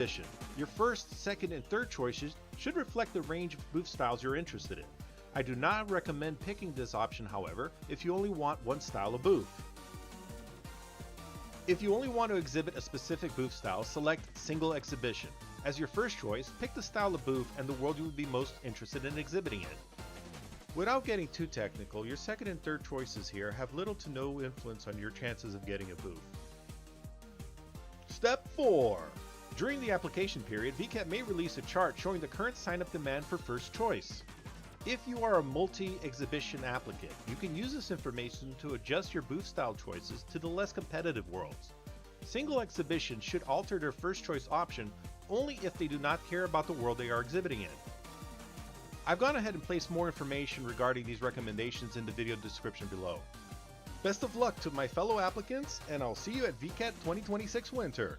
exhibition. Your first, second, and third choices should reflect the range of booth styles you're interested in. I do not recommend picking this option, however, if you only want one style of booth. If you only want to exhibit a specific booth style, select Single Exhibition. As your first choice, pick the style of booth and the world you would be most interested in exhibiting in. Without getting too technical, your second and third choices here have little to no influence on your chances of getting a booth. Step 4. During the application period, Vket may release a chart showing the current sign-up demand for first choice. If you are a multi-exhibition applicant, you can use this information to adjust your booth style choices to the less competitive worlds. Single exhibition should alter their first choice option only if they do not care about the world they are exhibiting in. I've gone ahead and placed more information regarding these recommendations in the video description below. Best of luck to my fellow applicants, and I'll see you at VKET 2026 Winter.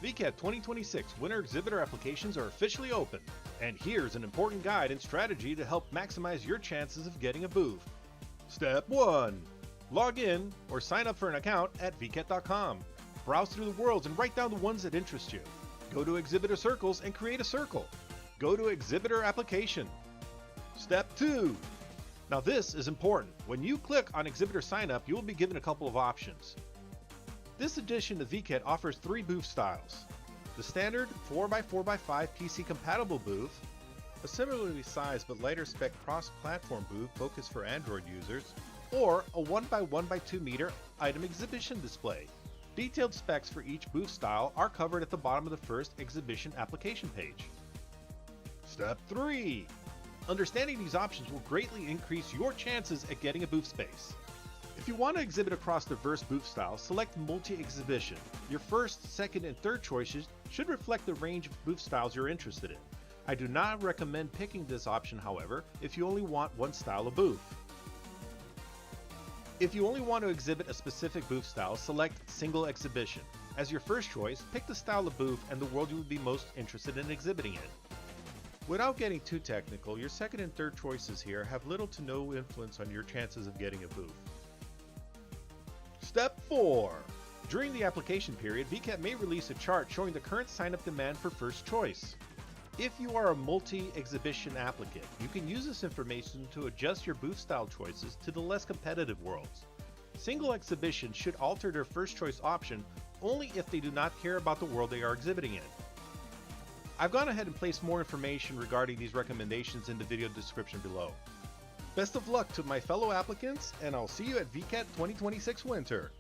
VKET 2026 winter exhibitor applications are officially open, and here's an important guide and strategy to help maximize your chances of getting a booth. Step 1. Log in or sign up for an account at vket.com. Browse through the worlds and write down the ones that interest you. Go to exhibitor circles and create a circle. Go to exhibitor application. Step 2. Now this is important. When you click on exhibitor sign up, you will be given a couple of options. This edition of Vket offers 3 booth styles: the standard 4x4x5 PC compatible booth, a similarly sized but lighter spec cross-platform booth focused for Android users, or a 1x1x2 meter item exhibition display. Detailed specs for each booth style are covered at the bottom of the first exhibition application page. Step 3. Understanding these options will greatly increase your chances at getting a booth space. If you want to exhibit across diverse booth styles, select Multi-Exhibition. Your first, second, and third choices should reflect the range of booth styles you're interested in. I do not recommend picking this option, however, if you only want one style of booth. If you only want to exhibit a specific booth style, select Single Exhibition. As your first choice, pick the style of booth and the world you would be most interested in exhibiting in. Without getting too technical, your second and third choices here have little to no influence on your chances of getting a booth. Step 4. During the application period, Vket may release a chart showing the current sign-up demand for first choice. If you are a multi-exhibition applicant, you can use this information to adjust your booth style choices to the less competitive worlds. Single exhibition should alter their first choice option only if they do not care about the world they are exhibiting in. I've gone ahead and placed more information regarding these recommendations in the video description below. Best of luck to my fellow applicants, and I'll see you at VKET 2026 Winter.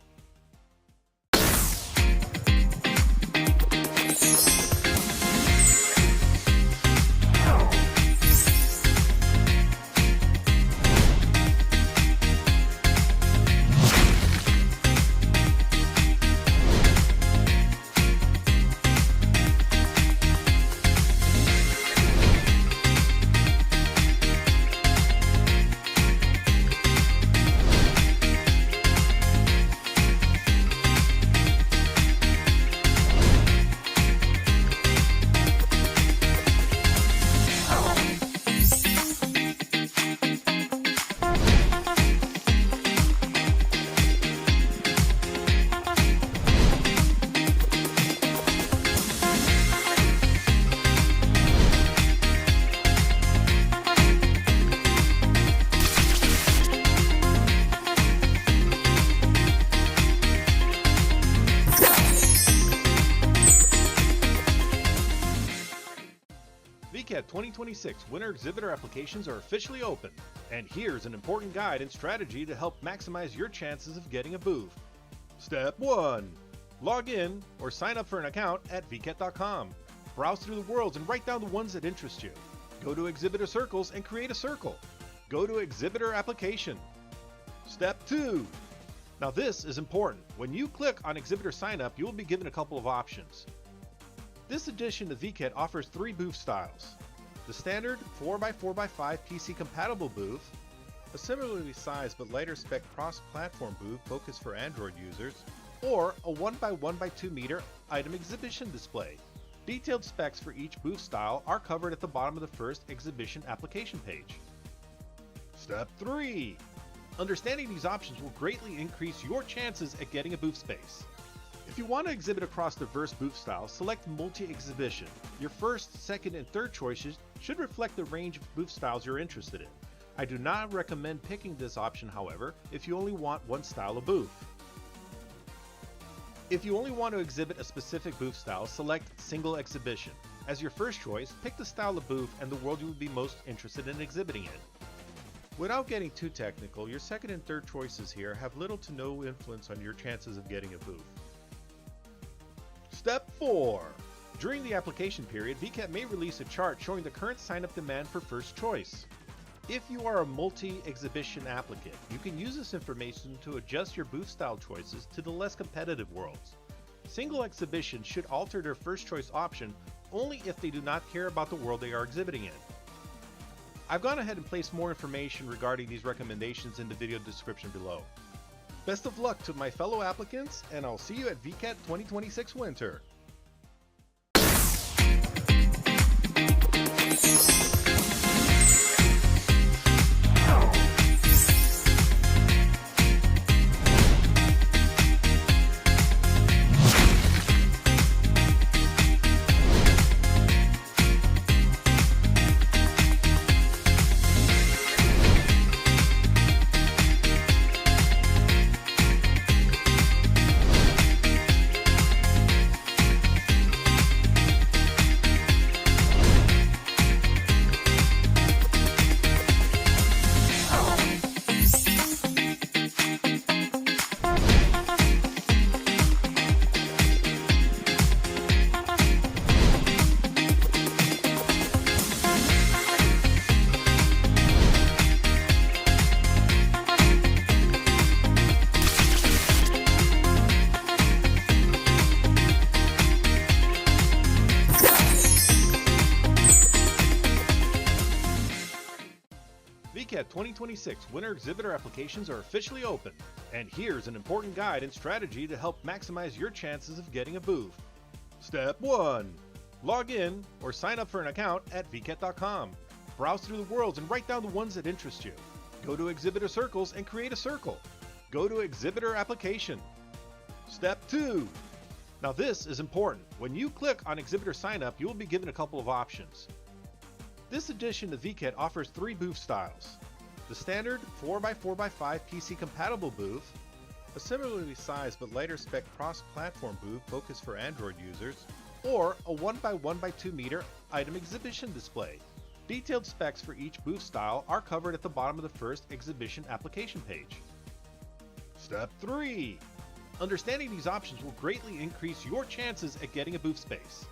VKet 2026 winter exhibitor applications are officially open, and here's an important guide and strategy to help maximize your chances of getting a booth. Step 1. Log in or sign up for an account at Vket.com. Browse through the worlds and write down the ones that interest you. Go to Exhibitor Circles and create a circle. Go to Exhibitor Application. Step 2. Now this is important. When you click on Exhibitor Sign Up, you will be given a couple of options. This edition of Vket offers 3 booth styles. The standard 4x4x5 PC compatible booth, a similarly sized but lighter spec cross-platform booth focused for Android users, or a 1x1x2 meter item exhibition display. Detailed specs for each booth style are covered at the bottom of the first exhibition application page. Step 3. Understanding these options will greatly increase your chances at getting a booth space. If you want to exhibit across diverse booth styles, select Multi-Exhibition. Your first, second, and third choices should reflect the range of booth styles you're interested in. I do not recommend picking this option, however, if you only want one style of booth. If you only want to exhibit a specific booth style, select Single Exhibition. As your first choice, pick the style of booth and the world you would be most interested in exhibiting in. Without getting too technical, your second and third choices here have little to no influence on your chances of getting a booth. Step 4. During the application period, Vket may release a chart showing the current sign-up demand for first choice. If you are a multi-exhibition applicant, you can use this information to adjust your booth style choices to the less competitive worlds. Single exhibition should alter their first choice option only if they do not care about the world they are exhibiting in. I've gone ahead and placed more information regarding these recommendations in the video description below. Best of luck to my fellow applicants, and I'll see you at VKet 2026 Winter. VKet 2026 winter exhibitor applications are officially open, and here's an important guide and strategy to help maximize your chances of getting a booth. Step 1. Log in or sign up for an account at Vket.com. Browse through the worlds and write down the ones that interest you. Go to Exhibitor Circles and create a circle. Go to Exhibitor Application. Step 2. Now this is important. When you click on Exhibitor Sign Up, you will be given a couple of options. This edition of Vket offers 3 booth styles. The standard 4x4x5 PC compatible booth, a similarly sized but lighter spec cross-platform booth focused for Android users, or a 1x1x2 meter item exhibition display. Detailed specs for each booth style are covered at the bottom of the first exhibition application page. Step 3. Understanding these options will greatly increase your chances at getting a booth space.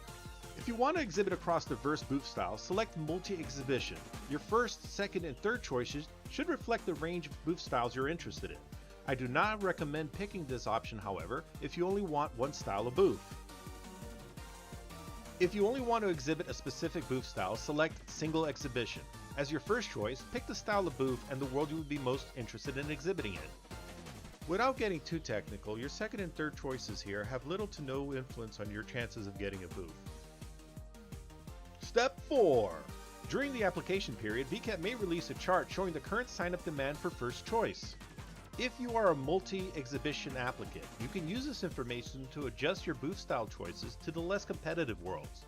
If you want to exhibit across diverse booth styles, select Multi-Exhibition. Your first, second, and third choices should reflect the range of booth styles you're interested in. I do not recommend picking this option, however, if you only want one style of booth. If you only want to exhibit a specific booth style, select Single Exhibition. As your first choice, pick the style of booth and the world you would be most interested in exhibiting in. Without getting too technical, your second and third choices here have little to no influence on your chances of getting a booth. Step 4. During the application period, Vket may release a chart showing the current sign-up demand for first choice. If you are a multi-exhibition applicant, you can use this information to adjust your booth style choices to the less competitive worlds.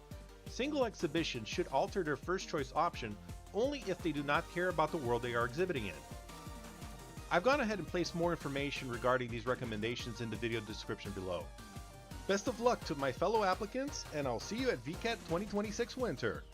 Single exhibition should alter their first choice option only if they do not care about the world they are exhibiting in. I've gone ahead and placed more information regarding these recommendations in the video description below. Best of luck to my fellow applicants, and I'll see you at VKet 2026 Winter.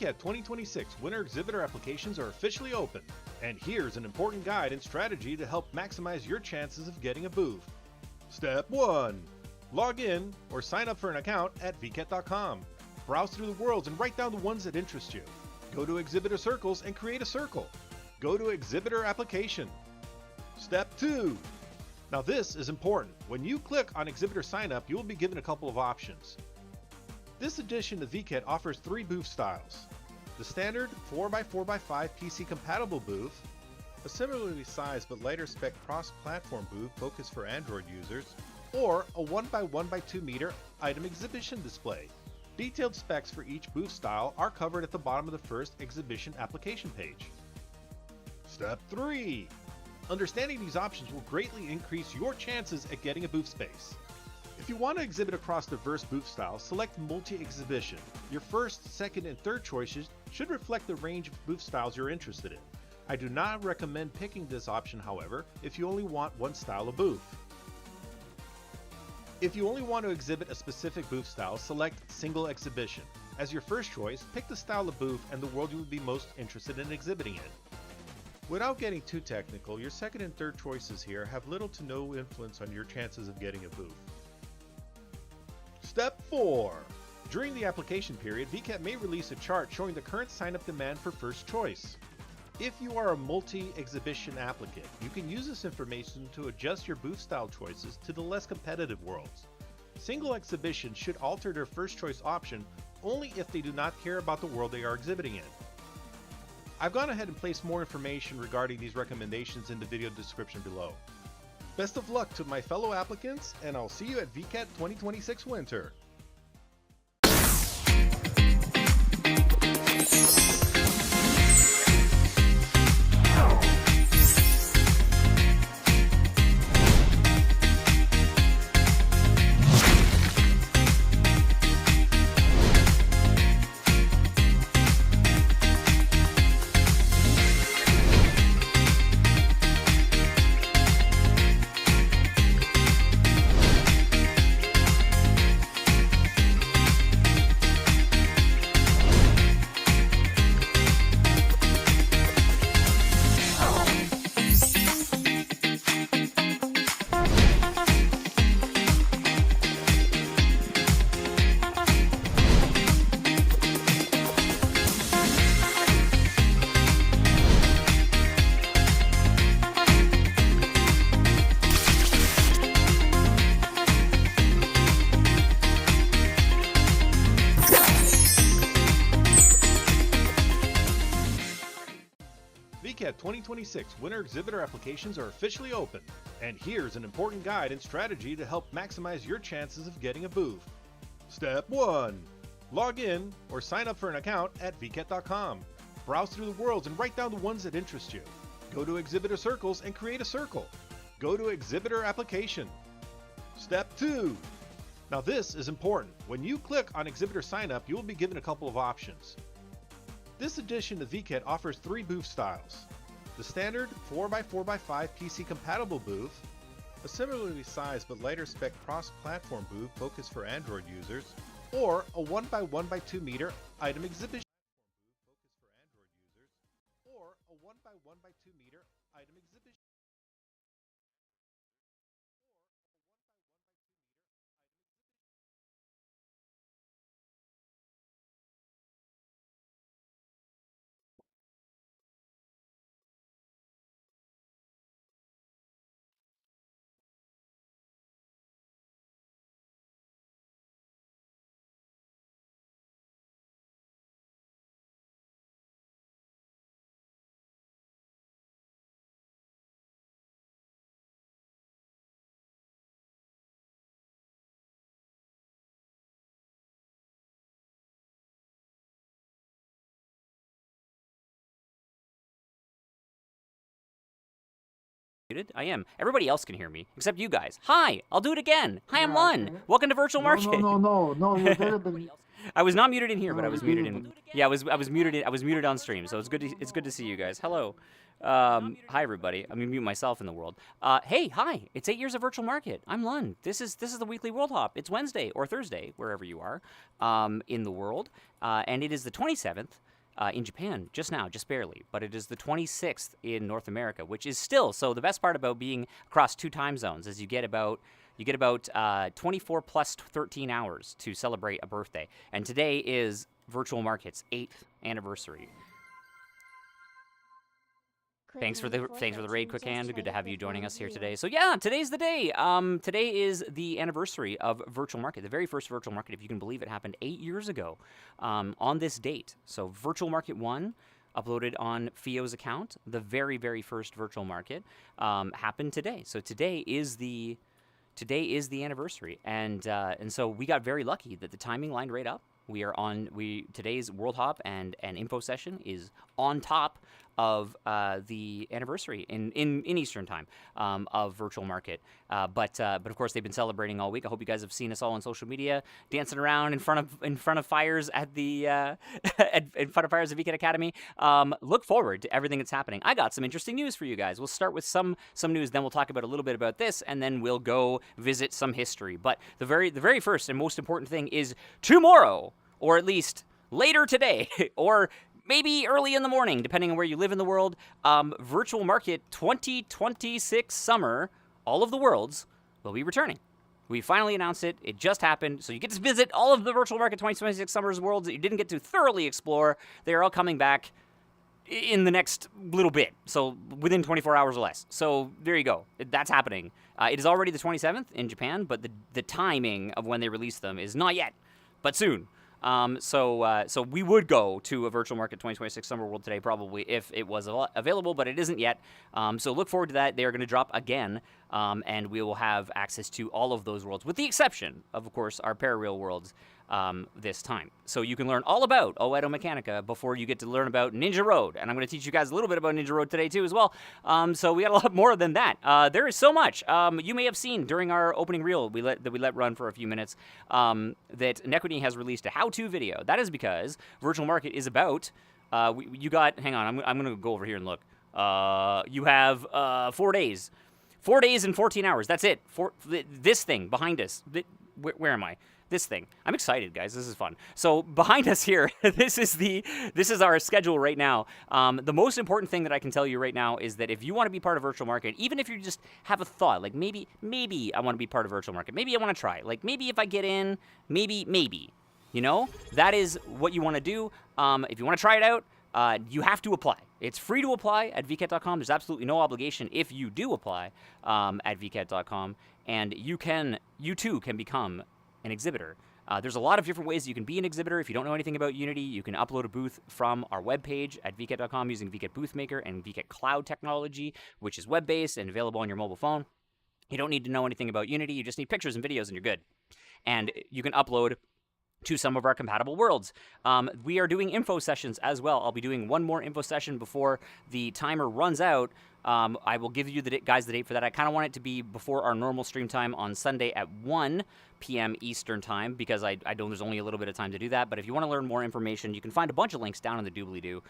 VRChat 2026 winter exhibitor applications are officially open, and here's an important guide and strategy to help maximize your chances of getting a booth. Step 1. Log in or sign up for an account at Vket.com. Browse through the worlds and write down the ones that interest you. Go to exhibitor circles and create a circle. Go to exhibitor application. Step 2. Now this is important. When you click on exhibitor sign up, you will be given a couple of options. This edition of Vket offers 3 booth styles: the standard 4x4x5 PC compatible booth, a similarly sized but lighter spec cross-platform booth focused for Android users, or a 1x1x2 meter item exhibition display. Detailed specs for each booth style are covered at the bottom of the first exhibition application page. Step 3. Understanding these options will greatly increase your chances at getting a booth space. If you want to exhibit across diverse booth styles, select Multi-Exhibition. Your first, second, and third choices should reflect the range of booth styles you're interested in. I do not recommend picking this option, however, if you only want one style of booth. If you only want to exhibit a specific booth style, select Single Exhibition. As your first choice, pick the style of booth and the world you would be most interested in exhibiting in. Without getting too technical, your second and third choices here have little to no influence on your chances of getting a booth. Step 4. During the application period, Vket may release a chart showing the current sign-up demand for first choice. If you are a multi-exhibition applicant, you can use this information to adjust your booth style choices to the less competitive worlds. Single exhibition should alter their first choice option only if they do not care about the world they are exhibiting in. I've gone ahead and placed more information regarding these recommendations in the video description below. Best of luck to my fellow applicants, and I'll see you at VRChat 2026 Winter. VRChat 2026 winter exhibitor applications are officially open, and here's an important guide and strategy to help maximize your chances of getting a booth. Step 1. Log in or sign up for an account at Vket.com. Browse through the worlds and write down the ones that interest you. Go to exhibitor circles and create a circle. Go to exhibitor application. Step 2. Now this is important. When you click on exhibitor sign up, you will be given a couple of options. This edition of Vket offers 3 booth styles: the standard 4x4x5 PC compatible booth, a similarly sized but lighter spec cross-platform booth focused for Android users, or a 1x1x2 meter item exhibition. I am. Everybody else can hear me, except you guys. Hi, I'll do it again. Hi, I'm Lun. Welcome to Virtual Market. No, you're better than... I was not muted in here, but I was muted didn't. in... Yeah, I was muted. I was muted on stream, so it's good to see you guys. Hello. Hi, everybody. I'm going to mute myself in the world. Hey, hi. It's 8 years of Virtual Market. I'm Lun. This is the weekly Worldhop. It's Wednesday or Thursday, wherever you are in the world. And it is the 27th. In Japan, just barely, but it is the 26th in North America, which is still, so the best part about being across 2 time zones is you get about 24 plus 13 hours to celebrate a birthday, and today is Virtual Market's 8th anniversary. Thanks for the raid, Quick Hand. Good to have you joining us here today. So yeah, today's the day. Today is the anniversary of Virtual Market. The very first Virtual Market, if you can believe it, happened 8 years ago on this date. So Virtual Market 1, uploaded on Fio's account. The very, very first Virtual Market happened today. So today is the anniversary, and so we got very lucky that the timing lined right up. We are on today's Worldhop and info session is on top of the anniversary in Eastern time of Virtual Market. But of course they've been celebrating all week. I hope you guys have seen us all on social media dancing around in front of fires at the in front of fires at Vket Academy. Look forward to everything that's happening. I got some interesting news for you guys. We'll start with some news, then we'll talk about a little bit about this, and then we'll go visit some history. But the very first and most important thing is tomorrow, or at least later today, or maybe early in the morning, depending on where you live in the world, Virtual Market 2026 Summer, all of the worlds, will be returning. We finally announced it. It just happened. So you get to visit all of the Virtual Market 2026 Summer's worlds that you didn't get to thoroughly explore. They're all coming back in the next little bit, so within 24 hours or less. So there you go. That's happening. It is already the 27th in Japan, but the timing of when they release them is not yet, but soon. So we would go to a Virtual Market 2026 Summer World today probably if it was available, but it isn't yet. So look forward to that. They are going to drop again, and we will have access to all of those worlds, with the exception of course, our Parareal worlds this time. So you can learn all about Oedo Mechanica before you get to learn about Ninja Road, and I'm going to teach you guys a little bit about Ninja Road today too as well. So we got a lot more than that. There is so much. You may have seen during our opening reel we let run for a few minutes that Nequity has released a how-to video. That is because Virtual Market is about you got. Hang on, I'm going to go over here and look. You have 4 days. 4 days and 14 hours. That's it. This thing behind us. Where am I? This thing. I'm excited, guys. This is fun. So behind us here, this is our schedule right now. The most important thing that I can tell you right now is that if you want to be part of Virtual Market, even if you just have a thought, like maybe I want to be part of Virtual Market, maybe I want to try, like maybe if I get in, maybe, you know, that is what you want to do. If you want to try it out, you have to apply. It's free to apply at vket.com. There's absolutely no obligation if you do apply at vket.com, and you too can become an exhibitor. There's a lot of different ways you can be an exhibitor. If you don't know anything about Unity, you can upload a booth from our webpage at vket.com using Vket Booth Maker and Vket Cloud technology, which is web-based and available on your mobile phone. You don't need to know anything about Unity. You just need pictures and videos and you're good. And you can upload to some of our compatible worlds. We are doing info sessions as well. I'll be doing one more info session before the timer runs out. I will give you the date for that. I kind of want it to be before our normal stream time on Sunday at 1 p.m. Eastern time, because I know there's only a little bit of time to do that. But if you want to learn more information, you can find a bunch of links down in the doobly-doo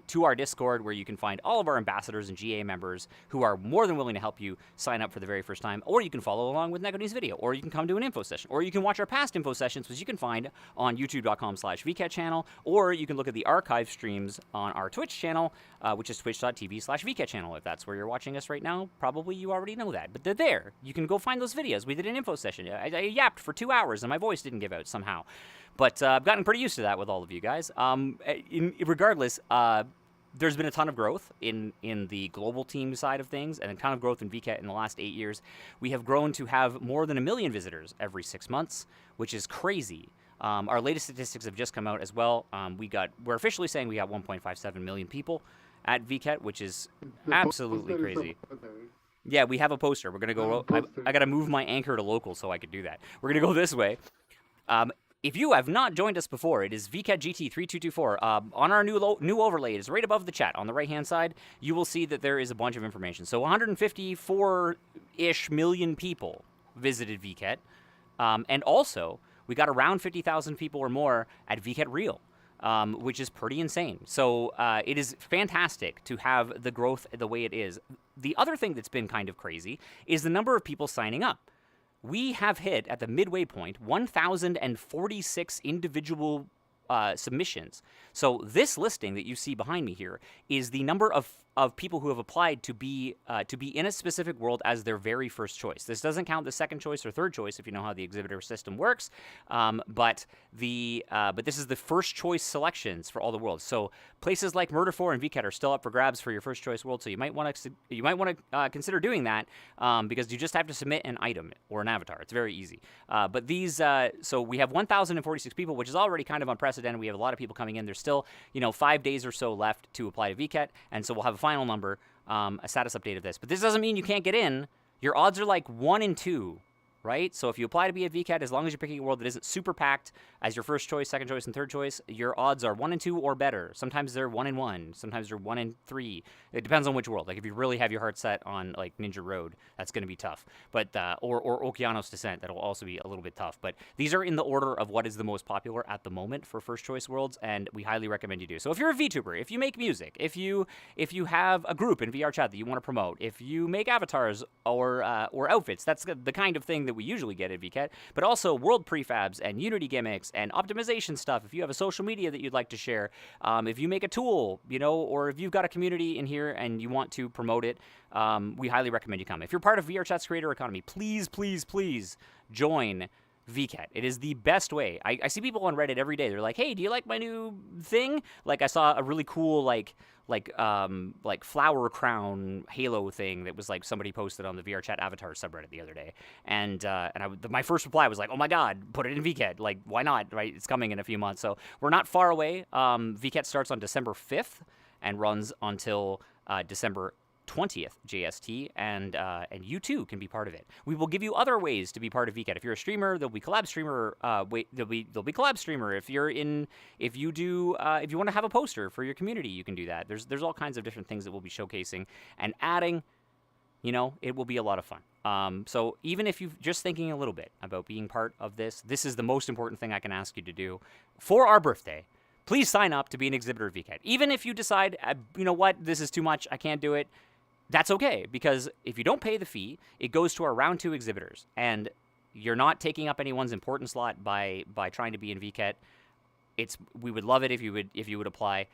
to our Discord, where you can find all of our ambassadors and GA members who are more than willing to help you sign up for the very first time. Or you can follow along with Negody's video, or you can come to an info session, or you can watch our past info sessions, which you can find on youtube.com/VKet channel, or you can look at the archive streams on our Twitch channel, which is twitch.tv/VKet channel. If that's where you're watching us right now, probably you already know that, but they're there. You can go find those videos. We did an info session. I yapped for 2 hours and my voice didn't give out somehow, but I've gotten pretty used to that with all of you guys. Regardless, there's been a ton of growth in the global team side of things, and a ton of growth in VKet in the last 8 years. We have grown to have more than 1 million visitors every 6 months, which is crazy. Our latest statistics have just come out as well. We're officially saying we got 1.57 million people at VKet, which is absolutely crazy. Yeah, we have a poster. We're going to go... I got to move my anchor to local so I could do that. We're going to go this way. if you have not joined us before, it is VKet GT 3224. On our new overlay, it is right above the chat. On the right-hand side, you will see that there is a bunch of information. So 154-ish million people visited VKet. And also, we got around 50,000 people or more at VKet Real, which is pretty insane. So it is fantastic to have the growth the way it is. The other thing that's been kind of crazy is the number of people signing up. We have hit, at the midway point, 1,046 individual submissions. So this listing that you see behind me here is the number of people who have applied to be in a specific world as their very first choice. This doesn't count the second choice or third choice if you know how the exhibitor system works, but this is the first choice selections for all the worlds. So places like Murder 4 and VKet are still up for grabs for your first choice world. So you might want to consider doing that because you just have to submit an item or an avatar. It's very easy. But these so we have 1,046 people, which is already kind of unprecedented. We have a lot of people coming in. There's still 5 days or so left to apply to VKet, and so we'll have a final number, a status update of this. But this doesn't mean you can't get in. Your odds are like 1 in 2, right? So if you apply to be at VKet, as long as you're picking a world that isn't super packed as your first choice, second choice, and third choice, your odds are 1 in 2 or better. Sometimes they're 1 in 1. Sometimes they're 1 in 3. It depends on which world. Like if you really have your heart set on like Ninja Road, that's going to be tough. But or Okeanos Descent, that'll also be a little bit tough. But these are in the order of what is the most popular at the moment for first choice worlds, and we highly recommend you do. So if you're a VTuber, if you make music, if you have a group in VRChat that you want to promote, if you make avatars or outfits, that's the kind of thing that we usually get at VKet. But also world prefabs and Unity gimmicks and optimization stuff. If you have a social media that you'd like to share, if you make a tool, or if you've got a community in here and you want to promote it, we highly recommend you come. If you're part of VRChat's creator economy, please, please, please join VKet. It is the best way. I see people on Reddit every day. They're like, "Hey, do you like my new thing?" Like I saw a really cool like flower crown halo thing that was like somebody posted on the VRChat avatar subreddit the other day, and my first reply was like, "Oh my god, put it in VKet! Like, why not? Right? It's coming in a few months, so we're not far away." VKet starts on December 5th and runs until December 20th JST, and you too can be part of it. We will give you other ways to be part of VKet. If you're a streamer, there'll be collab streamer. There'll be collab streamer. If you want to have a poster for your community, you can do that. There's all kinds of different things that we'll be showcasing and adding. It will be a lot of fun. So even if you're just thinking a little bit about being part of this is the most important thing I can ask you to do for our birthday. Please sign up to be an exhibitor at VKet. Even if you decide, this is too much, I can't do it. That's okay, because if you don't pay the fee, it goes to our round 2 exhibitors, and you're not taking up anyone's important slot by trying to be in VKet. We would love it if you would apply.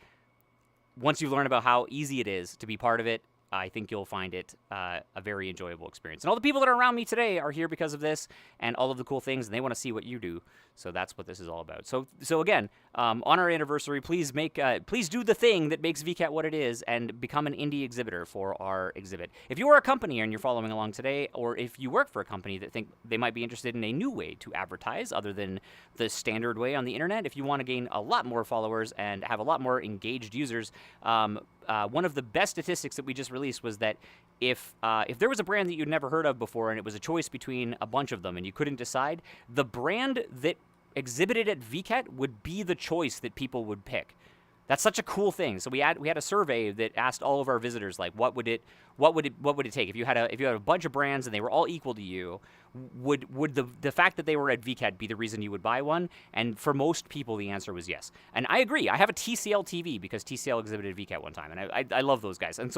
Once you learn about how easy it is to be part of it, I think you'll find it a very enjoyable experience. And all the people that are around me today are here because of this and all of the cool things, and they want to see what you do. So that's what this is all about. So again, on our anniversary, please do the thing that makes VKet what it is and become an indie exhibitor for our exhibit. If you are a company and you're following along today, or if you work for a company that think they might be interested in a new way to advertise other than the standard way on the internet, if you want to gain a lot more followers and have a lot more engaged users, one of the best statistics that we just released was that if there was a brand that you'd never heard of before and it was a choice between a bunch of them and you couldn't decide, the brand that exhibited at VKet would be the choice that people would pick. That's such a cool thing. So we had a survey that asked all of our visitors, like, what would it take if you had a bunch of brands and they were all equal to you? Would the fact that they were at VKet be the reason you would buy one? And for most people, the answer was yes. And I agree. I have a TCL TV because TCL exhibited VKet one time, and I love those guys. And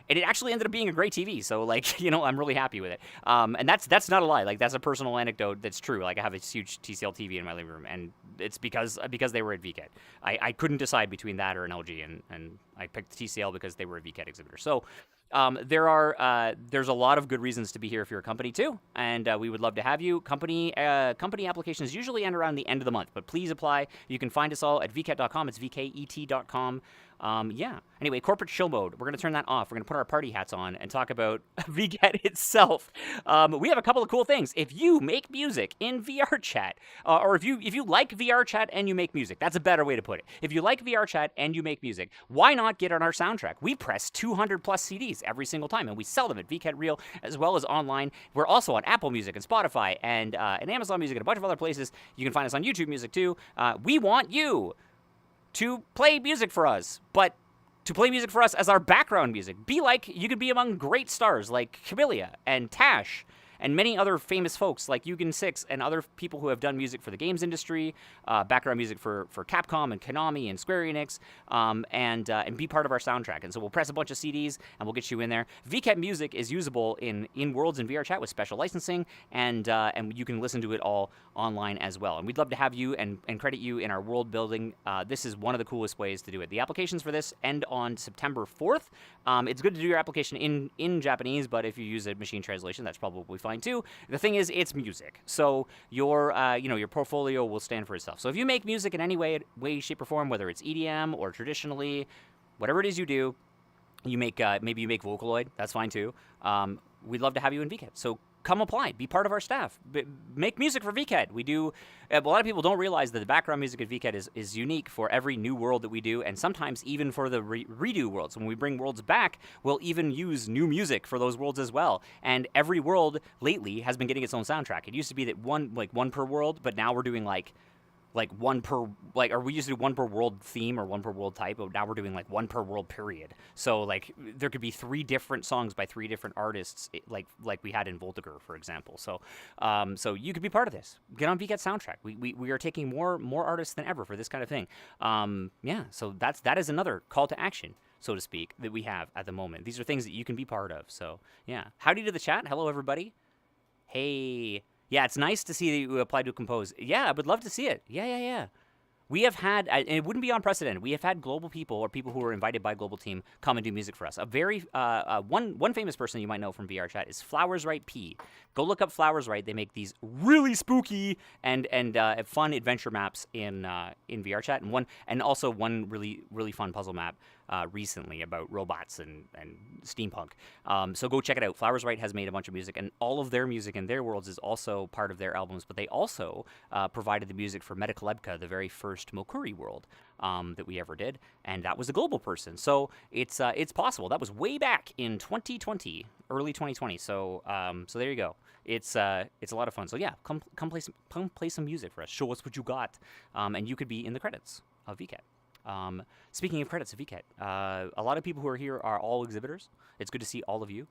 it actually ended up being a great TV. So I'm really happy with it. And that's not a lie. Like, that's a personal anecdote that's true. Like, I have a huge TCL TV in my living room, and it's because they were at VKet. I couldn't decide between that or an LG, and I picked the TCL because they were a VKet exhibitor. So there's a lot of good reasons to be here if you're a company too, and we would love to have you. Company applications usually end around the end of the month, but please apply. You can find us all at vket.com. It's vket.com. Anyway, corporate chill mode. We're going to turn that off. We're going to put our party hats on and talk about VKet itself. We have a couple of cool things. If you make music in VRChat, or if you like VRChat and you make music, that's a better way to put it. If you like VRChat and you make music, why not get on our soundtrack? We press 200 plus CDs. CDs every single time, and we sell them at VKet Reel as well as online. We're also on Apple Music and Spotify and Amazon Music and a bunch of other places. You can find us on YouTube Music too. We want you to play music for us, but to play music for us as our background music. You could be among great stars like Camellia and Tash and many other famous folks like Yugen Six and other people who have done music for the games industry, background music for Capcom and Konami and Square Enix, and be part of our soundtrack. And so we'll press a bunch of CDs and we'll get you in there. VKet music is usable in Worlds and VRChat with special licensing, and you can listen to it all online as well. And we'd love to have you and credit you in our world building. This is one of the coolest ways to do it. The applications for this end on September 4th. It's good to do your application in Japanese, but if you use a machine translation, that's probably fine too. The thing is, it's music, so your portfolio will stand for itself. So if you make music in any way, shape, or form, whether it's EDM or traditionally, whatever it is you do, you make maybe you make Vocaloid. That's fine too. We'd love to have you in VKet. So come apply, be part of our staff, make music for VKet. We do. A lot of people don't realize that the background music at VKet is unique for every new world that we do, and sometimes even for the redo worlds. When we bring worlds back, we'll even use new music for those worlds as well. And every world lately has been getting its own soundtrack. It used to be that one per world, but now we're doing like one per, or we used to do one per world theme or one per world type, but now we're doing like one per world period. So like there could be 3 different songs by 3 different artists, like we had in Voltiger, for example. So so you could be part of this. Get on VKet soundtrack. We are taking more artists than ever for this kind of thing. Yeah, so that is another call to action, so to speak, that we have at the moment. These are things that you can be part of. So yeah, howdy to the chat. Hello everybody. Hey. Yeah, it's nice to see that you applied to compose. Yeah, I would love to see it. Yeah. We have had, and it wouldn't be unprecedented, we have had global people or people who are invited by Global Team come and do music for us. A very, one famous person you might know from VRChat is Flowers Right P. Go look up Flowers Right. They make these really spooky and fun adventure maps in VRChat, and also one really fun puzzle map recently about robots and steampunk. So go check it out. Flowers Right has made a bunch of music, and all of their music in their worlds is also part of their albums, but they also provided the music for Metakolebka, the very first Mokuri world that we ever did, and that was a global person. So it's possible. That was way back in 2020, early 2020. So so there you go. It's a lot of fun. So yeah, come play some music for us. Show us what you got, and you could be in the credits of VKet. Speaking of credits of VKet, a lot of people who are here are all exhibitors. It's good to see all of you.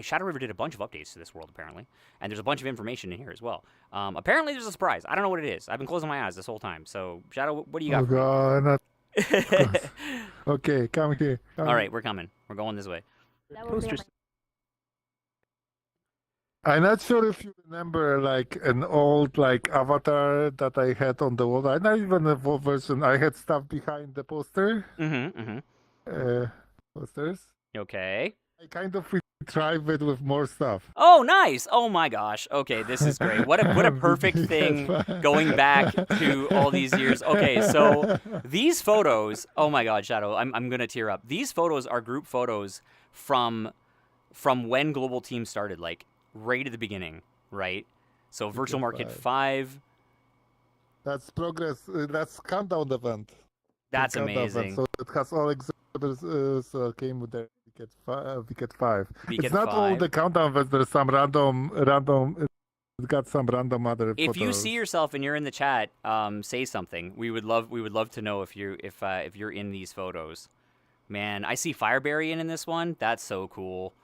Shadow River did a bunch of updates to this world, apparently, and there's a bunch of information in here as well. Apparently, there's a surprise. I don't know what it is. I've been closing my eyes this whole time. So, Shadow, what do you got for me? Okay, come here. All right, we're coming. We're going this way. I'm not sure if you remember like an old avatar that I had on the wall. Not even a full version. I had stuff behind the poster. Posters. Okay. I kind of retrieve it with more stuff. Oh, nice! Oh my gosh. Okay, this is great. What a perfect thing going back to all these years. Okay, so these photos. Oh my God, Shadow, I'm gonna tear up. These photos are group photos from when Global Team started, like right at the beginning, right? So Virtual Market 5. That's progress. That's countdown event. That's amazing. So it has all exhibitors came with the VKet 5. VKet It's not 5. all the countdown events. There's some random. It's got some random other. If photos. you see yourself and you're in the chat, say something. We would love to know if you're in these photos. Man, I see Fireberry in this one. That's so cool.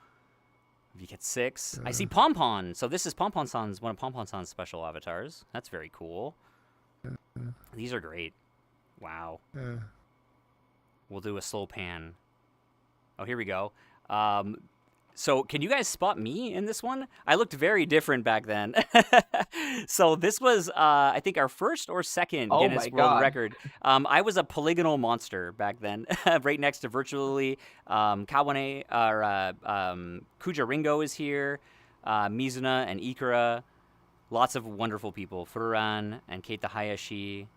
VKet 6. I see Pompon. So this is Pompon-san's, one of Pompon-san's special avatars. That's very cool. These are great. Wow. We'll do a slow pan. Oh, here we go. So can you guys spot me in this one? I looked very different back then. So this was, I think, our first or second Guinness World Record. I was a polygonal monster back then, right next to virtually Kawane, or Kuja Ringo is here, Mizuna and Ikura. Lots of wonderful people. Fururan and Keita Hayashi.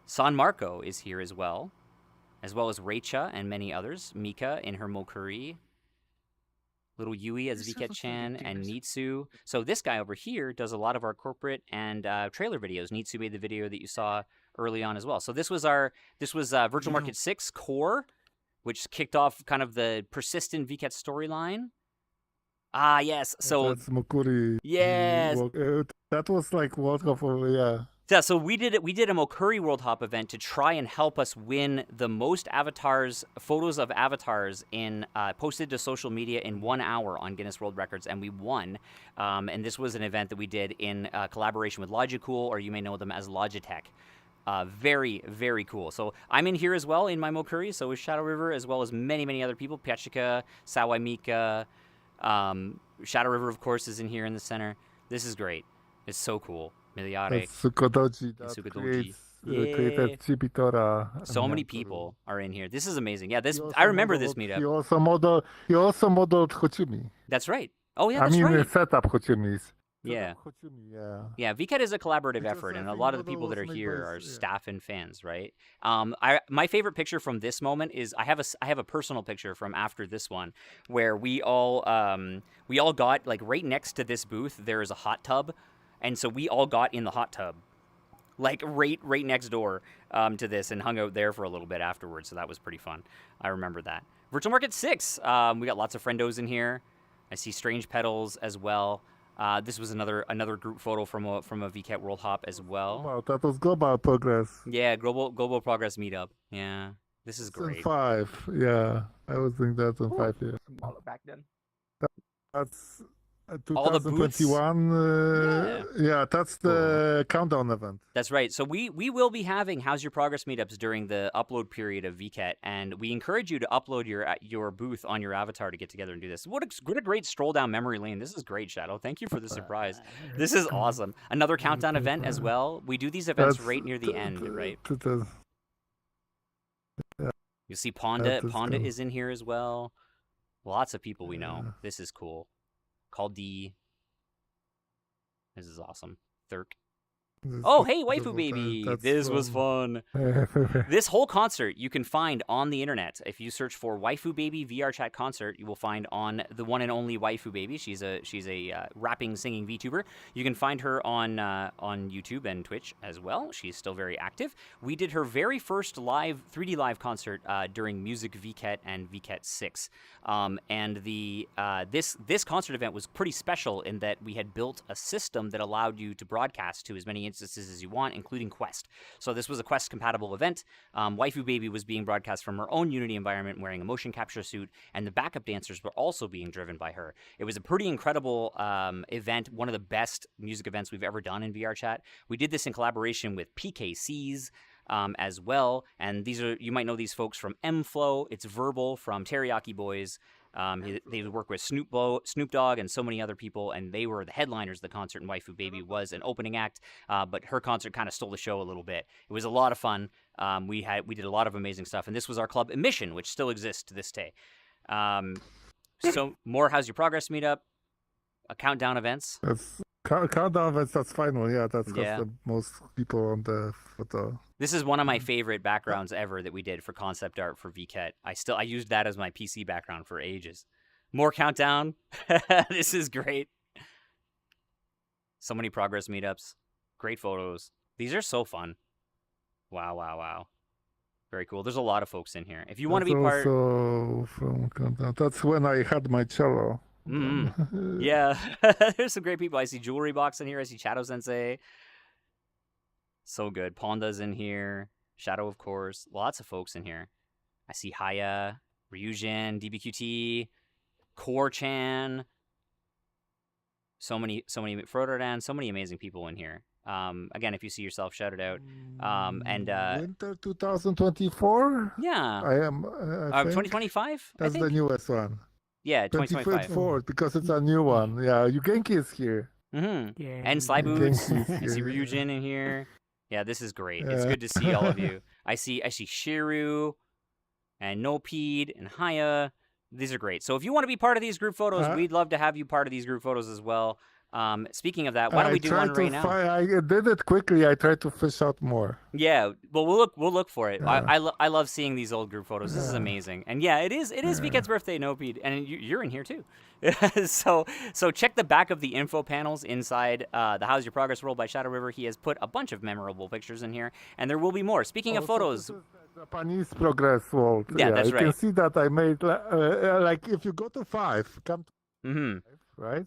San Marco is here as well as Reicha and many others. Mika in her Mokuri. Little Yui as VketChan and Nitsu. So this guy over here does a lot of our corporate and trailer videos. Nitsu made the video that you saw early on as well. So this was Virtual Market 6 core which kicked off kind of the persistent VKet storyline. Ah, yes. So That's Mokuri. yes. That was like Worldhop, yeah. Yeah, so we did a Mokuri Worldhop event to try and help us win the most photos of avatars posted to social media in 1 hour on Guinness World Records, and we won. And this was an event that we did in collaboration with Logicool, or you may know them as Logitech. Very, very cool. So I'm in here as well in my Mokuri, so is Shadow River, as well as many, many other people. Piachika, Sawai Mika, Shadow River, of course, is in here in the center. This is great. It's so cool. Miliare. That's Sukodoji. That Sukodoji. created Chibitora. So many people are in here. This is amazing. Yeah, I remember this meetup. He also modeled Hochumi. That's right. Oh yeah, that's I mean, right. set up Hochumis. Yeah. Hochumi, yeah. Yeah, VKet is a collaborative Because effort, I and a think lot of the model people that are was made here by- are yeah. staff and fans, right? My favorite picture from this moment is I have a personal picture from after this one where we all got like right next to this booth there is a hot tub, and so we all got in the hot tub, like right next door to this, and hung out there for a little bit afterwards. So that was pretty fun. I remember that. Virtual Market 6. We got lots of friendos in here. I see Strange Petals as well. This was another group photo from a VKet Worldhop as well. Wow, that was Global Progress. Yeah, global progress meetup. Yeah, this is It's in great. 5. Yeah, I was doing that in 5 years. Smaller back then. That's All the booths? 2021. Yeah, that's the countdown event. That's right. So we will be having How's Your Progress meetups during the upload period of VKet, and we encourage you to upload your booth on your avatar to get together and do this. What a great stroll down memory lane. This is great, Shadow. Thank you for the surprise. This is awesome. Another countdown event as well. We do these events That's- right near the end, right? Yeah. You see Ponda. That is Ponda cool. is in here as well. Lots of people we know. Yeah. This is cool. Caldi. This is awesome. Thurk. Oh, hey, waifu baby. This was fun. This whole concert you can find on the internet. If you search for Waifu Baby VRChat concert, you will find on the one and only Waifu Baby. She's a rapping, singing VTuber. You can find her on YouTube and Twitch as well. She's still very active. We did her very first 3D live concert during Music VKet and VKet 6. And this concert event was pretty special in that we had built a system that allowed you to broadcast to as many instances as you want, including Quest. So this was a Quest compatible event. Waifu Baby was being broadcast from her own Unity environment wearing a motion capture suit, and the backup dancers were also being driven by her. It was a pretty incredible event, one of the best music events we've ever done in VRChat. We did this in collaboration with PKCs as well, and you might know these folks from M-Flow. It's Verbal from Teriyaki Boys. They work with Snoop Dogg and so many other people, and they were the headliners of the concert, and Waifu Baby was an opening act, but her concert kind of stole the show a little bit. It was a lot of fun. We did a lot of amazing stuff, and this was our club Emission, which still exists to this day. So more How's Your Progress meetup, countdown events. That's countdown events. That's final. Yeah, that's Yeah. the most people on the photo. This is one of my favorite backgrounds ever that we did for concept art for VKet. I used that as my PC background for ages. More countdown. This is great. So many progress meetups. Great photos. These are so fun. Wow. Very cool. There's a lot of folks in here. If you want to be part... Also from countdown. That's when I had my cello. Yeah. There's some great people. I see Jewelry Box in here. I see Shadow Sensei. So good. Ponda's in here. Shadow, of course. Lots of folks in here. I see Haya, Ryujin, DBQT, Core-chan. So many Frododan, so many amazing people in here. Again, if you see yourself, shout it out. Winter 2024? Yeah. I am. I think 2025? That's the newest one. Yeah, 2025. 2024, because it's a new one. Yeah, Yugenki is here. Mm-hmm. Yeah. And Sly Boots. Yugenki I is see here. Ryujin in here. Yeah, this is great. It's Yeah. good to see all of you. I see Shiru and Nopede and Haya. These are great. So if you want to be part of these group photos, we'd love to have you part of these group photos as well. Speaking of that, why don't we do one right now? I did it quickly. I tried to fish out more. Yeah, well, we'll look for it. Yeah. I love seeing these old group photos. This is amazing. And yeah, it is Vket's birthday, Nopede, and you're in here too. so check the back of the info panels inside the How's Your Progress World by Shadow River. He has put a bunch of memorable pictures in here, and there will be more. Speaking of photos, Japanese progress world. Yeah, that's you right. can see that I made like if you go to 5, come to Mm-hmm. 5, right?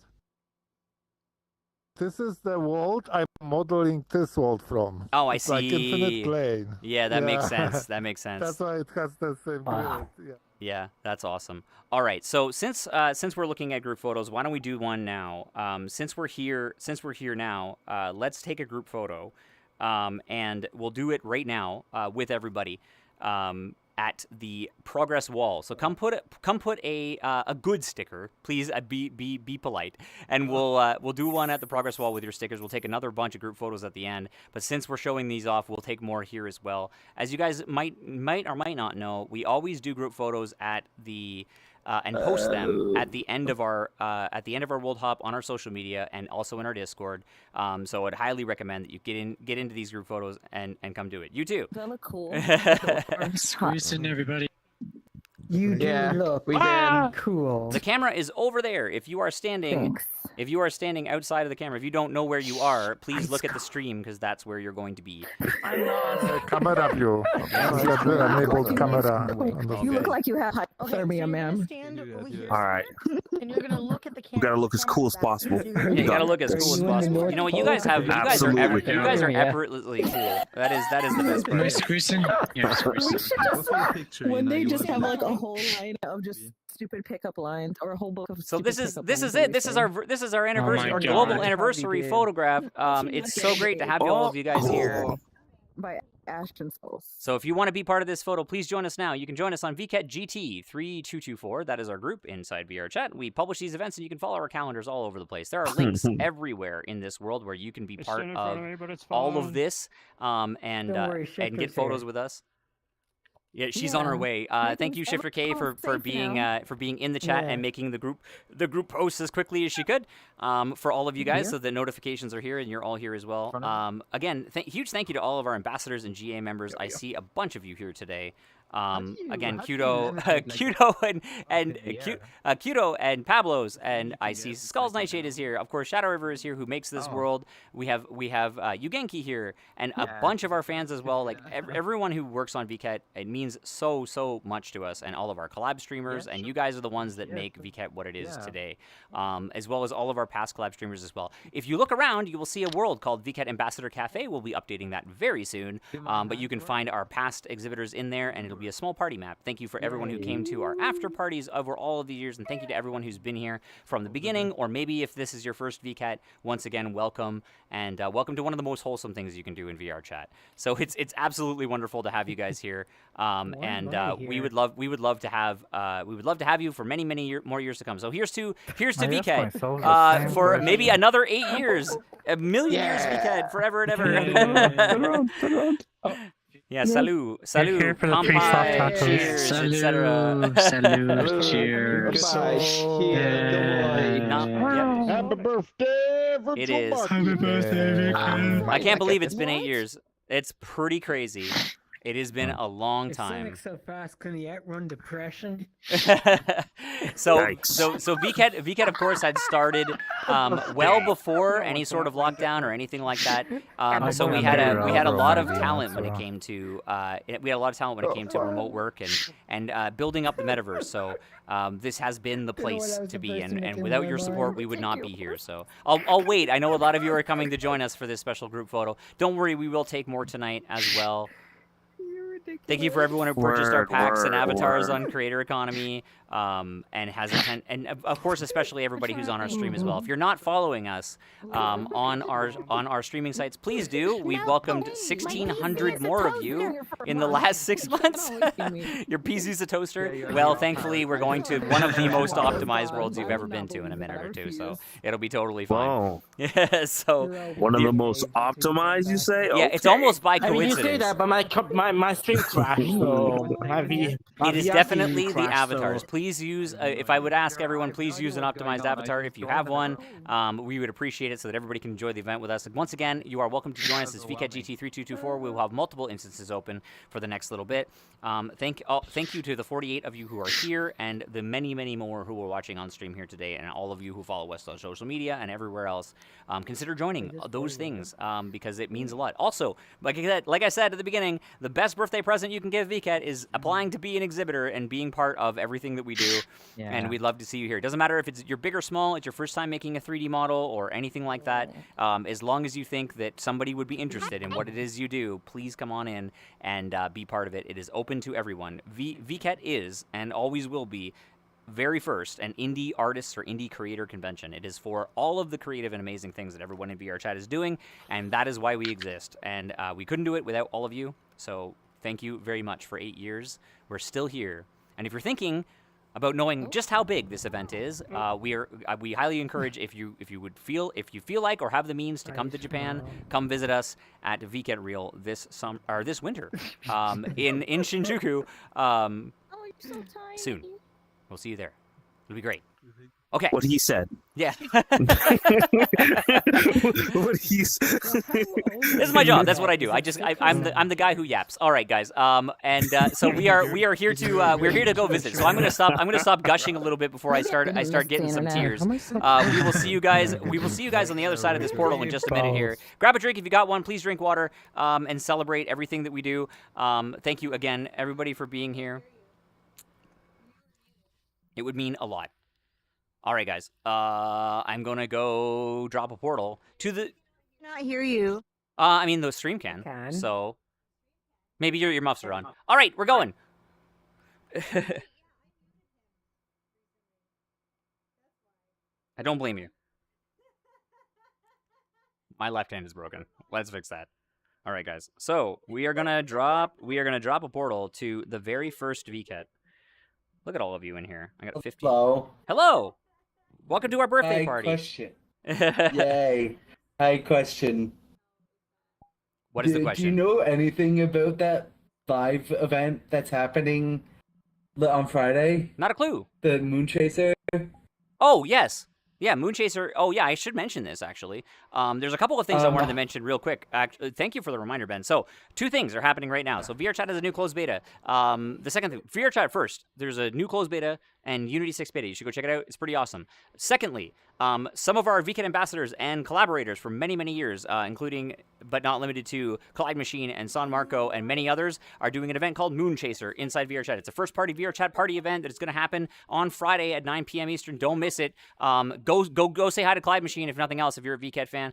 This is the world I'm modeling this world from. Oh, I It's like infinite see. plane. Yeah, that makes sense. That makes That's sense. why it has the same Wow. grid. Yeah. Yeah, that's awesome. All right, so since we're looking at group photos, why don't we do one now? Since we're here now, let's take a group photo, and we'll do it right now with everybody at the progress wall. So come put a good sticker, please. Be polite, and we'll do one at the progress wall with your stickers. We'll take another bunch of group photos at the end. But since we're showing these off, we'll take more here as well. As you guys might or might not know, we always do group photos at the and post them at the end of our Worldhop on our social media and also in our Discord. So I'd highly recommend that you get into these group photos and come do it. You too. That look cool. Squeezing everybody. You do look cool. The camera is over there. If you are standing, outside of the camera, if you don't know where you are, please look at the stream because that's where you're going to be. I'm not. Camera view. Enabled camera. You look like you have hypothermia, ma'am. All right. And you're gonna look at the camera. We gotta look as cool as possible. Yeah, you gotta look as cool as possible. You know what? You guys are effortlessly cool. That is the best Am I part. squeezing? Yeah, squeezing. We should just one day just have like a whole line of just stupid pickup lines or a whole book of. So this is stupid it. pickup This is our anniversary, our God. global anniversary photograph. It's so great to have all of you guys here. by Ashton Souls. So if you want to be part of this photo, please join us now. You can join us on Vket GT 3224. That is our group inside VRChat. We publish these events, and you can follow our calendars all over the place. There are links everywhere in this world where you can be part of all of this and get photos with us. Yeah, she's on her way. Thank you, Shifter K, for being in the chat and making the group posts as quickly as she could for all of you guys, so the notifications are here and you're all here as well. Again, huge thank you to all of our ambassadors and GA members. I see a bunch of you here today. Again, Kudo and Pablo's, and I see Skull's Nightshade is here. Of course, Shadow River is here, who makes this world. We have Yugenki here, and a bunch of our fans as well. Like everyone who works on VKet, it means so much to us, and all of our collab streamers, and you guys are the ones that make VKet what it is today, as well as all of our past collab streamers as well. If you look around, you will see a world called VKet Ambassador Cafe. We'll be updating that very soon, but you can find our past exhibitors in there, and it'll be a small party map. Thank you for everyone who came to our after parties over all of the years, and thank you to everyone who's been here from the beginning, or maybe if this is your first VKet, once again, welcome, and welcome to one of the most wholesome things you can do in VRChat. So it's absolutely wonderful to have you guys here, and we would love to have you for many more years to come. So here's to VKet for maybe another 8 years, a million years VKet, forever and ever. Yeah, salut, kampai, cheers, etc. Salute, cheers. Happy birthday, It is. Happy birthday, Vket. I can't believe it's been 8 years. It's pretty crazy. It has been a long time. So fast, can you outrun depression? So VKet of course had started well before any sort of lockdown or anything like that. So we had a lot of talent when it came to remote work and building up the metaverse. So this has been the place to be, and without your support, we would not be here. So I'll wait. I know a lot of you are coming to join us for this special group photo. Don't worry, we will take more tonight as well. Thank you for everyone who purchased our packs and avatars on Creator Economy, and of course, especially everybody who's on our stream as well. If you're not following us on our streaming sites, please do. We've welcomed 1,600 more of you in the last 6 months. Your PC's a toaster. Well, thankfully, we're going to one of the most optimized worlds you've ever been to in a minute or two, so it'll be totally fine. Wow. Yeah, so One of the most optimized, you say? yeah, it's almost by I mean, you say coincidence. that, but my stream crashed, so It is definitely the avatars. Please use, if I would ask everyone, please use an optimized avatar if you have one. We would appreciate it so that everybody can enjoy the event with us. And once again, you are welcome to join us as Vket GT 3224. We will have multiple instances open for the next little bit. Thank you to the 48 of you who are here and the many more who are watching on stream here today, and all of you who follow us on social media and everywhere else. Consider joining those things because it means a lot. Also, like I said at the beginning, the best birthday present you can give VKet is applying to be an exhibitor and being part of everything that we do. And we'd love to see you here. It doesn't matter if you're big or small, it's your first time making a 3D model or anything like that. As long as you think that somebody would be interested in what it is you do, please come on in and be part of it. It is open to everyone. VKet is and always will be very first an indie artists or indie creator convention. It is for all of the creative and amazing things that everyone in VRChat is doing, and that is why we exist. And we couldn't do it without all of you, so thank you very much for 8 years. We're still here. And if you're thinking about knowing just how big this event is, we highly encourage if you feel like or have the means to come to Japan, come visit us at VKet Real this winter in Shinjuku soon. We'll see you there. It'll be great. Okay. What he said. Yeah. What he said. This is my job. That's what I do. I'm the guy who yaps. All right, guys. So we are here to go visit. So I'm gonna stop gushing a little bit before I start getting some tears. We will see you guys on the other side of this portal in just a minute here. Grab a drink if you got one. Please drink water and celebrate everything that we do. Thank you again, everybody, for being here. It would mean a lot. All right, guys. I'm going to go drop a portal to the... Not hear you. I mean, the stream can. So maybe your muffs are on. All right, we're going. I don't blame you. My left hand is broken. Let's fix that. All right, guys. So we are gonna drop a portal to the very first VKet. Look at all of you in here. I got 50. Hello. Hello. Welcome to our birthday party. Question. Yay. Hi, question. What is the question? Do you know anything about that live event that's happening on Friday? Not a clue. The Moon Chaser? Oh, yes. Yeah, Moonchaser. Oh, yeah, I should mention this, actually. There's a couple of things I wanted to mention real quick. Thank you for the reminder, Ben. So, 2 things are happening right now. So, VRChat has a new closed beta. The second thing, VRChat first. There's a new closed beta and Unity 6 beta. You should go check it out. It's pretty awesome. Secondly, some of our VKet ambassadors and collaborators for many, many years, including but not limited to Collide Machine and San Marco and many others, are doing an event called Moonchaser inside VRChat. It's a first-party VRChat party event that is going to happen on Friday at 9 p.m. Eastern. Don't miss it. Go say hi to Collide Machine, if nothing else, if you're a VKet fan.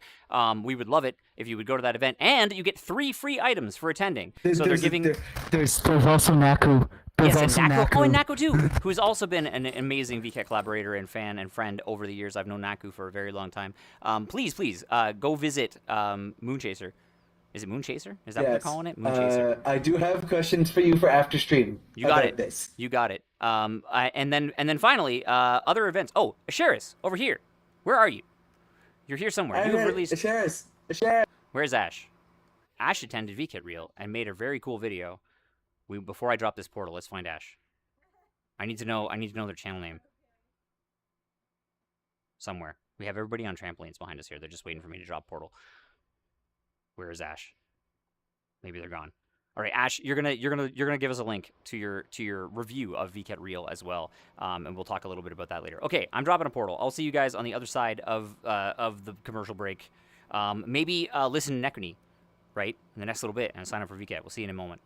We would love it if you would go to that event. And you get 3 free items for attending. So they're giving... There's also Naku. Yes, and Naku. Oh, and Naku too, who has also been an amazing VKet collaborator and fan and friend over the years. I've known Naku for a very long time. Please, go visit Moonchaser. Is it Moonchaser? Is that what they're calling it? Moonchaser. I do have questions for you for after stream. You got it. You got it. And then finally, other events. Oh, Asheris, over here. Where are you? You're here somewhere. You have released. Asheris. Where's Ash? Ash attended VKet Reel and made a very cool video. Before I drop this portal, let's find Ash. I need to know their channel name. Somewhere. We have everybody on trampolines behind us here. They're just waiting for me to drop portal. Where is Ash? Maybe they're gone. All right, Ash, you're gonna give us a link to your review of VKet Reel as well, and we'll talk a little bit about that later. Okay, I'm dropping a portal. I'll see you guys on the other side of the commercial break. Maybe listen to Nekuni, right, in the next little bit, and sign up for VKet. We'll see you in a moment.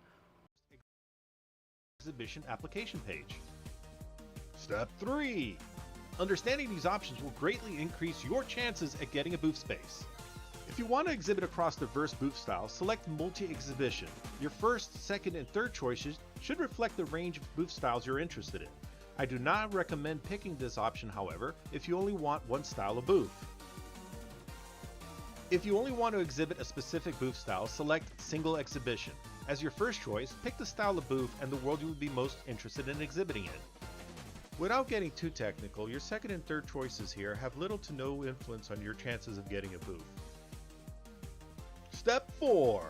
Exhibition application page. Step 3. Understanding these options will greatly increase your chances at getting a booth space. If you want to exhibit across diverse booth styles, select Multi-Exhibition. Your first, second, and third choices should reflect the range of booth styles you're interested in. I do not recommend picking this option, however, if you only want one style of booth. If you only want to exhibit a specific booth style, select Single Exhibition. As your first choice, pick the style of booth and the world you would be most interested in exhibiting in. Without getting too technical, your second and third choices here have little to no influence on your chances of getting a booth. Step 4.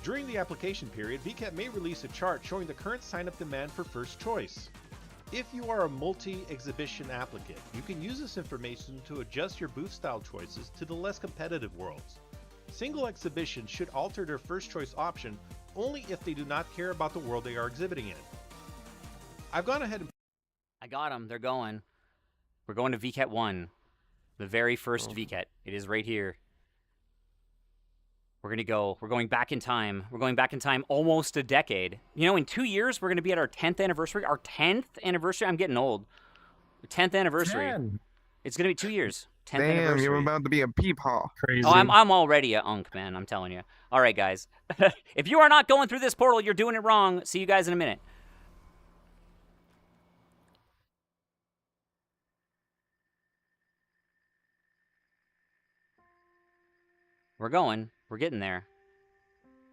During the application period, VKet may release a chart showing the current sign-up demand for first choice. If you are a multi-exhibition applicant, you can use this information to adjust your booth style choices to the less competitive worlds. Single exhibition should alter their first choice option only if they do not care about the world they are exhibiting in. I've gone ahead and... I got them. They're going. We're going to VKet 1. The very first VKet. It is right here. We're going back in time. We're going back in time almost a decade. You know, in 2 years, we're going to be at our 10th anniversary. Our 10th anniversary? I'm getting old. 10th anniversary. 10. It's going to be 2 years. 10th Damn, anniversary. you're about to be a peepaw. Crazy. Oh, I'm already a unk, man. I'm telling you. All right, guys. If you are not going through this portal, you're doing it wrong. See you guys in a minute. We're going. We're getting there.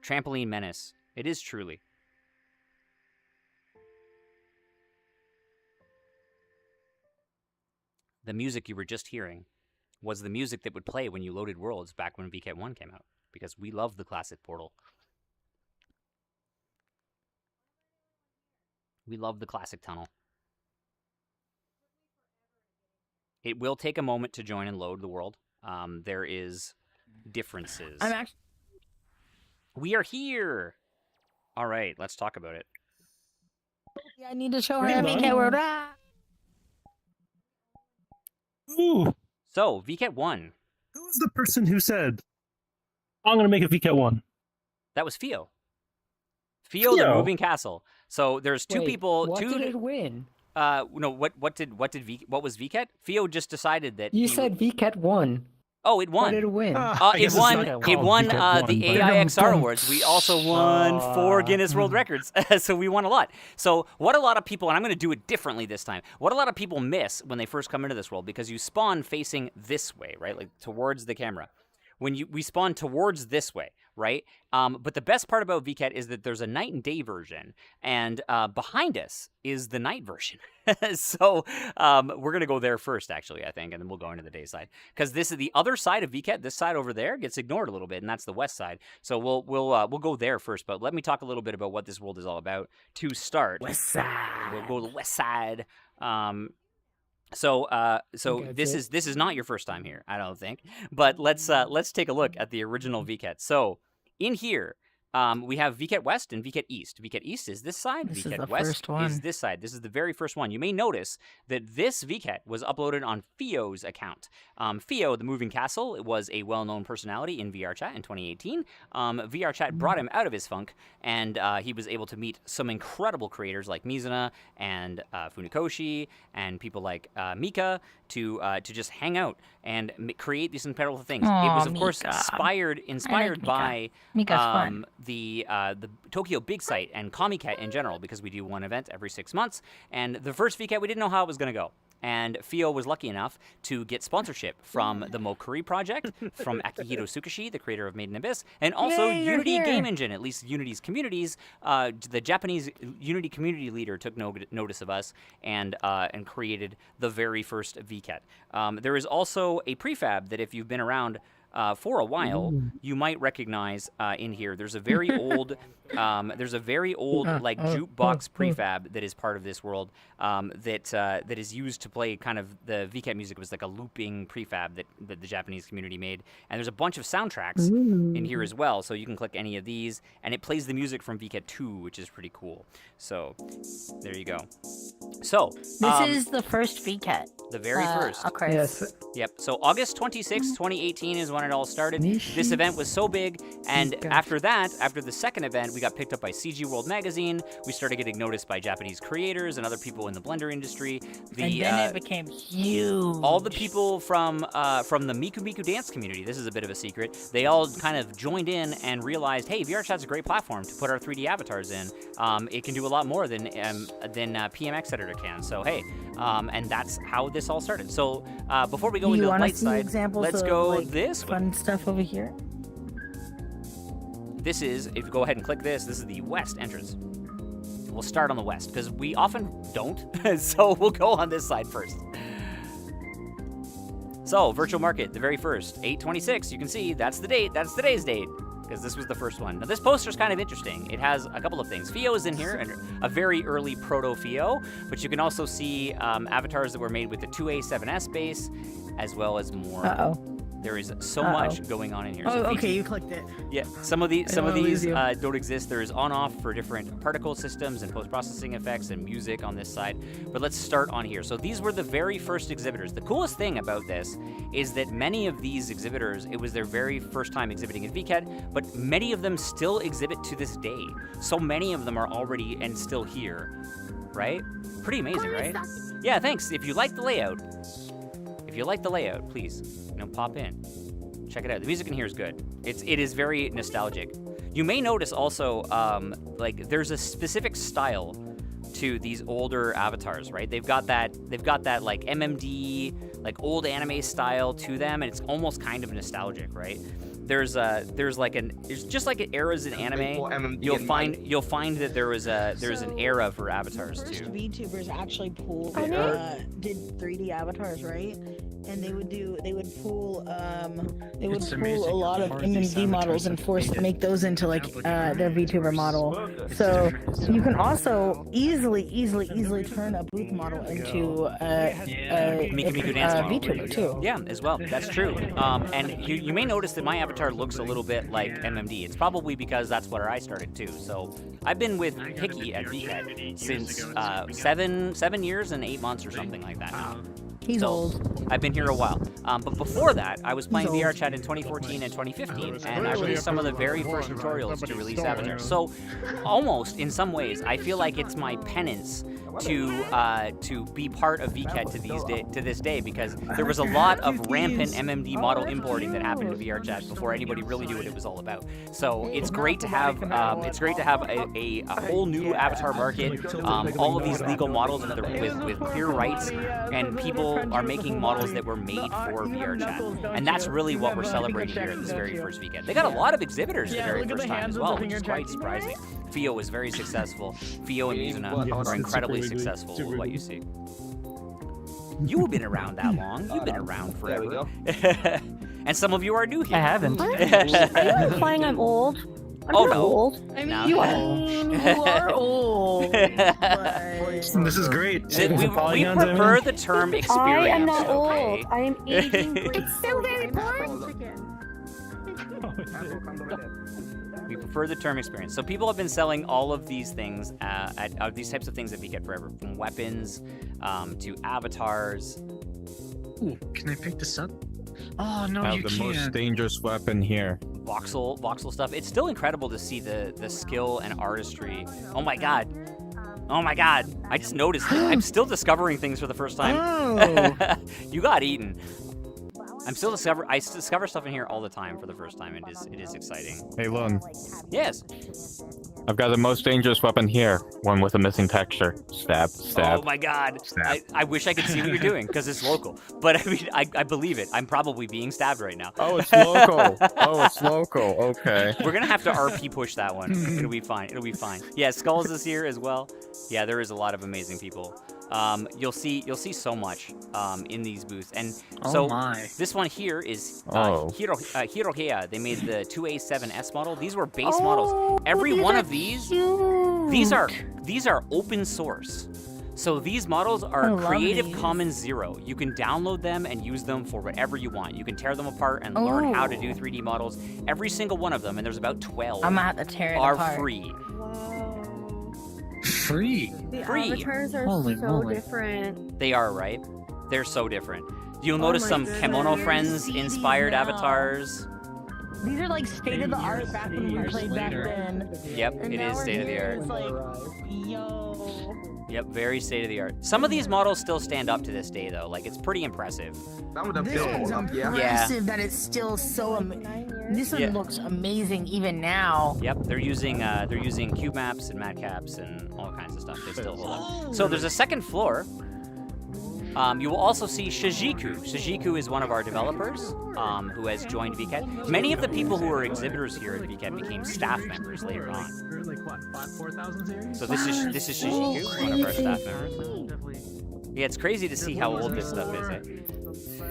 Trampoline Menace. It is truly. The music you were just hearing was the music that would play when you loaded worlds back when VKet 1 came out, because we love the classic portal. We love the classic tunnel. It will take a moment to join and load the world. There is differences. We are here. All right, let's talk about it. I need to show her VK World. Ooh, So, VKet 1. who was the person who said, I'm going to make a VKet 1? That was Fio. Fio, the moving castle. So there's two people. What did it win? No. What was VKet? Fio just decided that You said VKet won. Oh, it won. What did it win? It won the AIXR Awards. We also won 4 Guinness World Records, so we won a lot. So what a lot of people, and I'm going to do it differently this time, what a lot of people miss when they first come into this world, because you spawn facing this way, right, like towards the camera. We spawn towards this way, right? But the best part about VKet is that there's a night and day version, and behind us is the night version. So we're gonna go there first, actually, I think, and then we'll go into the day side, because this is the other side of VKet. This side over there gets ignored a little bit, and that's the west side. So we'll go there first. But let me talk a little bit about what this world is all about to start. West side. We'll go to the west side. So this is not your first time here, I don't think. But let's take a look at the original VKet. So in here, we have VKet West and VKet East. VKet East is this side. This is VKet the West first one. is this side. This is the very first one. You may notice that this VKet was uploaded on Fio's account. Fio, the moving castle, was a well-known personality in VRChat in 2018. VRChat brought him out of his funk, and he was able to meet some incredible creators like Mizuna and Funikoshi and people like Mika to just hang out and create these incredible things. It was, of course, inspired by Mika's fun. the Tokyo Big Sight and Comiket in general, because we do one event every 6 months. And the first VKet, we didn't know how it was going to go. And Fio was lucky enough to get sponsorship from the Mokuri project, from Akihiro Tsukushi, the creator of Made in Abyss, and also Unity Game Engine, at least Unity's communities. The Japanese Unity community leader took notice of us and created the very first VKet. There is also a prefab that, if you've been around for a while, you might recognize in here. There's a very old, like jukebox prefab that is part of this world that is used to play kind of the VKet music. It was like a looping prefab that the Japanese community made, and there's a bunch of soundtracks in here as well. So you can click any of these, and it plays the music from VKet 2, which is pretty cool. So there you go. So This is the first VKet. the very first. Okay. Yes. Yep. So August 26, 2018 is when it all started. This event was so big, and after that, after the second event, we got picked up by CG World Magazine. We started getting noticed by Japanese creators and other people in the Blender industry. And then it became huge. All the people from the Miku Miku dance community, this is a bit of a secret, they all kind of joined in and realized, hey, VRChat's a great platform to put our 3D avatars in. It can do a lot more than PMX Editor can. So hey, and that's how this all started. So before we go into the light side, let's go this way. Fun stuff over here. This is, if you go ahead and click this is the west entrance. We'll start on the west, because we often don't, so we'll go on this side first. So, Virtual Market, the very first, 8/26, you can see, that's the date, that's today's date, because this was the first one. Now, this poster's kind of interesting. It has a couple of things. Fio is in here, and a very early proto-Fio, but you can also see avatars that were made with the 2A7S base, as well as more. There is so much going on in here. Oh, So okay, you clicked it. Yeah, some of these wanna lose you. don't exist. There is on-off for different particle systems and post-processing effects and music on this side. But let's start on here. So these were the very first exhibitors. The coolest thing about this is that many of these exhibitors, it was their very first time exhibiting at VKet, but many of them still exhibit to this day. So many of them are already and still here, right? Pretty amazing, right? Yeah, thanks. If you like the layout, please, pop in. Check it out. The music in here is good. It is very nostalgic. You may notice also, like there's a specific style to these older avatars, right? They've got that like MMD, like old anime style to them, and it's almost kind of nostalgic, right? There's just like eras in anime. You'll find that there's an era for avatars First too. VTubers actually pooled, did 3D avatars, right? And they would pool It's amazing a lot of how hard these MMD models and make those into like their VTuber model. So you can also easily turn a booth model into a Miku dance model. VTuber too. Yeah, as well. That's true. And you may notice that my avatar looks a little bit like MMD. It's probably because that's where I started too. So I've been with Hickey at VKet since 7 years and 8 months or something like that now. He's old. I've been here a while. But before that, I was playing VRChat in 2014 and 2015, and I released some of the very first tutorials to release avatars. So almost, in some ways, I feel like it's my penance to be part of VKet to this day, because there was a lot of rampant MMD model importing that happened in VRChat before anybody really knew what it was all about. So it's great to have a whole new avatar market, all of these legal models with clear rights, and people are making models that were made for VRChat, and that's really what we're celebrating here at this very first VKet. They got a lot of exhibitors the very first time as well, which is quite surprising. Fio was very successful. Fio and Mizuna are incredibly successful with what you see. You've been around that long. You've been around forever. And some of you are new here. I haven't. Are you implying I'm old? Oh no. Old. I mean, No. you are old. This is great. We prefer the term experience. I am not okay? old. I am aging. It's so very boring. We prefer the term experience. So people have been selling all of these things, these types of things at VKet forever, from weapons to avatars. Ooh, can I pick this up? Oh no, you the can't. most dangerous weapon here. Voxel stuff. It's still incredible to see the skill and artistry. Oh my god. Oh my god. I just noticed it. I'm still discovering things for the first time. Oh. You got eaten. I discover stuff in here all the time for the first time. It is exciting. Hey, Lun. Yes. I've got the most dangerous weapon here. One with a missing texture. Stab, stab. Oh my god. Stab. I wish I could see what you're doing, because it's local. But I mean, I believe it. I'm probably being stabbed right now. Oh, it's local. Oh, it's local. Okay. We're gonna have to RP push that one. It'll be fine. It'll be fine. Yeah, Skulls is here as well. Yeah, there is a lot of amazing people. You'll see so much in these booths, and so this one here is Hirohea. They made the 2A7S model. These were base models. Every one of these are open source. So these models are Creative Commons 0. You can download them and use them for whatever you want. You can tear them apart and learn how to do 3D models. Every single one of them, and there's about 12, I'm gonna have to tear it are apart. free. Free. The Free. avatars are Holy so moly. different. They are, right? They're so different. You'll notice some Kemono Friends inspired avatars. These are like state of the art back when we played back then. Yep, And it now is we're state of the here, art. It's like, yo. Yep, very state of the art. Some of these models still stand up to this day, though. Like, it's pretty impressive. This one's impressive that it's still so. This one looks amazing even now. Yep, they're using cube maps and matcaps and all kinds of stuff. They still hold up. So there's a second floor. You will also see Shijiku. Shijiku is one of our developers who has joined VKet. Many of the people who are exhibitors here at VKet became staff members later on. So this is Shijiku, one of our staff members. Yeah, it's crazy to see how old this stuff is.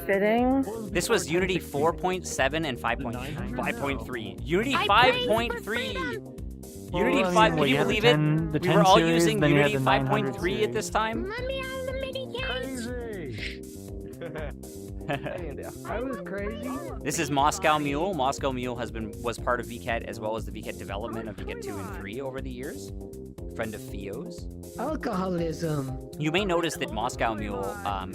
Fitting. This was Unity 4.7 and 5.3. Unity 5.3. Unity 5. Can you believe it? We were all using Unity 5.3 at this time. I was crazy. This is Moscow Mule. Moscow Mule was part of VKet as well as the VKet development of VKet 2 and 3 over the years. Friend of Theo's. Alcoholism. You may notice that Moscow Mule and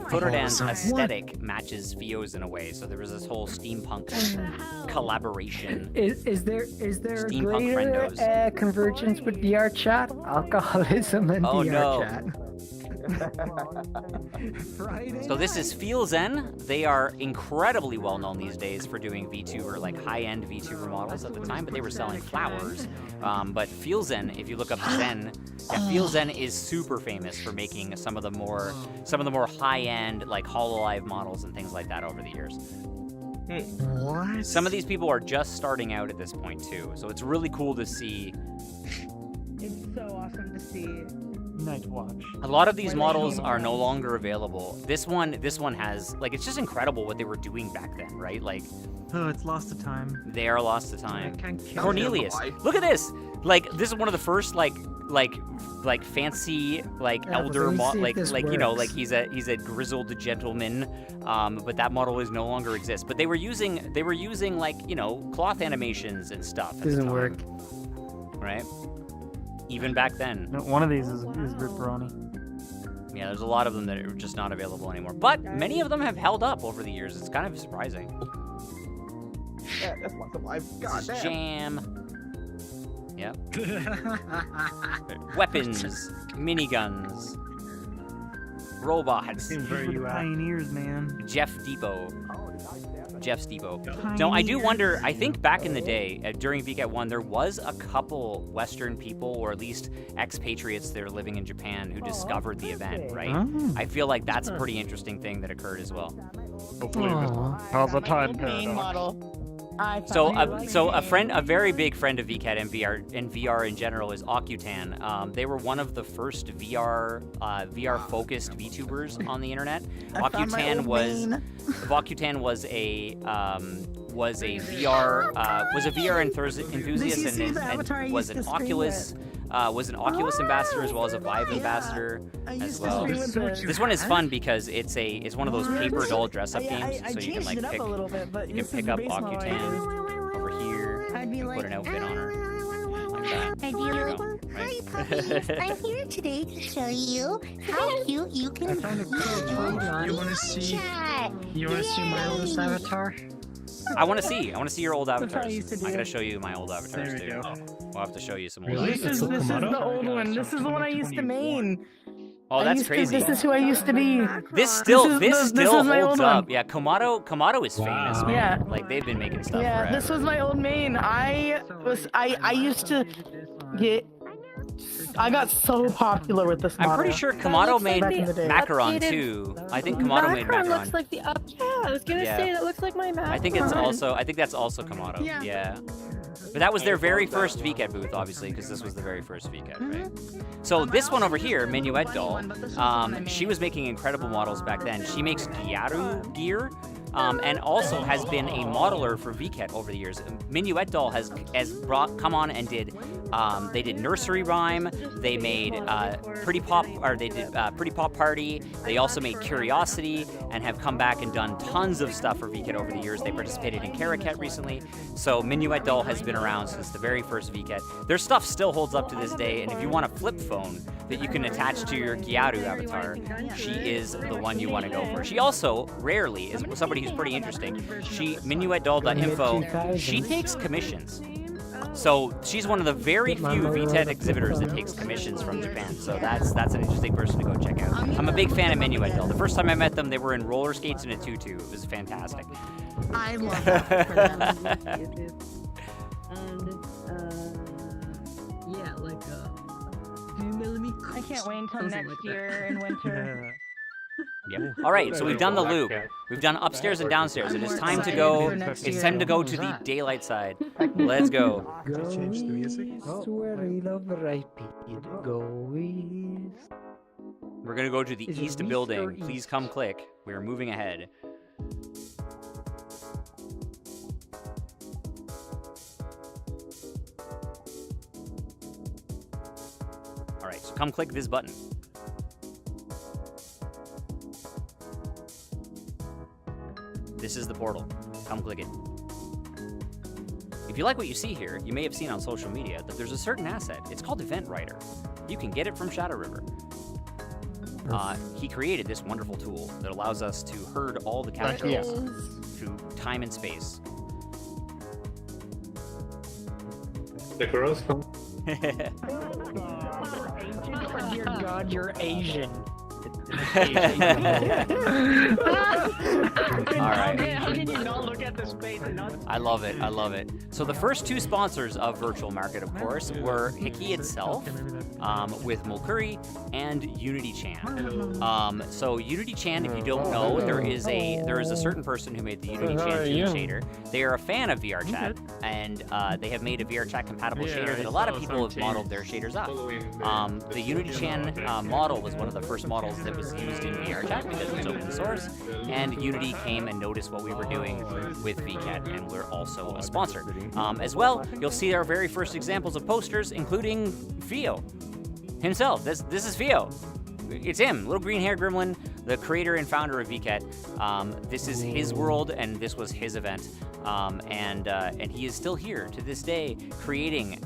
Footerdan's aesthetic matches Theo's in a way. So there was this whole steampunk collaboration. Is there Steampunk greater friendos. convergence with VRChat? Alcoholism and Oh, no. VRChat. So this is FeelZen. They are incredibly well known these days for doing VTuber, like high-end VTuber models at the time, but they were selling flowers. But FeelZen, if you look up Zen, FeelZen is super famous for making some of the more high-end, like HoloLive models and things like that over the years. What? Some of these people are just starting out at this point too, so it's really cool to see. It's so awesome to see. Night watch. A lot of these models are no longer available. This one has, like, it's just incredible what they were doing back then, right? Like, Oh, it's lost to time. they are lost to time. can't kill Cornelius, look at this! Like, this is one of the first, like fancy, like, Yeah, elder let me see if this you know, works. like he's a grizzled gentleman. But that model is no longer exists. But they were using like, you know, cloth animations and stuff. at the Doesn't time, work. right? Even back then. No, one of these is Ripperoni. Yeah, there's a lot of them that are just not available anymore. But many of them have held up over the years. It's kind of surprising. Yeah, that's lots of life. This is Jam. Yep. Weapons, miniguns, robots. Pioneers, man. Jeff's Depot. No, I do wonder, I think back in the day, during VKet 1, there was a couple Western people, or at least expatriates that are living in Japan, who discovered the event, right? Oh. I feel like that's a pretty interesting thing that occurred as well. Hopefully, how the time paradox. So a very big friend of VKet and VR in general is Occutan. They were one of the first VR focused VTubers on the internet. Occutan was a VR enthusiast and was an Oculus ambassador as well as a Vive ambassador as well. This one is fun because it's one of those paper doll dress up games, so you can like pick up Occutan over here. You can put an outfit on her. Like that. There you go, right? I'm here today to show you how cute you can be. You want to see my oldest avatar? I want to see your old avatars. I'm gonna show you my old avatars too. We'll have to show you some old This avatars. is the old one. This is the one I used to main. Oh, that's crazy. This is who I used to be. This still is my holds old up. one. Yeah, Komodo is famous, man. Yeah. Like they've been making stuff Yeah, forever. this was my old main. I used to get. I got so popular with this model. I'm pretty sure Komodo made back in the day. Macaron too. I think Komodo made Macaron Macaron. looks like the up. Yeah, I was gonna Yeah. say that looks like my Macaron. I think that's also Komodo. Yeah. But that was their very first VKet booth, obviously, because this was the very first VKet, right? So this one over here, Minuet Doll, she was making incredible models back then. She makes Gyaru gear, and also has been a modeler for VKet over the years. Minuet Doll has come on and did they did Nursery Rhyme, they made Pretty Pop Party, they also made Curiosity, and have come back and done tons of stuff for VKet over the years. They participated in Caracat recently, so Minuet Doll has been around since the very first VKet. Their stuff still holds up to this day, and if you want a flip phone that you can attach to your Gyaru avatar, she is the one you want to go for. She also, rarely, is somebody who's pretty interesting. Minuetdoll.info, she takes commissions. So she's one of the very few VTED exhibitors that takes commissions from Japan. So that's an interesting person to go check out. I'm a big fan of Minuet Doll. The first time I met them, they were in roller skates and a tutu. It was fantastic. I love that for them. Yeah, like I can't wait until next year in winter. Yep. All right, so we've done the loop. We've done upstairs and downstairs. It is time to go. It's time to go to the daylight side. Let's go. Change the music. We're gonna go to the east building. Please come click. We are moving ahead. All right, so come click this button. This is the portal. Come click it. If you like what you see here, you may have seen on social media that there's a certain asset. It's called Event Writer. You can get it from Shadow River. He created this wonderful tool that allows us to herd all the characters through time and space. The girls come. Dear God, you're Asian. All right. How can you not look at the space and not? I love it. I love it. So the first two sponsors of Virtual Market, of course, were Hickey itself, with Mulcurry, and UnityChan. So UnityChan, if you don't know, there is a certain person who made the UnityChan shader. They are a fan of VRChat, and they have made a VRChat compatible shader that a lot of people have modeled their shaders up. The UnityChan model was one of the first models that was used in VRChat because it's open source, and Unity came and noticed what we were doing with Vket, and we're also a sponsor. As well, you'll see our very first examples of posters, including Fio himself. This is Fio. It's him, little green-haired gremlin, the creator and founder of Vket. This is his world, and this was his event. And he is still here to this day, creating.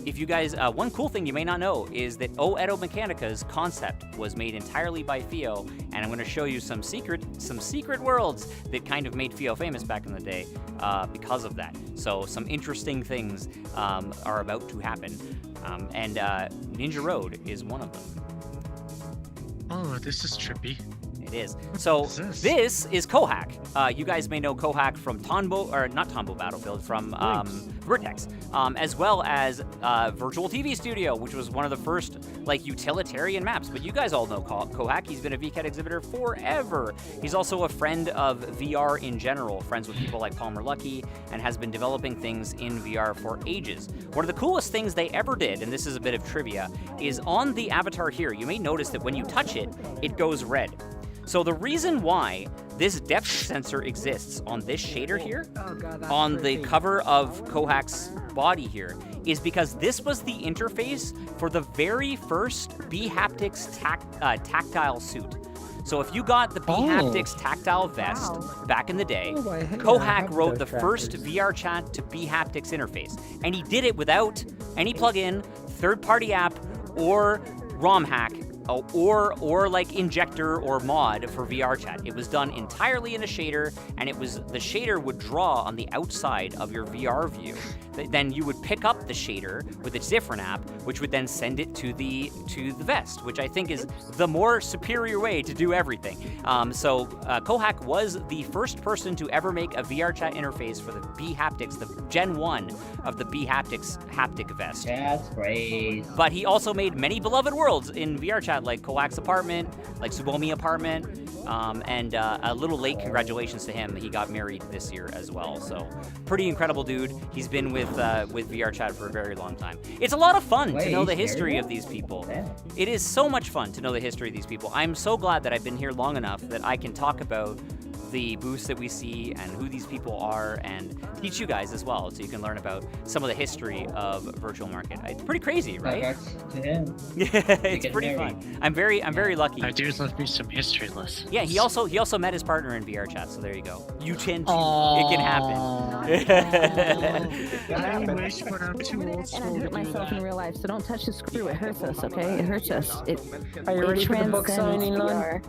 If you guys, one cool thing you may not know is that O Edo Mechanica's concept was made entirely by Fio, and I'm going to show you some secret worlds that kind of made Fio famous back in the day because of that. So some interesting things are about to happen, and Ninja Road is one of them. Oh, this is trippy. It is. So this is Kohack. You guys may know Kohack from not Tombow Battlefield, from Vertex, as well as Virtual TV Studio, which was one of the first like utilitarian maps. But you guys all know Kohack. He's been a VKet exhibitor forever. He's also a friend of VR in general, friends with people like Palmer Luckey, and has been developing things in VR for ages. One of the coolest things they ever did, and this is a bit of trivia, is on the avatar here, you may notice that when you touch it, it goes red. So the reason why this depth sensor exists on this shader here, on the cover of Kohack's body here, is because this was the interface for the very first B-Haptics tactile suit. So if you got the B-Haptics tactile vest back in the day, Kohack wrote the first VRChat to B-Haptics interface. And he did it without any plugin, third-party app, or ROM hack, or like injector or mod for VRChat. It was done entirely in a shader, and the shader would draw on the outside of your VR view. Then you would pick up the shader with a different app, which would then send it to the vest, which I think is the more superior way to do everything. So Kohack was the first person to ever make a VRChat interface for the B-Haptics, the Gen 1 of the B-Haptics haptic vest. That's great. But he also made many beloved worlds in VRChat, like Kohack's apartment, like Subomi apartment, and a little late congratulations to him. He got married this year as well. So pretty incredible dude. He's been with VRChat for a very long time. It's a lot of fun to know the history of these people. It is so much fun to know the history of these people. I'm so glad that I've been here long enough that I can talk about the booths that we see and who these people are, and teach you guys as well, so you can learn about some of the history of Virtual Market. It's pretty crazy, right? Yeah, it's pretty fun. I'm very lucky. I do love me some history lessons. Yeah, he also met his partner in VRChat, so there you go. You can too. It can happen. I wish, but I'm too old And I school hurt to do myself in that. real life, so don't touch the screw. It hurts us, okay? It hurts us. Are you ready for the book transcends signing, Lon? VR.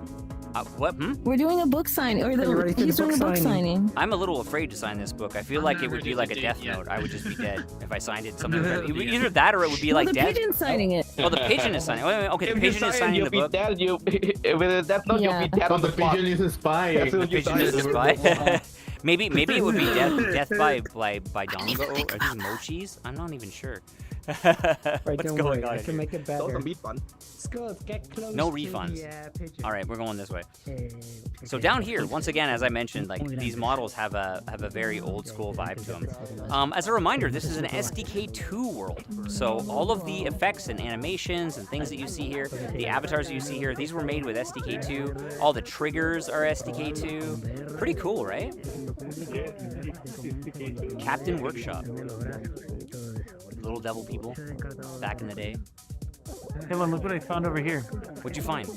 What? We're doing a book signing, or he's doing a book signing. I'm a little afraid to sign this book. I feel like it would be like a death note. I would just be dead if I signed it. Something like that. Either that, or it would be like the death. pigeon's signing it. Oh, the pigeon is signing. Wait, okay, the If you pigeon is sign, signing you'll the be book. dead. With a death note, you'll be dead on the spot. pigeon is a spy. The pigeon is a spy. Maybe it would be death by Dongo. Are these mochis? I'm not even sure. What's going on? I can make it better. Don't be fun. Skulls, get close No to refunds. the, pigeon. All right, we're going this way. So Okay. down here, once again, as I mentioned, like these models have a very old school vibe to them. As a reminder, this is an SDK2 world. So all of the effects and animations and things that you see here, the avatars you see here, these were made with SDK2. All the triggers are SDK2. Pretty cool, right? Captain Workshop. Little devil people back in the day. Hey, look what I found over here. What'd you find?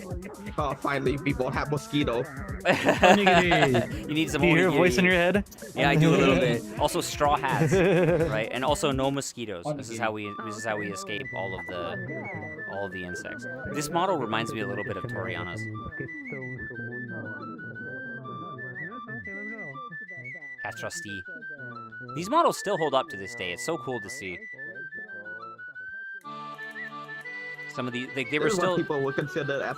Oh, finally, people have mosquito. You need some. Do you hear a voice in your head? Yeah, I do a little bit. Also, straw hats, right? And also, no mosquitoes. This is how we escape all of the insects. This model reminds me a little bit of Toriana's. Cat Trustee. These models still hold up to this day. It's so cool to see. Some of these, they were still. People would consider as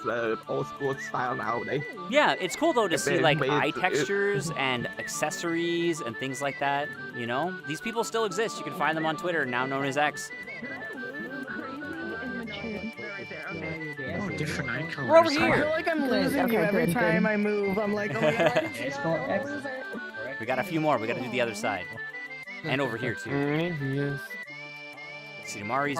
old school style nowadays. Yeah, it's cool though to If see they like made eye it- textures and accessories and things like that. You know, these people still exist. You can find them on Twitter, now known as X. Oh, different eye colors. We're over I here. feel like I'm losing you every time I move. I'm like, oh my god, why did you lose it? We got a few more. We got to do the other side, and over here too. Yes. Sudamari's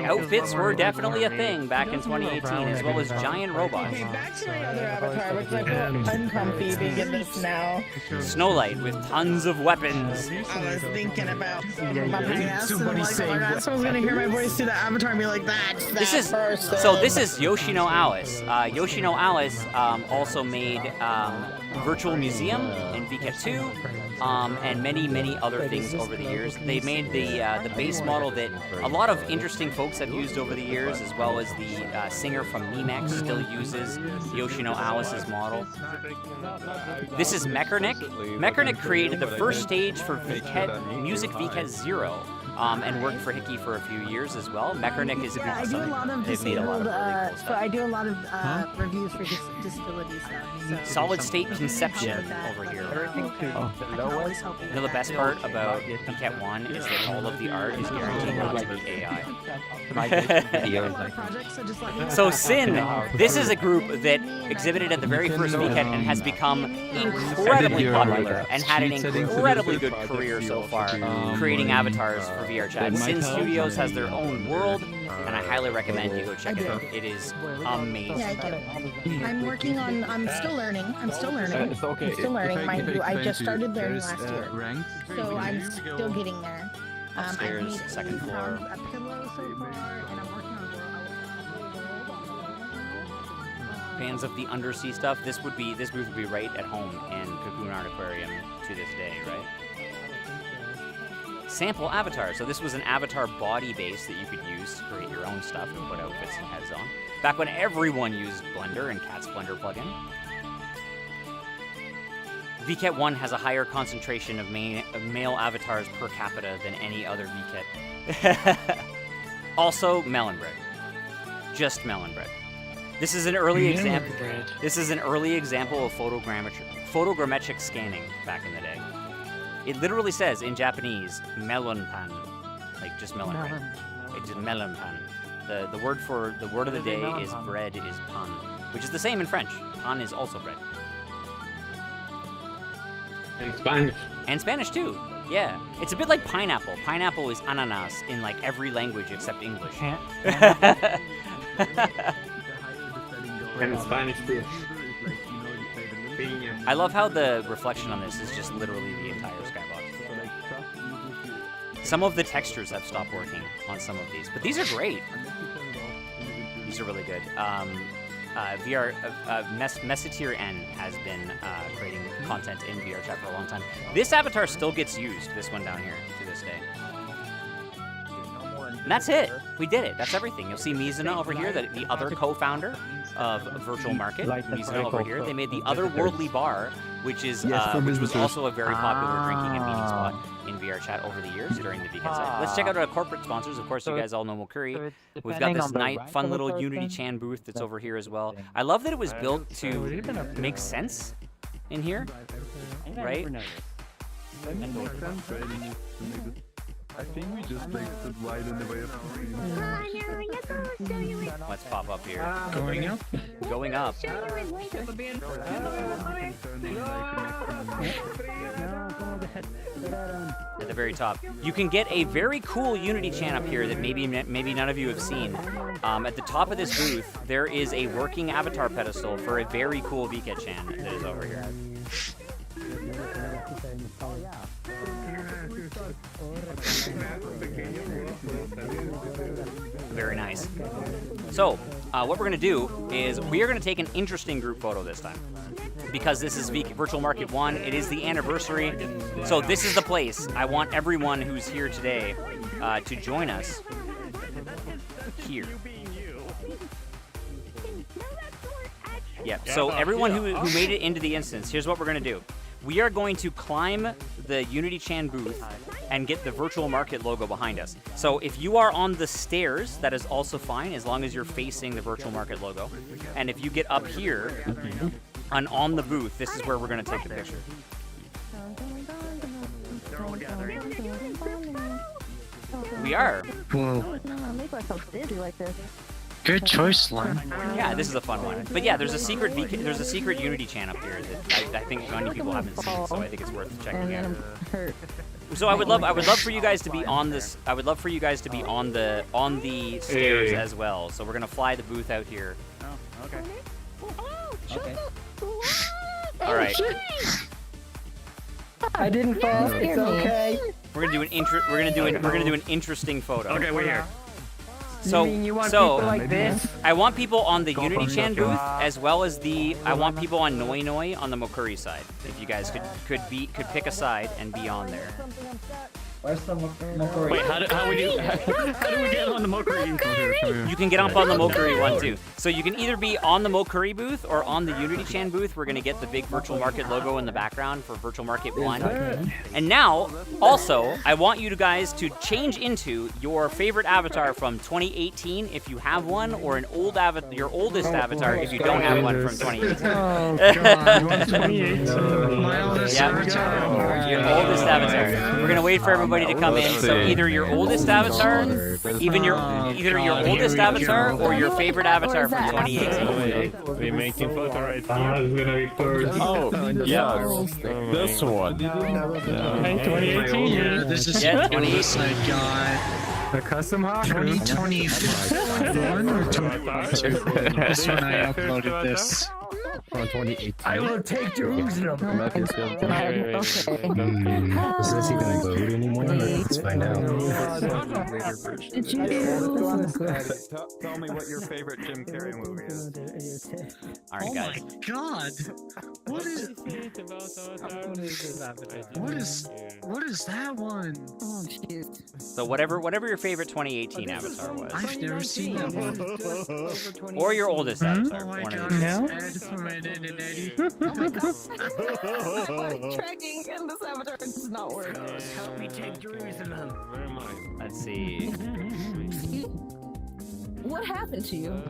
outfits were definitely a thing back in 2018, as well as giant robots. Okay, back to my other avatar, which I feel uncomfy being in this now. Snowlight with tons of weapons. I was thinking about my past and like, oh my god, someone's gonna hear my voice through the avatar and be like, that's that person. So this is Yoshino Alice. Yoshino Alice also made Virtual Museum in VKet 2, and many other things over the years. They made the base model that a lot of interesting folks have used over the years, as well as the singer from Memex still uses Yoshino Alice's model. This is Mechernick. Mechernick created the first stage for VKet, Music VKet 0. And worked for Hickey for a few years as well. Mechernick is I do a lot of They've made a lot disabled, of really cool so stuff. I do a lot of reviews for disability stuff. So. Solid state conception over here. You know the best part about VKet 1 is that all of the art is guaranteed not to be AI. So Sin, this is a group that exhibited at the very first VKet and has become incredibly popular and had an incredibly good career so far, creating avatars for VRChat. Sin Studios has their own world, and I highly recommend you go check it out. It is amazing. Yeah, I do. I'm working on. I'm still learning. I'm still learning. Mind you, I just started learning last year, so I'm still getting there. I've Upstairs, made second floor. a pillow so far, and I'm working on Fans of the undersea stuff, this booth would be right at home in Cocoon Art Aquarium to this day, right? Sample avatar. So this was an avatar body base that you could use to create your own stuff and put outfits and heads on. Back when everyone used Blender and Cat's Blender plugin. VKet 1 has a higher concentration of male avatars per capita than any other VKet. Also, melon bread. Just melon bread. This is an early example. This is an early example of photogrammetric scanning back in the day. It literally says in Japanese, melon pan, like just melon bread. It's just melon pan. The word of the day is bread is pan, which is the same in French. Pan is also bread. And Spanish. And Spanish too. Yeah, it's a bit like pineapple. Pineapple is ananas in like every language except English. And Spanish too. I love how the reflection on this is just literally the entire skybox. Some of the textures have stopped working on some of these, but these are great. These are really good. Messateer N has been creating content in VRChat for a long time. This avatar still gets used, this one down here, to this day. And that's it. We did it. That's everything. You'll see Mizuna over here, the other co-founder of Virtual Market. Mizuna over here. They made the Otherworldly Bar, which is which was also a very popular drinking and meeting spot in VRChat over the years during the VKet site. Let's check out our corporate sponsors. Of course, you guys all know Mokuri. We've got this fun little VketChan booth that's over here as well. I love that it was built to make sense in here, right? I think we just like stood wide in the way of Let's pop up here. Going up? Going up. At the very top. You can get a very cool Unity Chan up here that maybe none of you have seen. At the top of this booth, there is a working avatar pedestal for a very cool VketChan that is over here. Very nice. So, what we're going to do is we are going to take an interesting group photo this time. Because this is Virtual Market 1, it is the anniversary. So this is the place. I want everyone who's here today to join us here. Yep, so everyone who made it into the instance, here's what we're going to do. We are going to climb the VketChan booth and get the Virtual Market logo behind us. So if you are on the stairs, that is also fine, as long as you're facing the Virtual Market logo. And if you get up here and on the booth, this is where we're going to take the picture. We are. Whoa. Good choice, Lynn. Yeah, this is a fun one. But yeah, there's a secret VketChan up here that I think many people haven't seen, so I think it's worth checking out. So I would love for you guys to be on this. I would love for you guys to be on the stairs as well. So we're gonna fly the booth out here. Oh, okay. Okay. All right. I didn't fall. It's okay. We're gonna do an interesting photo. Okay, we're here. So, you want people like this? I want people on the VketChan booth as well as I want people on Noi Noi on the Mokuri side. If you guys could pick a side and be on there. Where's the Mokuri? Wait, how do we get on the Mokuri? You can get up on the Mokuri one too. So you can either be on the Mokuri booth or on the VketChan booth. We're gonna get the big Virtual Market logo in the background for Virtual Market 1. And now, also, I want you guys to change into your favorite avatar from 2018 if you have one, or your oldest avatar if you don't have one from 2018. Oh god, 2018. My oldest avatar. Your oldest avatar. We're gonna wait for everybody to come in. So either your oldest avatar, either your oldest avatar, or your favorite avatar from 2018. We're making photo right here. Oh, yeah, this one. 2018. Yeah, this is the guy. The custom hawk. 2021 or 2022? This one I uploaded this. From 2018. I will take Jerusalem. Does this even load anymore? Let's find out. Tell me what your favorite Jim Carrey movie is. All right, guys. Oh my god! What is that one? Oh jeez. So whatever your favorite 2018 avatar was. I've never seen that one. Or your oldest avatar. Oh my One god. of No? Tracking and this avatar does not work. Help me take Jerusalem. Where am I? Let's see. What happened to you?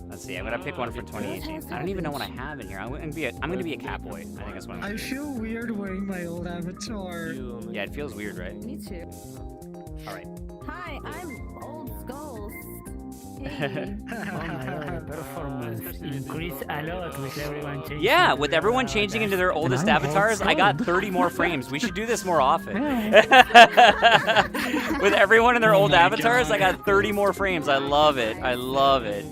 Let's see. I'm gonna pick one from 2018. I don't even know what I have in here. I'm gonna be a catboy. I think that's what I'm gonna I do. feel weird wearing my old avatar. Yeah, it feels weird, right? Me too. All right. Hi, I'm Old Skulls. Performance increase a lot with everyone changing. Yeah, with everyone changing into their oldest avatars, I got 30 more frames. We should do this more often. With everyone in their old avatars, I got 30 more frames. I love it. I love it.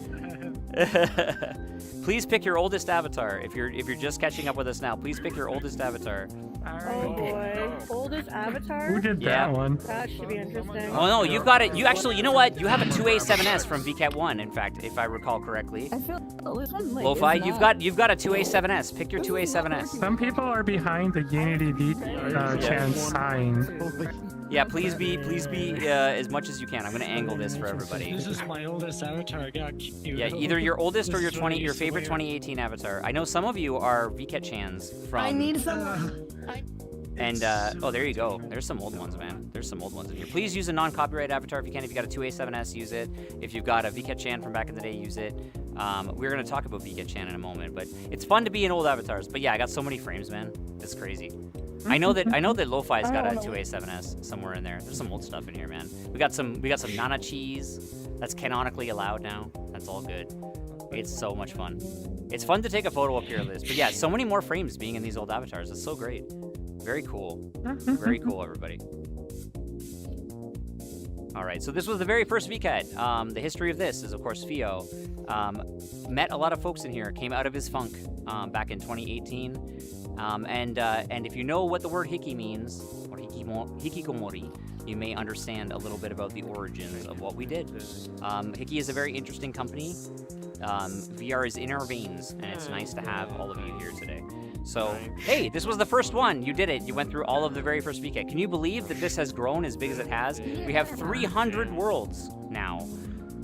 Please pick your oldest avatar. If you're just catching up with us now, please pick your oldest avatar. Oh boy. Oldest avatar? Who did that one? That should be interesting. Oh no, you've got it. You actually, you know what? You have a 2A7S from VKet 1, in fact, if I recall correctly. I feel this one like Lo-Fi, is you've not. got a 2A7S. Pick your 2A7S. Some people are behind the Unity VketChan sign. Yeah, please be as much as you can. I'm gonna angle this for everybody. This is my oldest avatar. I got cute. Yeah, either your oldest or your favorite 2018 avatar. I know some of you are VketChans from. I need someone. And oh, there you go. There's some old ones, man. There's some old ones in here. Please use a non-copyright avatar if you can. If you got a 2A7S, use it. If you've got a VketChan from back in the day, use it. We're gonna talk about VketChan in a moment, but it's fun to be in old avatars. But yeah, I got so many frames, man. It's crazy. I know that Lo-Fi's got a 2A7S somewhere in there. There's some old stuff in here, man. We got some Nana cheese. That's canonically allowed now. That's all good. It's so much fun. It's fun to take a photo up here, Liz. But yeah, so many more frames being in these old avatars. It's so great. Very cool. Very cool, everybody. All right, so this was the very first VKet. The history of this is, of course, Fio met a lot of folks in here, came out of his funk back in 2018. And if you know what the word hiki means, or hikikomori, you may understand a little bit about the origins of what we did. Hickey is a very interesting company. VR is in our veins, and it's nice to have all of you here today. So, hey, this was the first one. You did it. You went through all of the very first VKet. Can you believe that this has grown as big as it has? We have 300 worlds now,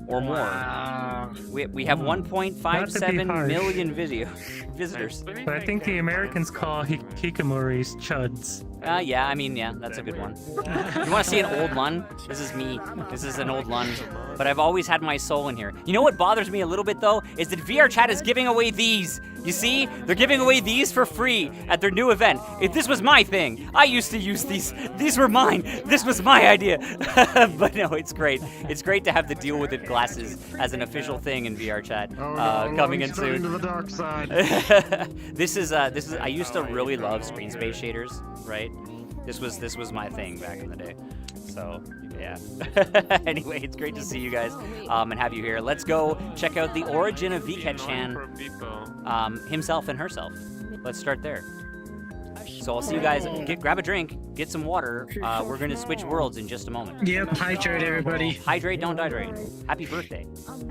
or more. We have 1.57 million visitors. But I think the Americans call hikikomoris chuds. Yeah, I mean, yeah, that's a good one. You want to see an old Lun? This is me. This is an old Lun. But I've always had my soul in here. You know what bothers me a little bit, though? Is that VRChat is giving away these. You see? They're giving away these for free at their new event. If this was my thing, I used to use these. These were mine. This was my idea. But no, it's great. It's great to have the Deal With It glasses as an official thing in VRChat coming in soon. To the dark side. This is. I used to really love screen space shaders, right? This was my thing back in the day. So yeah. Anyway, it's great to see you guys and have you here. Let's go check out the origin of VketChan himself and herself. Let's start there. So I'll see you guys. Grab a drink, get some water. We're gonna switch worlds in just a moment. Yep, hydrate everybody. Hydrate, don't hydrate. Happy birthday.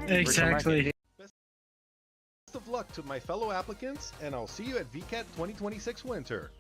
Exactly. Best of luck to my fellow applicants, and I'll see you at VKet 2026 Winter.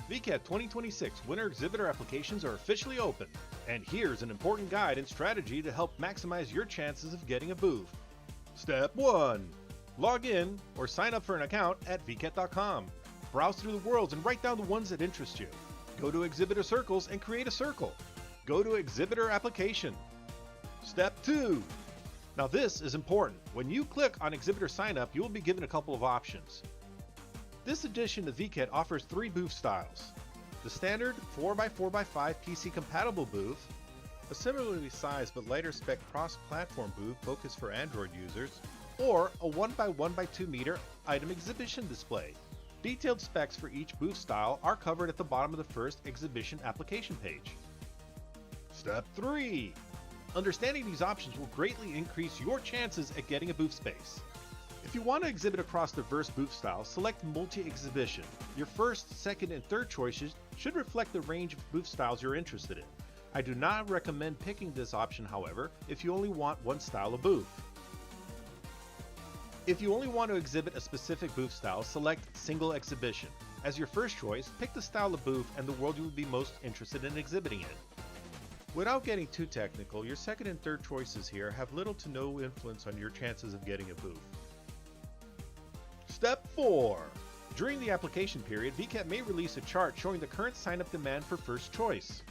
VKet 2026 winter exhibitor applications are officially open, and here's an important guide and strategy to help maximize your chances of getting a booth. Step 1. Log in or sign up for an account at vket.com. Browse through the worlds and write down the ones that interest you. Go to exhibitor circles and create a circle. Go to exhibitor application. Step 2. Now this is important. When you click on exhibitor sign up, you will be given a couple of options. This edition of VKet offers 3 booth styles. The standard 4x4x5 PC compatible booth, a similarly sized but lighter spec cross-platform booth focused for Android users, or a 1x1x2 meter item exhibition display. Detailed specs for each booth style are covered at the bottom of the first exhibition application page. Step 3. Understanding these options will greatly increase your chances at getting a booth space. If you want to exhibit across diverse booth styles, select Multi-Exhibition. Your first, second, and third choices should reflect the range of booth styles you're interested in. I do not recommend picking this option, however, if you only want one style of booth. If you only want to exhibit a specific booth style, select Single Exhibition. As your first choice, pick the style of booth and the world you will be most interested in exhibiting in. Without getting too technical, your second and third choices here have little to no influence on your chances of getting a booth. Step 4. During the application period, VKet may release a chart showing the current sign-up demand for first choice.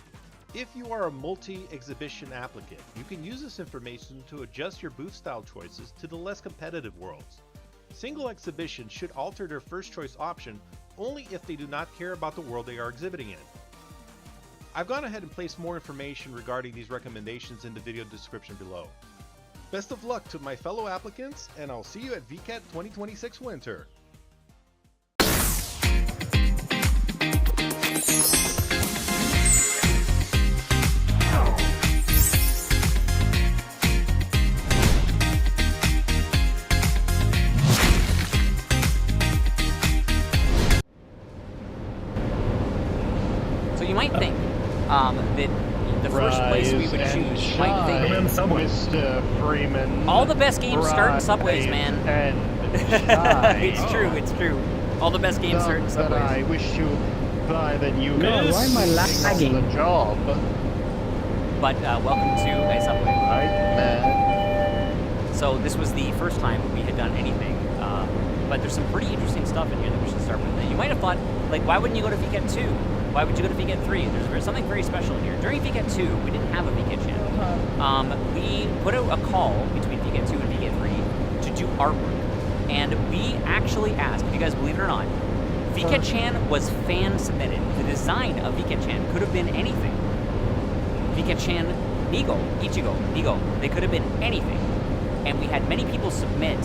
If you are a multi-exhibition applicant, you can use this information to adjust your booth style choices to the less competitive worlds. Single exhibition should alter their first choice option only if they do not care about the world they are exhibiting in. I've gone ahead and placed more information regarding these recommendations in the video description below. Best of luck to my fellow applicants, and I'll see you at VKet 2026 Winter. So you might think that the first place we would choose might think Mr. Freeman. all the best games start in subways, man. It's true, it's true. All the best games certain Not that subways. I wish to buy that you No, guys why am I lagging? on the job. But welcome to a subway. Right, man. So this was the first time we had done anything, but there's some pretty interesting stuff in here that we should start with. And you might have thought, like, why wouldn't you go to VKet 2? Why would you go to VKet 3? There's something very special in here. During VKet 2, we didn't have a VketChan. We put out a call between VKet 2 and VKet 3 to do artwork. And we actually asked, if you guys believe it or not, VketChan was fan submitted. The design of VketChan could have been anything. VketChan, Migo, Ichigo, Migo, they could have been anything. And we had many people submit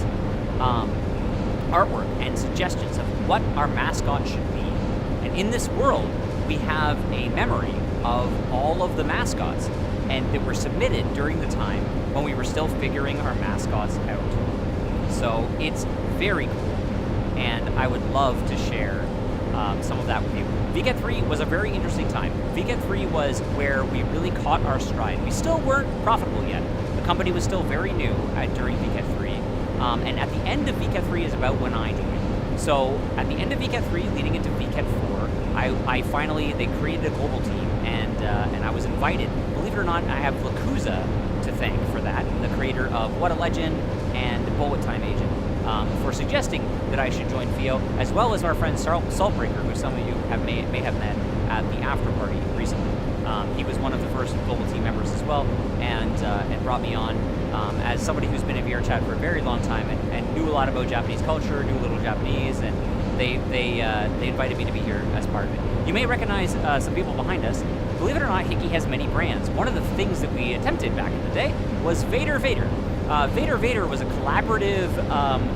artwork and suggestions of what our mascot should be. And in this world, we have a memory of all of the mascots and that were submitted during the time when we were still figuring our mascots out. So it's very cool, and I would love to share some of that with you. VKet 3 was a very interesting time. VKet 3 was where we really caught our stride. We still weren't profitable yet. The company was still very new during VKet 3, and at the end of VKet 3 is about when I joined. So at the end of VKet 3, leading into VKet 4, I finally, they created a global team, and I was invited. Believe it or not, I have Lakuza to thank for that, the creator of What a Legend and Bullet Time Agent, for suggesting that I should join FIO, as well as our friend Saltbreaker, who some of you may have met at the after party recently. He was one of the first global team members as well, and brought me on as somebody who's been in VRChat for a very long time and knew a lot about Japanese culture, knew a little Japanese, and they invited me to be here as part of it. You may recognize some people behind us. Believe it or not, Hickey has many brands. One of the things that we attempted back in the day was Vader. Vader was a collaborative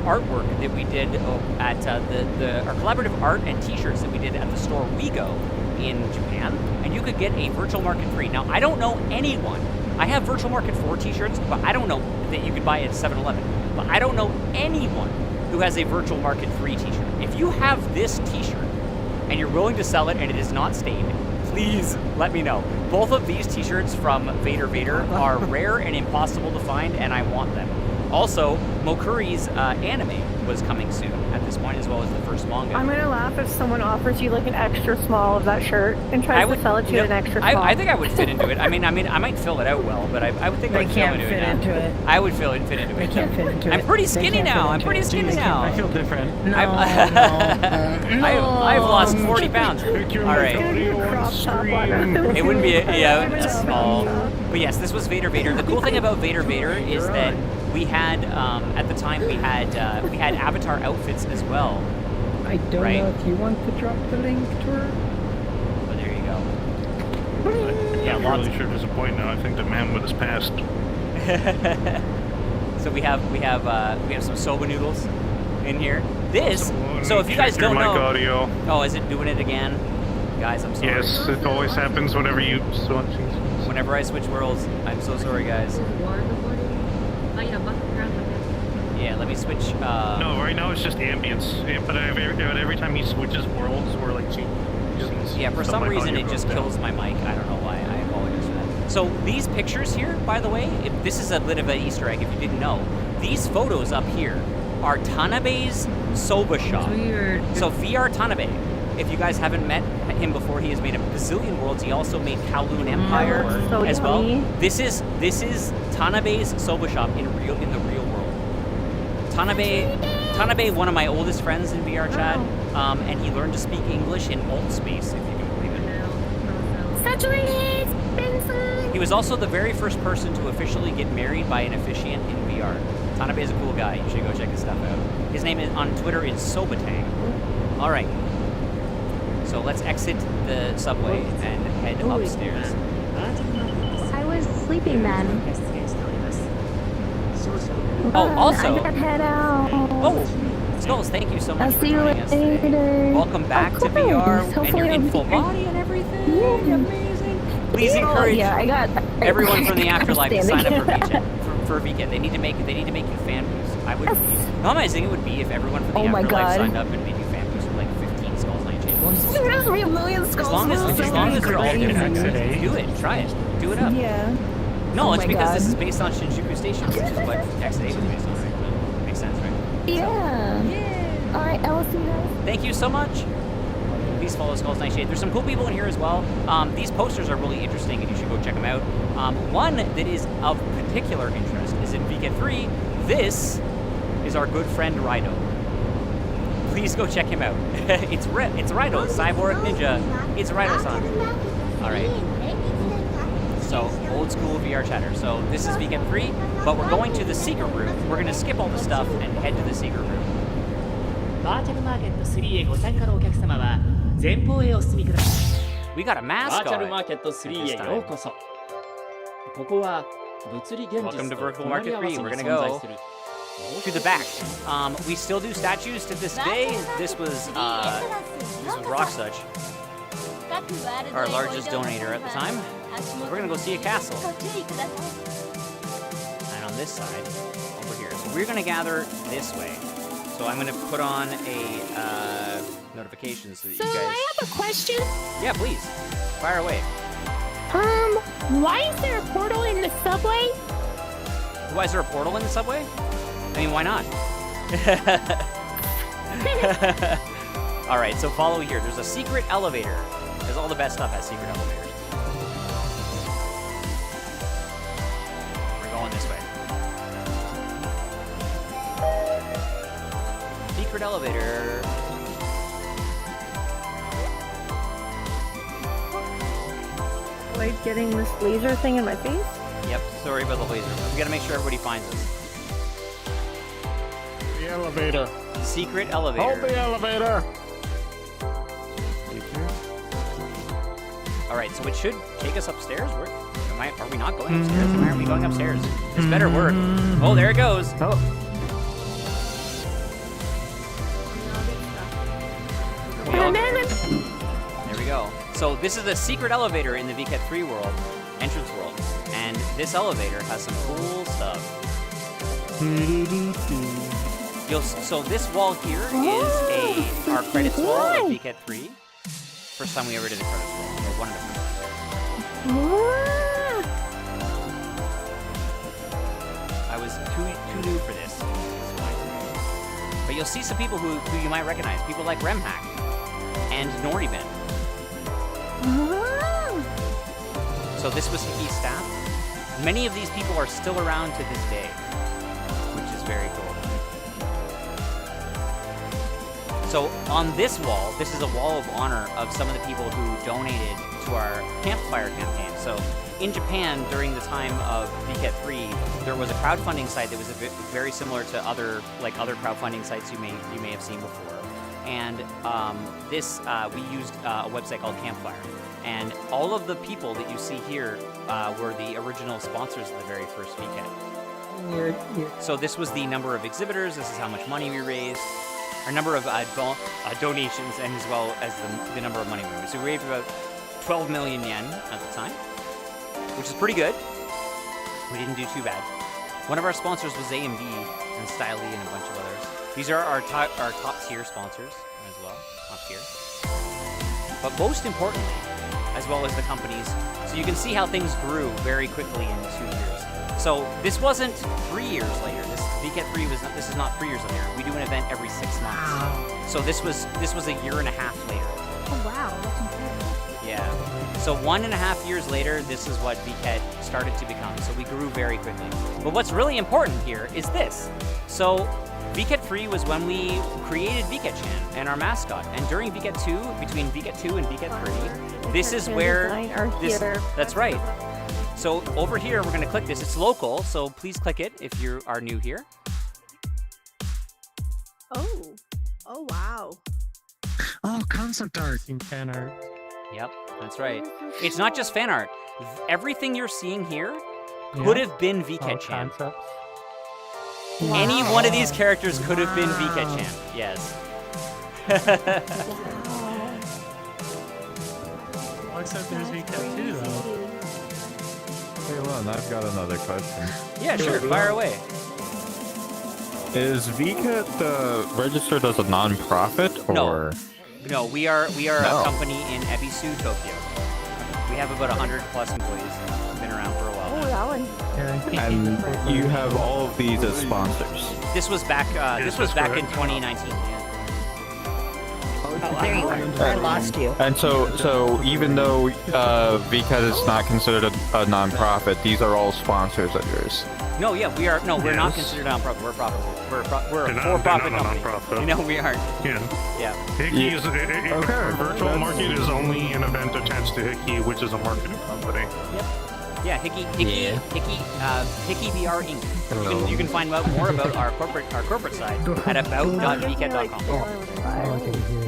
artwork that we did at our collaborative art and t-shirts that we did at the store WeGo in Japan, and you could get a Virtual Market 3. Now, I don't know anyone. I have Virtual Market 4 t-shirts, but I don't know that you could buy it at 7-Eleven. But I don't know anyone who has a Virtual Market 3 t-shirt. If you have this t-shirt and you're willing to sell it and it is not stained, please let me know. Both of these t-shirts from Vader are rare and impossible to find, and I want them. Also, Mokuri's anime was coming soon at this point, as well as the first manga. I'm gonna laugh if someone offers you like an extra small of that shirt and tries to sell it to you an extra small. I think I would fit into it. I mean, I might fill it out well, but I would think I would fit into it. I would fit into it. They can't fit into it. I'm pretty skinny now. I'm pretty skinny now. I feel different. I've lost 40 pounds. All right. It wouldn't be a small. But yes, this was Vader. The cool thing about Vader is that we had at the time we had avatar outfits as well. I don't know if you want to drop the link to her. Well, there you go. Yeah, I'm really sure disappointed now. I think the man with his past. So we have some soba noodles in here. So if you guys don't know, audio. Oh, is it doing it again, guys? I'm sorry. Yes, it always happens whenever you switch. Whenever I switch worlds, I'm so sorry, guys. Yeah, let me switch. No, right now it's just ambience. Yeah, but every time he switches worlds or like yeah, for some reason it just kills my mic. I don't know why. I apologize for that. So these pictures here, by the way, this is a bit of an Easter egg if you didn't know. These photos up here are Tanabe's soba shop. Weird. So VR Tanabe, if you guys haven't met him before, he has made a bazillion worlds. He also made Kowloon Empire as well. This is Tanabe's soba shop in the real world. Tanabe, one of my oldest friends in VRChat, and he learned to speak English in alt space, if you can believe it. He was also the very first person to officially get married by an officiant in VR. Tanabe is a cool guy. You should go check his stuff out. His name on Twitter is Sobatang. All right. So let's exit the subway and head upstairs. I was sleeping then. Oh, also. I gotta head out. Oh, Skulls, thank you so much for see you joining us today. later. Welcome back to VR, and you're in full body and everything. Yeah. Amazing. Please encourage everyone from the afterlife to sign up for VRChat. For VKet. They need to make you fan boosts. I would. How amazing it would be if everyone from the afterlife signed up and made you fan boosts for like 15 Skulls Night Chains. There's gonna be a million Skulls. As long as they're all different. Do it. Try it. Do it up. Yeah. No, it's because this is based on Shinjuku Station, which is what X8 was based on, right? So, makes sense, right? Yeah. So, Alright, I will see you guys. Thank you so much. Please follow Skulls Nightshade. There's some cool people in here as well. These posters are really interesting, and you should go check them out. One that is of particular interest is in VKet 3. This is our good friend Rhino. Please go check him out. it's Rhino, Cyborg Ninja. It's Rhino-san. All right. So, old school VR chatter. So, this is VKet 3, but we're going to the secret room. We're going to skip all the stuff and head to the secret room. バーチャルマーケット3へご参加のお客様は前方へお進みください。 We got a mascot. バーチャルマーケット3へようこそ。ここは物理現実 Welcome to と Virtual Market 3. We're going to go to the back. We still do statues to this day. This was Rocksuch, our largest donator at the time. We're going to go see a castle. And on this side, over here. So we're going to gather this way. So I'm going to put on a notification so that you guys... I have a question. Yeah, please. Fire away. Why is there a portal in the subway? Why is there a portal in the subway? I mean, why not? All right, so follow here. There's a secret elevator, because all the best stuff has secret elevators. We're going this way. Secret elevator. Like getting this laser thing in my face? Yep, sorry about the laser. We gotta make sure everybody finds us. The elevator. Secret elevator. Hold the elevator. All right, so it should take us upstairs. Are we not going upstairs? Why aren't we going upstairs? This better work. Oh, there it goes. Oh. There we go. So this is a secret elevator in the VKet 3 world, entrance world, and this elevator has some cool stuff. So this wall here is our credits wall of VKet 3. First time we ever did a credits wall, or one of the first times. I was too new for this. But you'll see some people who you might recognize, people like Remhack and Nordyben. So this was Hiki's staff. Many of these people are still around to this day, which is very cool. So on this wall, this is a wall of honor of some of the people who donated to our campfire campaign. So in Japan, during the time of VKet 3, there was a crowdfunding site that was very similar to other crowdfunding sites you may have seen before. And we used a website called Campfire. And all of the people that you see here were the original sponsors of the very first VKet. So this was the number of exhibitors. This is how much money we raised. Our number of donations, and as well as the number of money we raised. So we raised about 12 million yen at the time, which is pretty good. We didn't do too bad. One of our sponsors was AMD and Style and a bunch of others. These are our top tier sponsors as well, up here. But most importantly, as well as the companies, so you can see how things grew very quickly in 2 years. So this wasn't 3 years later. VKet 3 this is not 3 years later. We do an event every 6 months. Wow. So this was a year and a half later. Oh wow, that's incredible. Yeah. So 1.5 years later, this is what VKet started to become. So we grew very quickly. But what's really important here is this. So VKet 3 was when we created VketChan and our mascot. And during VKet 2, between VKet 2 and VKet 3, this is where that's right. So over here, we're going to click this. It's local, so please click it if you are new here. Oh wow. Oh, concept art in fan art. Yep, that's right. It's not just fan art. Everything you're seeing here could have been VketChan. Wow. Any one of these characters could have been VketChan. Yes. Except there's VKet too, though. Hey, Lon, I've got another question. Yeah, sure. Fire away. Is VKet registered as a non-profit or? No, we are a company in Ebisu, Tokyo. We have about 100+ employees. Been around for a while. Oh, that one. And you have all of these as sponsors. This was back. This was back in 2019. Yeah. Oh, there you are. I lost you. And so even though Vket is not considered a non-profit, these are all sponsors of yours. No, yeah, we are. No, we're not considered non-profit. We're profitable. We're a for-profit company. Non-profit. No, we aren't. Yeah. Hickey is Virtual Market is only an event attached to Hickey, which is a marketing company. Yep. Yeah, Hickey VR Inc. You can find out more about our corporate side at about.vket.com.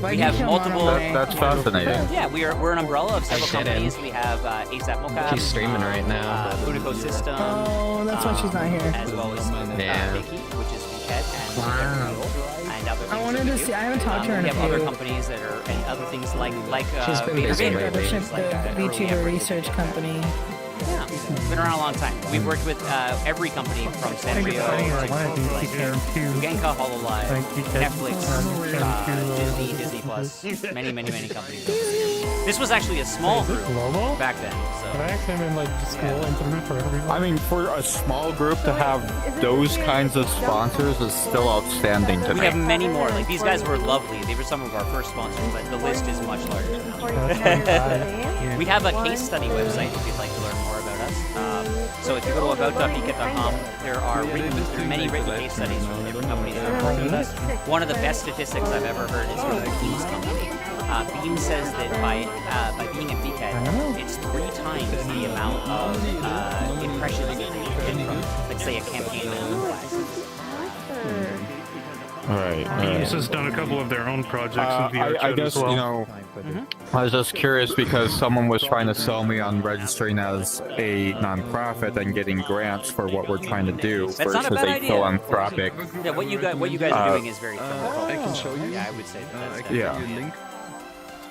We have multiple. That's fascinating. Yeah, we're an umbrella of several companies. We have ASAP Mocap. She's streaming right now. Funico System. Oh, that's why she's not here. As well as Hickey, which is Vket and other things. I wanted to see. I haven't talked to her in a We have other companies that are and other things like She's been busy lately. the VTuber research company. Yeah, it's been around a long time. We've worked with every company from Sanrio, Genka, HoloLive, Netflix, Disney Plus, many companies. This was actually a small group back then. So. I actually been like scrolling through for everyone. I mean, for a small group to have those kinds of sponsors is still outstanding to me. We have many more. Like these guys were lovely. They were some of our first sponsors, but the list is much larger now. We have a case study website if you'd like to learn more about us. So if you go to about.vket.com, there are many written case studies from different companies that are working with us. One of the best statistics I've ever heard is from the Beams company. Beam says that by being a Vket, it's 3 times the amount of impressions that you get from, let's say, a campaign that you Right. Beams has done a couple of their own projects in VRChat I guess, as well. you know, I was just curious because someone was trying to sell me on registering as a non-profit and getting grants for what we're trying to do versus a philanthropic. Yeah, what you guys are doing is very philanthropic. I can show you. Yeah, I would say that's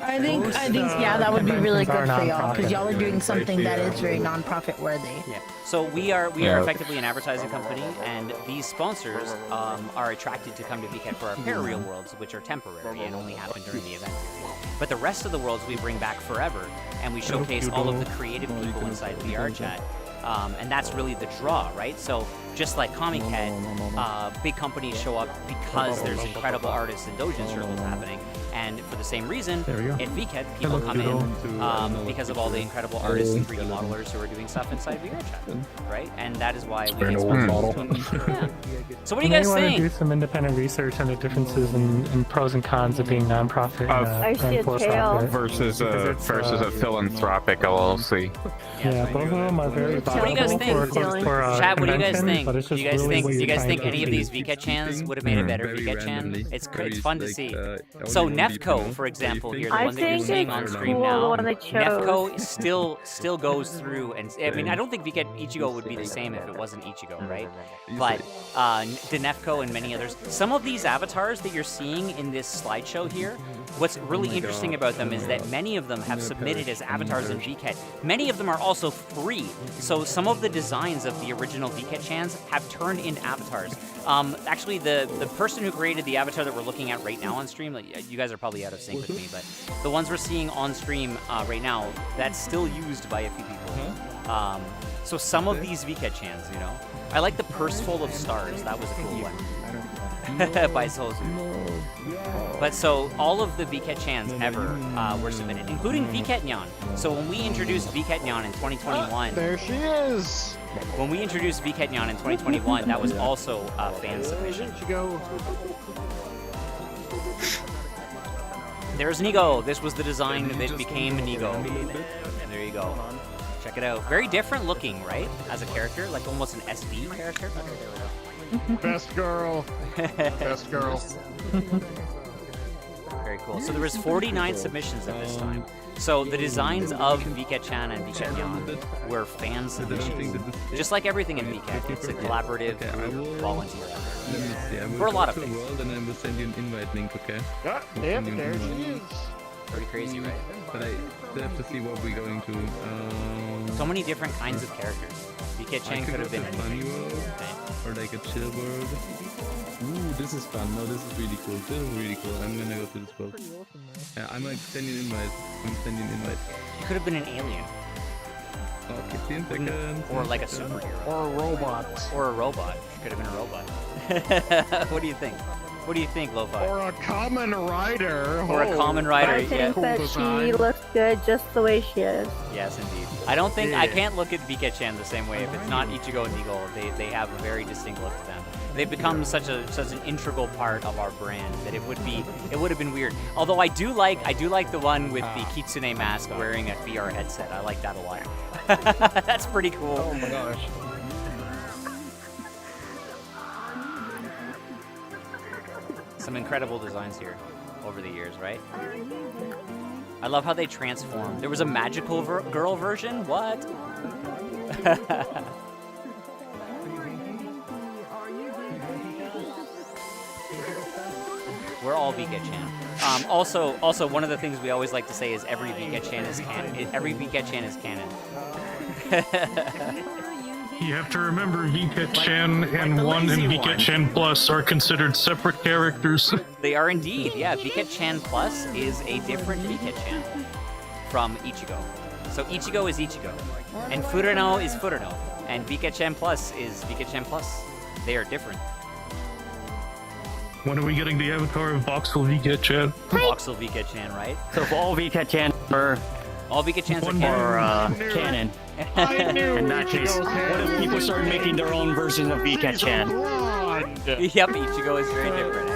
I think, yeah, that would be really good for y'all because y'all are doing something that is very non-profit worthy. Yeah. So we are effectively an advertising company, and these sponsors are attracted to come to Vket for our Parareal worlds, which are temporary and only happen during the event. But the rest of the worlds we bring back forever, and we showcase all of the creative people inside VRChat. And that's really the draw, right? So just like Comic Head, big companies show up because there's incredible artists and doujin circles happening. And for the same reason, at Vket, people come in because of all the incredible artists and 3D modelers who are doing stuff inside VRChat, right? And that is why we get sponsored. Yeah. So what do you guys think? I want to do some independent research on the differences and pros and cons of being nonprofit and for-profit versus a philanthropic LLC. Yeah, both of them are very So what do you guys think? Chat, what do you guys think? Do you guys think any of these VketChans would have made a better VketChan? It's fun to see. So Nefco, for example, here, the one that you're seeing on stream now, Nefco still goes through, and I mean, I don't think Vket Ichigo would be the same if it wasn't Ichigo, right? But the Nefco and many others, some of these avatars that you're seeing in this slideshow here, what's really interesting about them is that many of them have submitted as avatars in Vket. Many of them are also free, so some of the designs of the original VketChans have turned into avatars. Actually, the person who created the avatar that we're looking at right now on stream, like, you guys are probably out of sync with me, but the ones we're seeing on stream right now, that's still used by a few people. So some of these VketChans, you know, I like the purse full of stars. That was a cool one. By Sozu. But so all of the VketChans ever were submitted, including VketNyan. So when we introduced VketNyan in 2021, there she is. When we introduced VketNyan in 2021, that was also a fan submission. There's Nigo. This was the design that became Nigo. There you go. Check it out. Very different looking, right? As a character, like almost an SV character. Okay, there we go. Best girl. Best girl. Very cool. So there was 49 submissions at this time. So the designs of VketChan and VketNyan were fan submissions. Just like everything in Vket, it's a collaborative volunteer effort. For a lot of things. And I will send you an invite link, okay? Yeah, there she is. Pretty crazy, right? But I have to see what we're going to. So many different kinds of characters. VketChan could have been a funny world, or like a chill world. Ooh, this is fun. No, this is really cool. This is really cool. I'm gonna go to this world. Yeah, I'm like sending an invite. You could have been an alien. Oh, 15 seconds. Or like a superhero. Or a robot. Or a robot. You could have been a robot. What do you think? What do you think, Lo-Fi? Or a common rider. Or a common rider, I think that she looks good just the way she is. Yes, indeed. I don't think I can't look at VketChan the same way if it's not Ichigo and Eagle. They have a very distinct look to them. They've become such an integral part of our brand that it would have been weird. Although I do like the one with the Kitsune mask wearing a VR headset. I like that a lot. That's pretty cool. Oh my gosh. Some incredible designs here over the years, right? I love how they transform. There was a magical girl version? What? We're all VketChan. Also, one of the things we always like to say is every VketChan is canon. Every VketChan is canon. You have to remember VketChan and 1 and VketChan Plus are considered separate characters. They are indeed, yeah. VketChan Plus is a different VketChan from Ichigo. So Ichigo is Ichigo, and Furuno is Furuno, and VketChan Plus is VketChan Plus. They are different. When are we getting the avatar of Voxel VketChan? Voxel VketChan, right? So if all VketChan are... All VketChans are canon. Or canon. In that case, what if people start making their own version of VketChan? Yep, Ichigo is very different.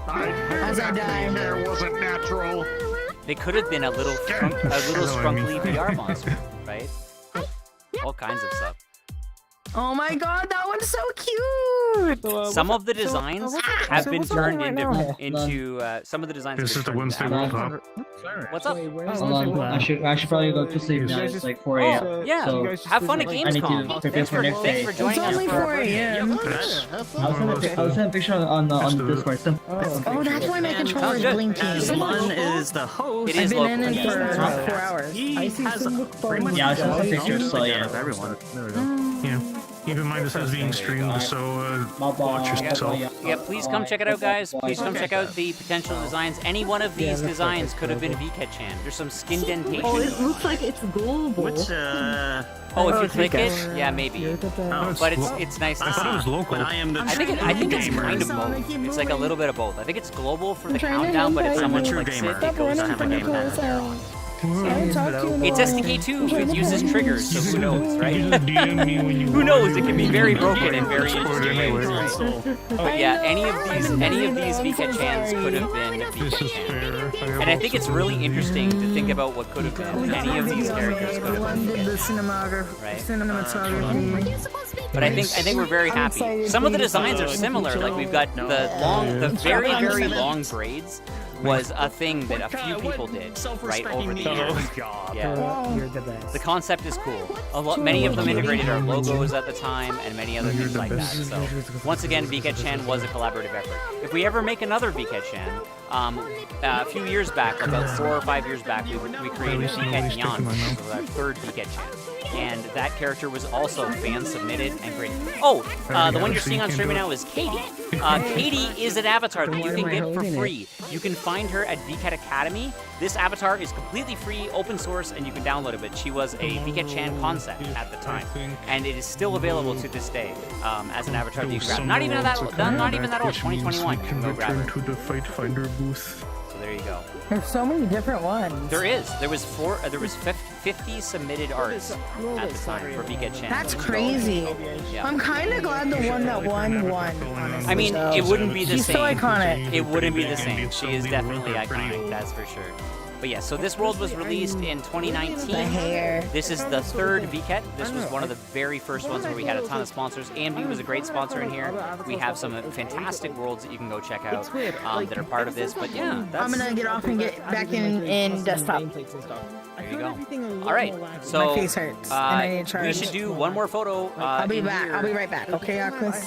How's that hair wasn't natural. They could have been a little scrunkly VR monster, right? All kinds of stuff. Oh my god, that one's so cute! Some of the designs have been turned into some of the designs. This is the Wednesday Worldhop. What's up? I should probably go to sleep now. It's like 4 a.m. Yeah, so have fun at Gamescom. Thanks for joining us. It's only 4 a.m. I was sending a picture on the Discord. Oh, that's why my controller is blinking. One is the host. I've been in for about 4 hours. He has pretty much Yeah, I saw some pictures, so yeah. of everyone. Yeah. Keep in mind this is being streamed, so watch yourself. Yeah, please come check it out, guys. Please come check out the potential designs. Any one of these designs could have been VketChan. There's some skin dentation. Oh, it looks like it's global. Which, oh, if you click it, yeah, maybe. But it's nice to see. It was local. But I am the I think it's kind of both. It's like a little bit of both. I think it's global for the countdown, but if someone clicks it, it goes to the game manager. It's SDK2, it uses triggers, so who knows, right? Who knows? It can be very broken in very interesting ways, right? But yeah, any of these VketChans could have been VketChan. And I think it's really interesting to think about what could have been. Any of these characters could have been VketChan, right? But I think we're very happy. Some of the designs are similar, like we've got the very, very long braids. Was a thing that a few people did right over the years. Yeah, You're the best. the concept is cool. Many of them integrated our logos at the time, and many other things like that. So once again, VketChan was a collaborative effort. If we ever make another VketChan, a few years back, about 4 or 5 years back, we created VketChan, which was our third VketChan. And that character was also fan-submitted and great. Oh, the one you're seeing on stream right now is Katie. Katie is an avatar that you can get for free. You can find her at VKet Academy. This avatar is completely free, open source, and you can download it, but she was a VketChan concept at the time. And it is still available to this day as an avatar that you can grab. Not even that old, 2021. You can go grab her. To the Fight Finder booth. So there you go. There's so many different ones. There is. There was 50 submitted arts at the time for VketChan. That's crazy. Yeah. I'm kind of glad the one that won, honestly. I mean, it wouldn't be the She's same. so iconic. It wouldn't be the same. She is definitely iconic, that's for sure. But yeah, so this world was released in 2019. The hair. This is the third VKet. This was one of the very first ones where we had a ton of sponsors. AMD was a great sponsor in here. We have some fantastic worlds that you can go check out that are part of this. But yeah, I'm gonna get off and get back in desktop. There you go. All right, so my face hurts. And I need to charge. we should do one more photo. I'll be back. Here. I'll be right back. Okay, Aquas.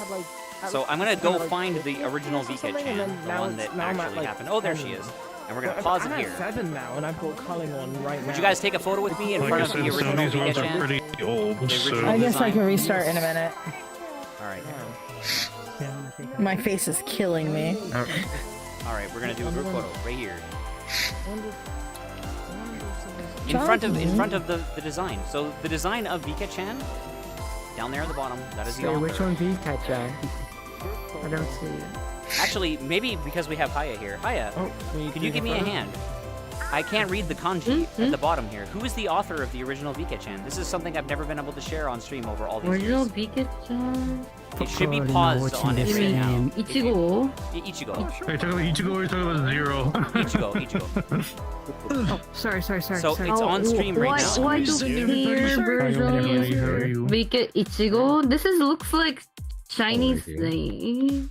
So I'm gonna go find the original VketChan, the one that actually happened. Oh, there she is. And we're gonna pause it here. I'm at 7 now, and I've got calling on right now. Would you guys take a photo with me in front of the original these ones are VketChan? pretty old, so... I guess I can restart in a minute. All right. My face is killing me. All right, we're gonna do a group photo right here. In front of the design. So the design of VketChan, down there at the bottom, that is the author. Which one's VketChan? I don't see it. Actually, maybe because we have Haya here. Haya, can you give me a hand? I can't read the kanji at the bottom here. Who is the author of the original VketChan? This is something I've never been able to share on stream over all these Original years. VketChan? It should be paused on it right now. Ichigo? Ichigo. Are you talking about Ichigo or are you talking about Zero? Ichigo. Oh, sorry. So it's on stream right now. Why do here version Vket Ichigo? This looks like Chinese thing.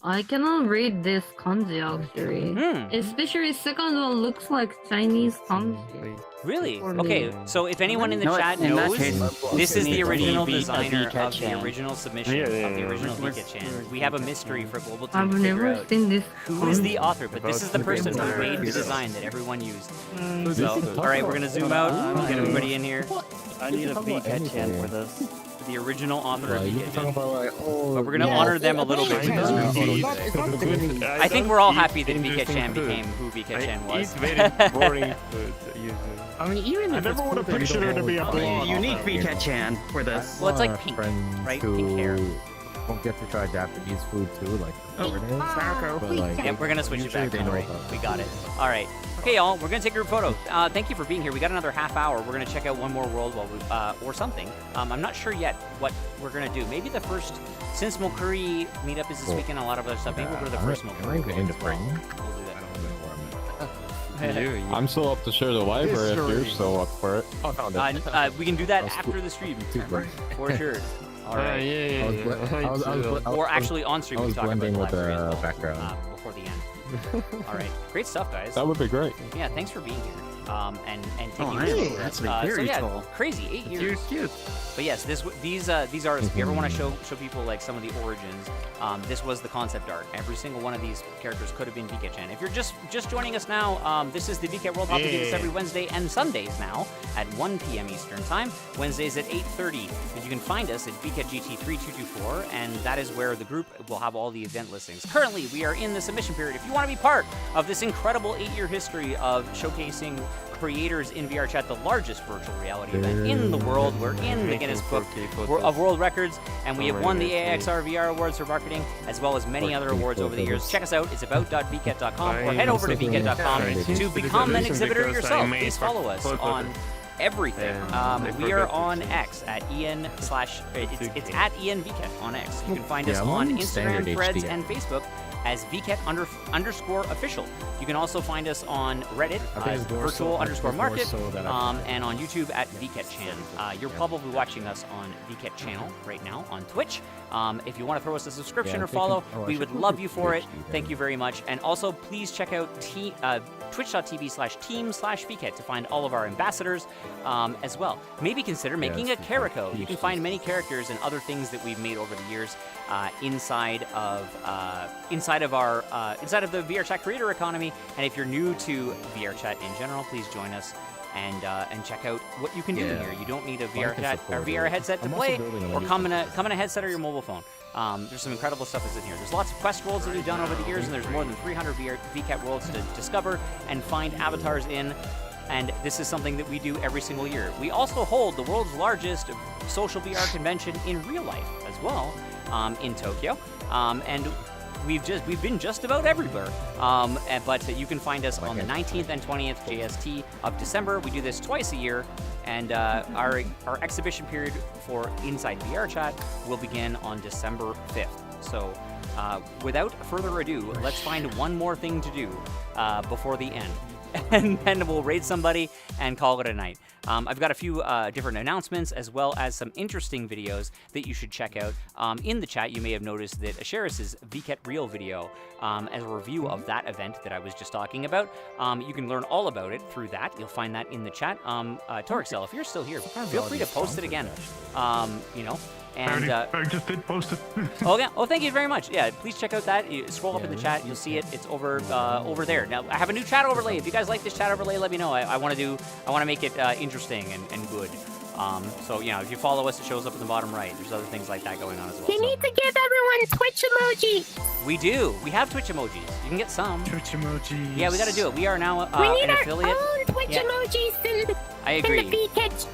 I cannot read this kanji actually. Especially second one looks like Chinese kanji. Really? Okay, so if anyone in the chat knows, this is the original designer of the original submission of the original VketChan. We have a mystery for Global Team to figure out who is the author, but this is the person who made the design that everyone used. So, alright, we're gonna zoom out, get everybody in here. I need a VketChan for this. The original author of VketChan. But we're gonna honor them a little bit with this group photo today. I think we're all happy that VketChan became who VketChan was. very boring food usually. I mean, even I never would have pictured her to be a blonde. Unique VketChan for this. Well, it's like pink, right? Pink hair. Don't get to try Japanese food too, like Yeah, we're gonna switch it back. Don't worry, we got it. All right. Okay, y'all, we're gonna take a group photo. Thank you for being here. We got another half hour. We're gonna check out one more world while we, or something. I'm not sure yet what we're gonna do. Maybe the first, since Mokuri meetup is this weekend, a lot of other stuff. Maybe we'll go to the first Mokuri world as well. We'll do that. I'm still up to share the library if you're still up for it. Oh, found it. We can do that after the stream. For sure. All right. Or actually on stream, we talk about the library as well, background before the end. All right. Great stuff, guys. That would be great. Yeah, thanks for being here. And taking really? this That's over. very yeah, tall. crazy, 8 years. Cute. But yes, these artists, if you ever want to show people like some of the origins, this was the concept art. Every single one of these characters could have been VketChan. If you're just joining us now, this is the Vket Worldhop. We do this every Wednesday and Sundays now at 1 p.m. Eastern Time. Wednesdays at 8:30. You can find us at VketGT3224, and that is where the group will have all the event listings. Currently, we are in the submission period. If you want to be part of this incredible 8-year history of showcasing creators in VRChat, the largest virtual reality event in the world. We're in the Guinness Book of World Records, and we have won the AXR VR Awards for marketing, as well as many other awards over the years. Check us out. It's about.vket.com, or head over to vket.com to become an exhibitor yourself. Please follow us on everything. We are on X at it's at ENVket on X. You can find us on Instagram, Threads, and Facebook as Vket_official. You can also find us on Reddit as virtual_market, and on YouTube at VketChan. You're probably watching us on Vket channel right now on Twitch. If you want to throw us a subscription or follow, we would love you for it. Thank you very much. And also, please check out twitch.tv/team/Vket to find all of our ambassadors as well. Maybe consider making a Carico. You can find many characters and other things that we've made over the years inside of the VRChat creator economy. And if you're new to VRChat in general, please join us and check out what you can do in here. You don't need a VR headset to play, or come in a headset or your mobile phone. There's some incredible stuff that's in here. There's lots of quest worlds that we've done over the years, and there's more than 300 VKet worlds to discover and find avatars in. And this is something that we do every single year. We also hold the world's largest social VR convention in real life as well, in Tokyo. And we've been just about everywhere. But you can find us on the 19th and 20th JST of December. We do this twice a year, and our exhibition period for Inside VRChat will begin on December 5th. So without further ado, let's find one more thing to do before the end. And then we'll raid somebody and call it a night. I've got a few different announcements, as well as some interesting videos that you should check out. In the chat, you may have noticed that Asheris's Vket Real video as a review of that event that I was just talking about. You can learn all about it through that. You'll find that in the chat. Torixel, if you're still here, feel free to post it again. And I just did post it. Oh yeah. Oh, thank you very much. Yeah, please check out that. You scroll up in the chat, you'll see it. It's over there. Now I have a new chat overlay. If you guys like this chat overlay, let me know. I want to make it interesting and good. So if you follow us, it shows up in the bottom right. There's other things like that going on as well. You need to give everyone Twitch emoji. We do. We have Twitch emojis. You can get some. Twitch emojis. Yeah, we got to do it. We are now we need an our affiliate. own Twitch emojis in I agree. the Vket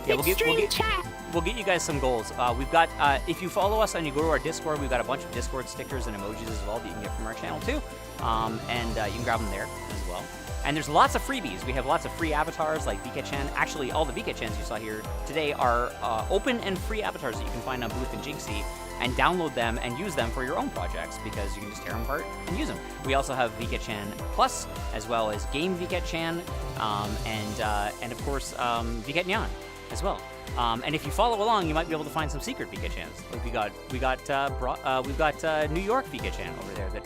Yeah, we'll give chat. we'll get you guys some goals. We've got if you follow us and you go to our Discord, we've got a bunch of Discord stickers and emojis as well that you can get from our channel too, and you can grab them there as well. And there's lots of freebies. We have lots of free avatars like VketChan. Actually, all the VketChans you saw here today are open and free avatars that you can find on Booth and Jinxie, and download them and use them for your own projects because you can just tear them apart and use them. We also have VketChan Plus, as well as Game VketChan, and of course VketChan as well. And if you follow along, you might be able to find some secret VketChans. Like we've got New York VketChan over there that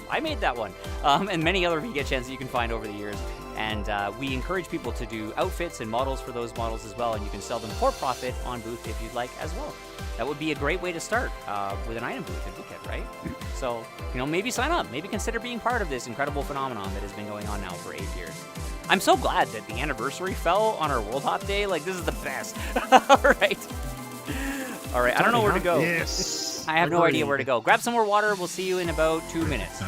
I made that one, and many other VketChans that you can find over the years. And we encourage people to do outfits and models for those models as well, and you can sell them for profit on Booth if you'd like as well. That would be a great way to start with an item booth at Vket, right? So, maybe sign up, maybe consider being part of this incredible phenomenon that has been going on now for 8 years. I'm so glad that the anniversary fell on our Worldhop day. Like, this is the best. All right, I don't know where to go. Yes. I have no idea where to go. Grab some more water. We'll see you in about 2 minutes.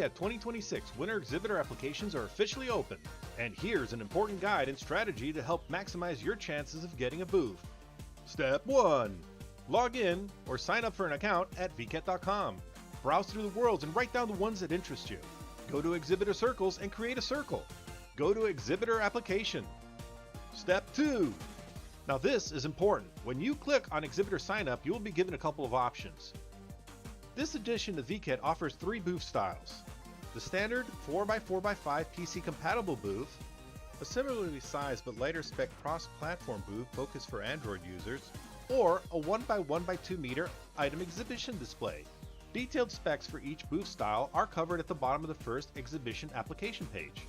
VRChat 2026 winter exhibitor applications are officially open, and here's an important guide and strategy to help maximize your chances of getting a booth. Step 1. Log in or sign up for an account at vket.com. Browse through the worlds and write down the ones that interest you. Go to exhibitor circles and create a circle. Go to exhibitor application. Step 2. Now this is important. When you click on exhibitor sign up, you will be given a couple of options. This edition of Vket offers 3 booth styles. The standard 4x4x5 PC compatible booth, a similarly sized but lighter spec cross-platform booth focused for Android users, or a 1x1x2 meter item exhibition display. Detailed specs for each booth style are covered at the bottom of the first exhibition application page.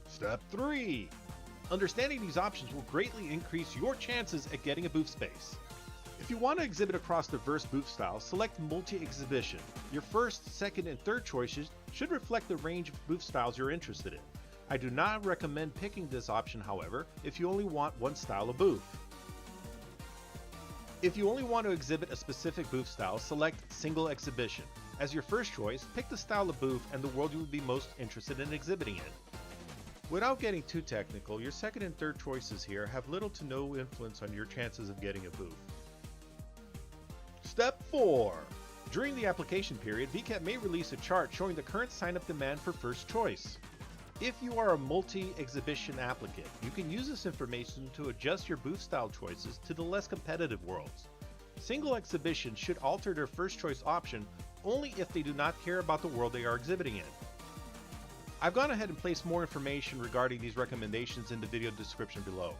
Step 3. Understanding these options will greatly increase your chances at getting a booth space. If you want to exhibit across diverse booth styles, select Multi-Exhibition. Your first, second, and third choices should reflect the range of booth styles you're interested in. I do not recommend picking this option, however, if you only want one style of booth. If you only want to exhibit a specific booth style, select Single Exhibition. As your first choice, pick the style of booth and the world you would be most interested in exhibiting in. Without getting too technical, your second and third choices here have little to no influence on your chances of getting a booth. Step 4. During the application period, Vket may release a chart showing the current sign-up demand for first choice. If you are a multi-exhibition applicant, you can use this information to adjust your booth style choices to the less competitive worlds. Single exhibition should alter their first choice option only if they do not care about the world they are exhibiting in. I've gone ahead and placed more information regarding these recommendations in the video description below.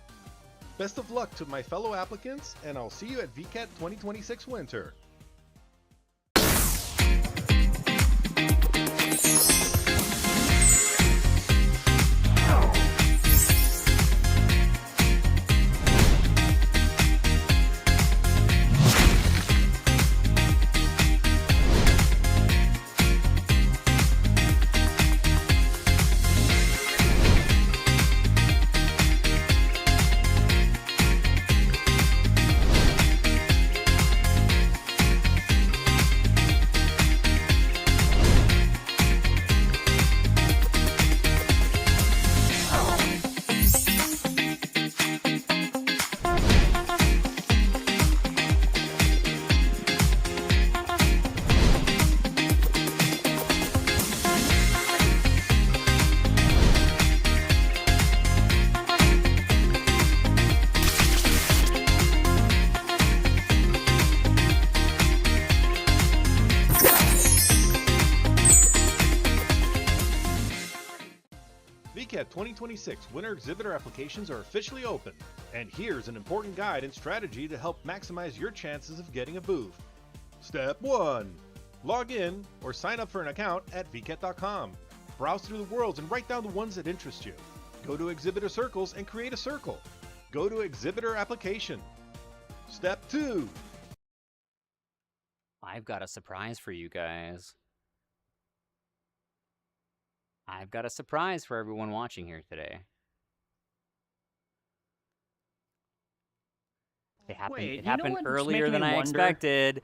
Best of luck to my fellow applicants, and I'll see you at VRChat 2026 Winter. 2026 winter exhibitor applications are officially open, and here's an important guide and strategy to help maximize your chances of getting a booth. Step 1. Log in or sign up for an account at Vket.com. Browse through the worlds and write down the ones that interest you. Go to exhibitor circles and create a circle. Go to exhibitor application. Step 2. I've got a surprise for you guys. I've got a surprise for everyone watching here today. It happened earlier than I expected.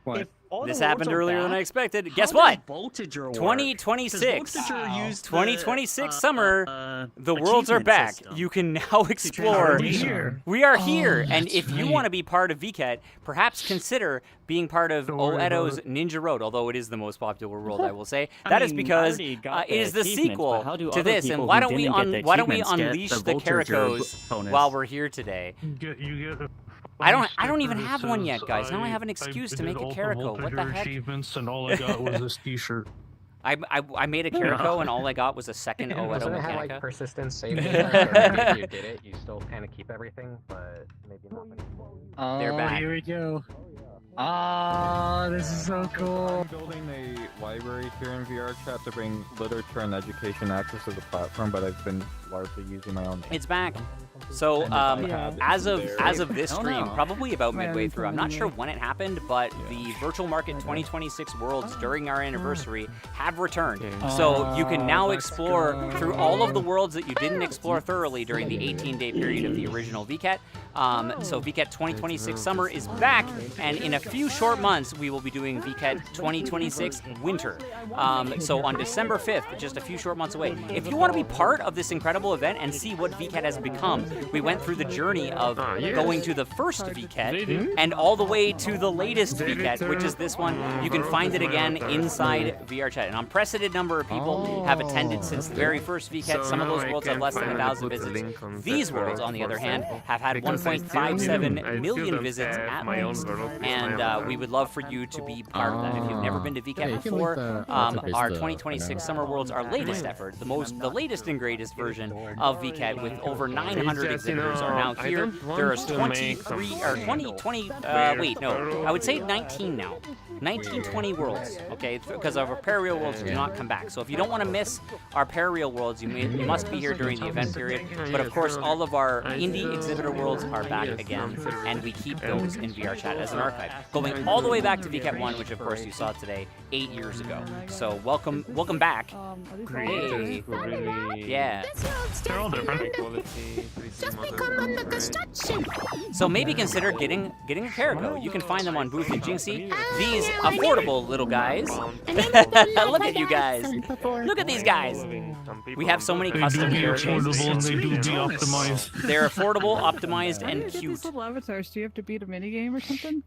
What? This happened earlier than I expected. Guess what? 2026 summer, the worlds are back. You can now explore. We are here. And if you want to be part of VKet, perhaps consider being part of Oedo's Ninja Road, although it is the most popular world, I will say. That is because it is the sequel to this. And why don't we unleash the Caricos while we're here today? I don't even have one yet, guys. Now I have an excuse to make a Carico. What the heck? Achievements, and all I got was this T-shirt. I made a Carico, and all I got was a second Oedo Doesn't it have Mechanica. like persistence saving? Like, if you did it, you still kind of keep everything, but maybe not anymore. They're back. Here we go. Ah, this is so cool. I'm building a library here in VRChat to bring literature and education access to the platform, but I've been largely using my own. It's back. So as of this stream, probably about midway through, I'm not sure when it happened, but the Virtual Market 2026 Worlds during our anniversary have returned. So you can now explore through all of the worlds that you didn't explore thoroughly during the 18-day period of the original VKet. So VKet 2026 Summer is back, and in a few short months, we will be doing VKet 2026 Winter. So on December 5th, just a few short months away. If you want to be part of this incredible event and see what VKet has become, we went through the journey of going to the first VKet and all the way to the latest VKet, which is this one. You can find it again inside VRChat. An unprecedented number of people have attended since the very first VKet. Some of those worlds have less than 1,000 visits. These worlds, on the other hand, have had 1.57 million visits at least, and we would love for you to be part of that. If you've never been to VKet before, our 2026 Summer Worlds, our latest effort, the latest and greatest version of VKet with over 900 exhibitors are now here. There are 19 now. 20 worlds, okay? Because our Parareal Worlds do not come back. So if you don't want to miss our Parareal Worlds, you must be here during the event period. But of course, all of our indie exhibitor worlds are back again, and we keep those in VRChat as an archive, going all the way back to VKet 1, which of course you saw today 8 years ago. So welcome back. Hey. Yeah. They're all different. So maybe consider getting a Carico. You can find them on Booth and Jinxie. These affordable little guys. Look at you guys. Look at these guys. We have so many custom characters. They're affordable, optimized, and cute. Avatars, do you have to beat a minigame or something?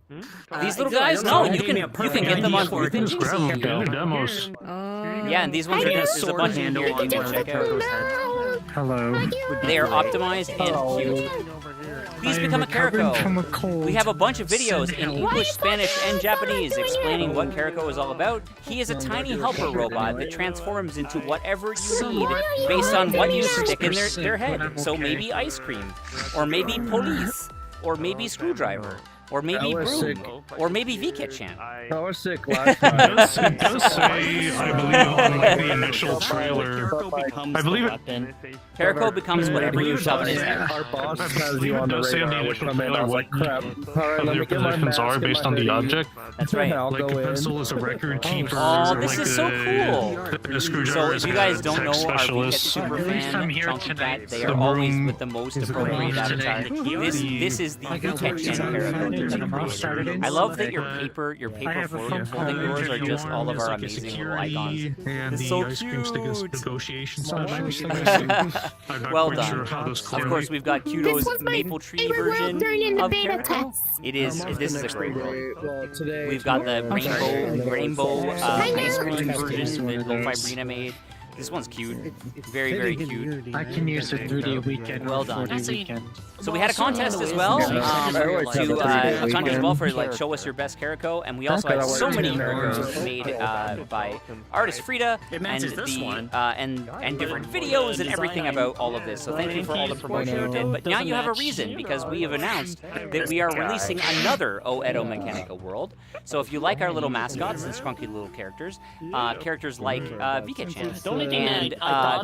These little guys? No, you can get them on Booth and Jinxie. Yeah, and these ones are there's a bunch in here that you can check out. Hello. They are optimized and cute. Please become a Carico. We have a bunch of videos in English, Spanish, and Japanese explaining what Carico is all about. He is a tiny helper robot that transforms into whatever you need based on what you stick in their head. So maybe ice cream, or maybe police, or maybe screwdriver, or maybe broom, or maybe VketChan. I was sick last time. It does say, I believe, on like, the initial trailer. I believe it. Carico becomes whatever you shove in his head. Our boss has you on the does say on the radar, which initial I trailer was what like, crap. Alright, let their me get my positions mask are and based my on the hoodie. That's object. right. I'll Like go a in. pencil is a record keeper. Oh, or, this like is so cool. The screwdriver So is if you a guys don't tech know our VKet specialist. super fan, Chunky Cat, they are The always broom with the most appropriate avatar. This is the VketChan Carico. I love that your paper folding doors are just all of our amazing little icons. And It's the so ice cream stick is cute. negotiation specialist. I'm not Well quite done. sure how this Of course, we've got Kudo's Maple Tree version of Carico. This is a great world. Well, today, We've got the rainbow ice cream version that Lo-Fi Brina made. This one's cute. Very, very cute. I can use the 3D weekend. Well done. 4D weekend. So we had a contest as well a contest as well for like show us your best Carico, and we also had so many Caricos made by artist Frida and and different videos and everything about all of this. So thank you for all the promotion you did. But now you have a reason because we have announced that we are releasing another O Edo Mechanica world. So if you like our little mascots and scrunky little characters, characters like VketChan and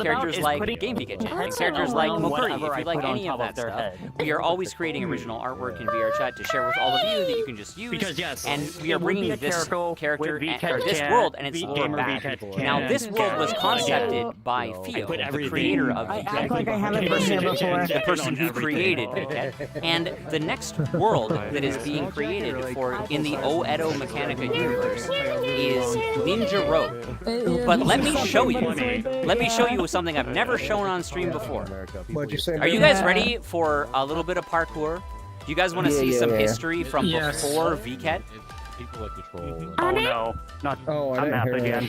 characters like Game VketChan, and characters like Mokuri, if you like any of that stuff, we are always creating original artwork in VRChat to share with all of you that you can just use. Because and we are bringing this character or this world and its lore back. Now this world was concepted by Fio, the creator of VKet, the person who created VKet, and the next world that is being created in the O Edo Mechanica universe is Ninja Road. But let me show you. Let me show you something I've never shown on stream before. Are you guys ready for a little bit of parkour? Do you guys want to see some history from before VKet? Oh no, not a map again.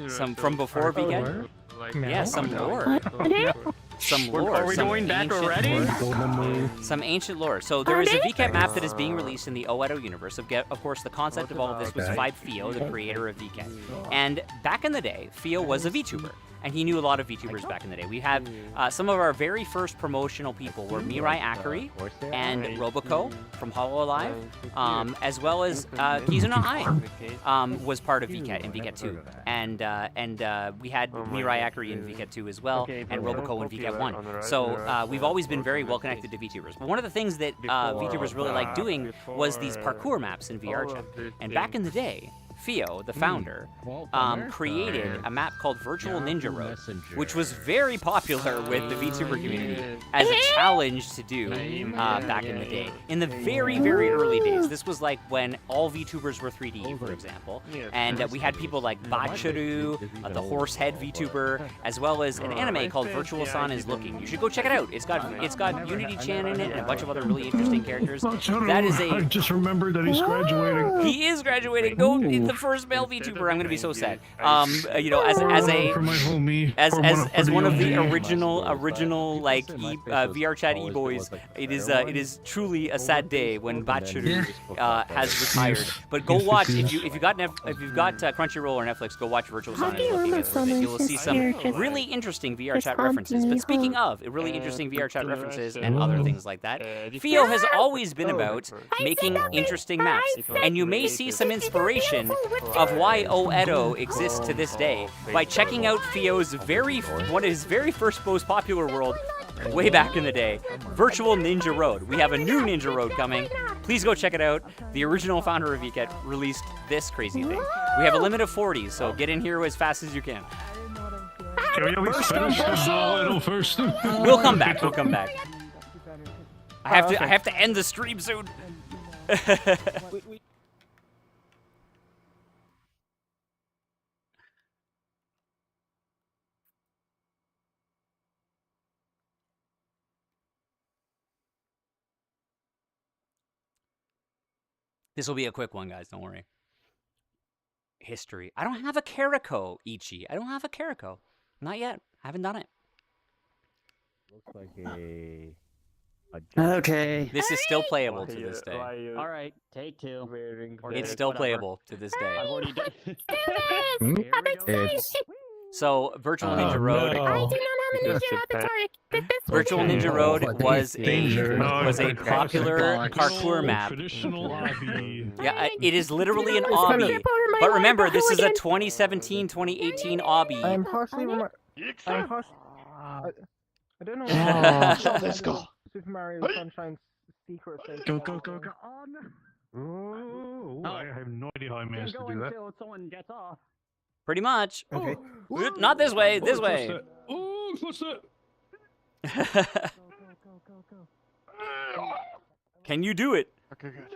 Some from before VKet? Yeah, some lore. Some lore. Are we going back already? Some ancient lore. So there is a VKet map that is being released in the O Edo universe. Of course, the concept of all of this was Fio, the creator of VKet. And back in the day, Fio was a VTuber. And he knew a lot of VTubers back in the day. We had some of our very first promotional people were Mirai Akari and Roboco from HoloLive, as well as Kizuna Ai was part of VKet in VKet 2. And we had Mirai Akari in VKet 2 as well, and Roboco in VKet 1. So we've always been very well connected to VTubers. But one of the things that VTubers really liked doing was these parkour maps in VRChat. And back in the day, Fio, the founder, created a map called Virtual Ninja Road, which was very popular with the VTuber community as a challenge to do back in the day. In the very, very early days, this was like when all VTubers were 3D, for example, and we had people like Bachuru, the horsehead VTuber, as well as an anime called Virtual-san is Looking. You should go check it out. It's got Unity-chan in it and a bunch of other really interesting characters. That is I just remembered that he's graduating. He is graduating. Go. The first male VTuber. I'm gonna be so sad. You know, as one of the original like VRChat e-boys, it is truly a sad day when Bachuru has retired. But go watch if you've got Crunchyroll or Netflix, go watch Virtual-san is Looking at it. You will see some really interesting VRChat references. But speaking of really interesting VRChat references and other things like that, Fio has always been about making interesting maps, and you may see some inspiration of why O Edo exists to this day by checking out Fio's one of his very first most popular world way back in the day, Virtual Ninja Road. We have a new Ninja Road coming. Please go check it out. The original founder of VKet released this crazy thing. We have a limit of 40, so get in here as fast as you can. Can we at least finish this first? We'll come back. We'll come back. I have to end the stream soon. This will be a quick one, guys. Don't worry. History. I don't have a Carico, Ichi. I don't have a Carico. Not yet. I haven't done it. Looks like a Okay. This is still playable to this day. All right, take two. It's still playable to this day. I've already done. So, Virtual Ninja Road. I do not have a ninja avatar. Virtual Ninja Road was a popular parkour map. Yeah, it is literally an obby. But remember, this is a 2017-2018 obby. I'm partially. I don't know. Let's go. Super Mario Sunshine's secret. Go. Oh, I have no idea how I managed to do that. Until someone gets off. Pretty much. Okay. Not this way, this way. Oh, what's that? Can you do it? Okay, good.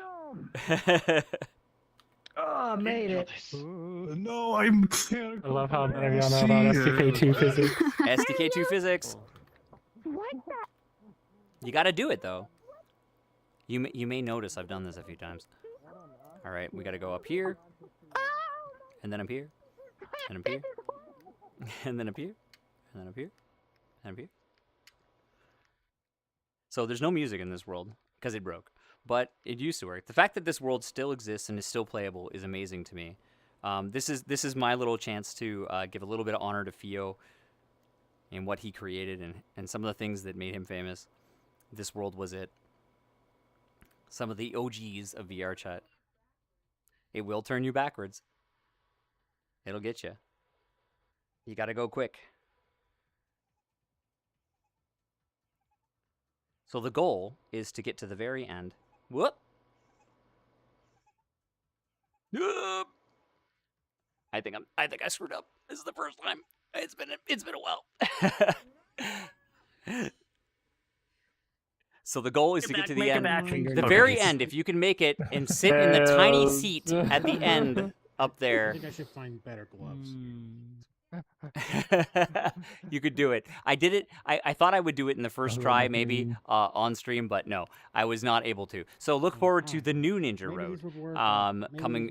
Oh, I made it. No, I'm. I love how none of y'all know about SDK2 physics. SDK2 physics. What the? You gotta do it, though. You may notice I've done this a few times. All right, we gotta go up here. And then up here. And up here. and then up here, and then up here, and up here. So there's no music in this world because it broke, but it used to work. The fact that this world still exists and is still playable is amazing to me. This is my little chance to give a little bit of honor to Fio and what he created and some of the things that made him famous. This world was it. Some of the OGs of VRChat. It will turn you backwards. It'll get you. You gotta go quick. So the goal is to get to the very end. Whoop! I think I screwed up. This is the first time. It's been a while. So the goal is to get to the end. The very end, if you can make it and sit in the tiny seat at the end up there. I think I should find better gloves. You could do it. I did it. I thought I would do it in the first try, maybe on stream, but no, I was not able to. So look forward to the new Ninja Road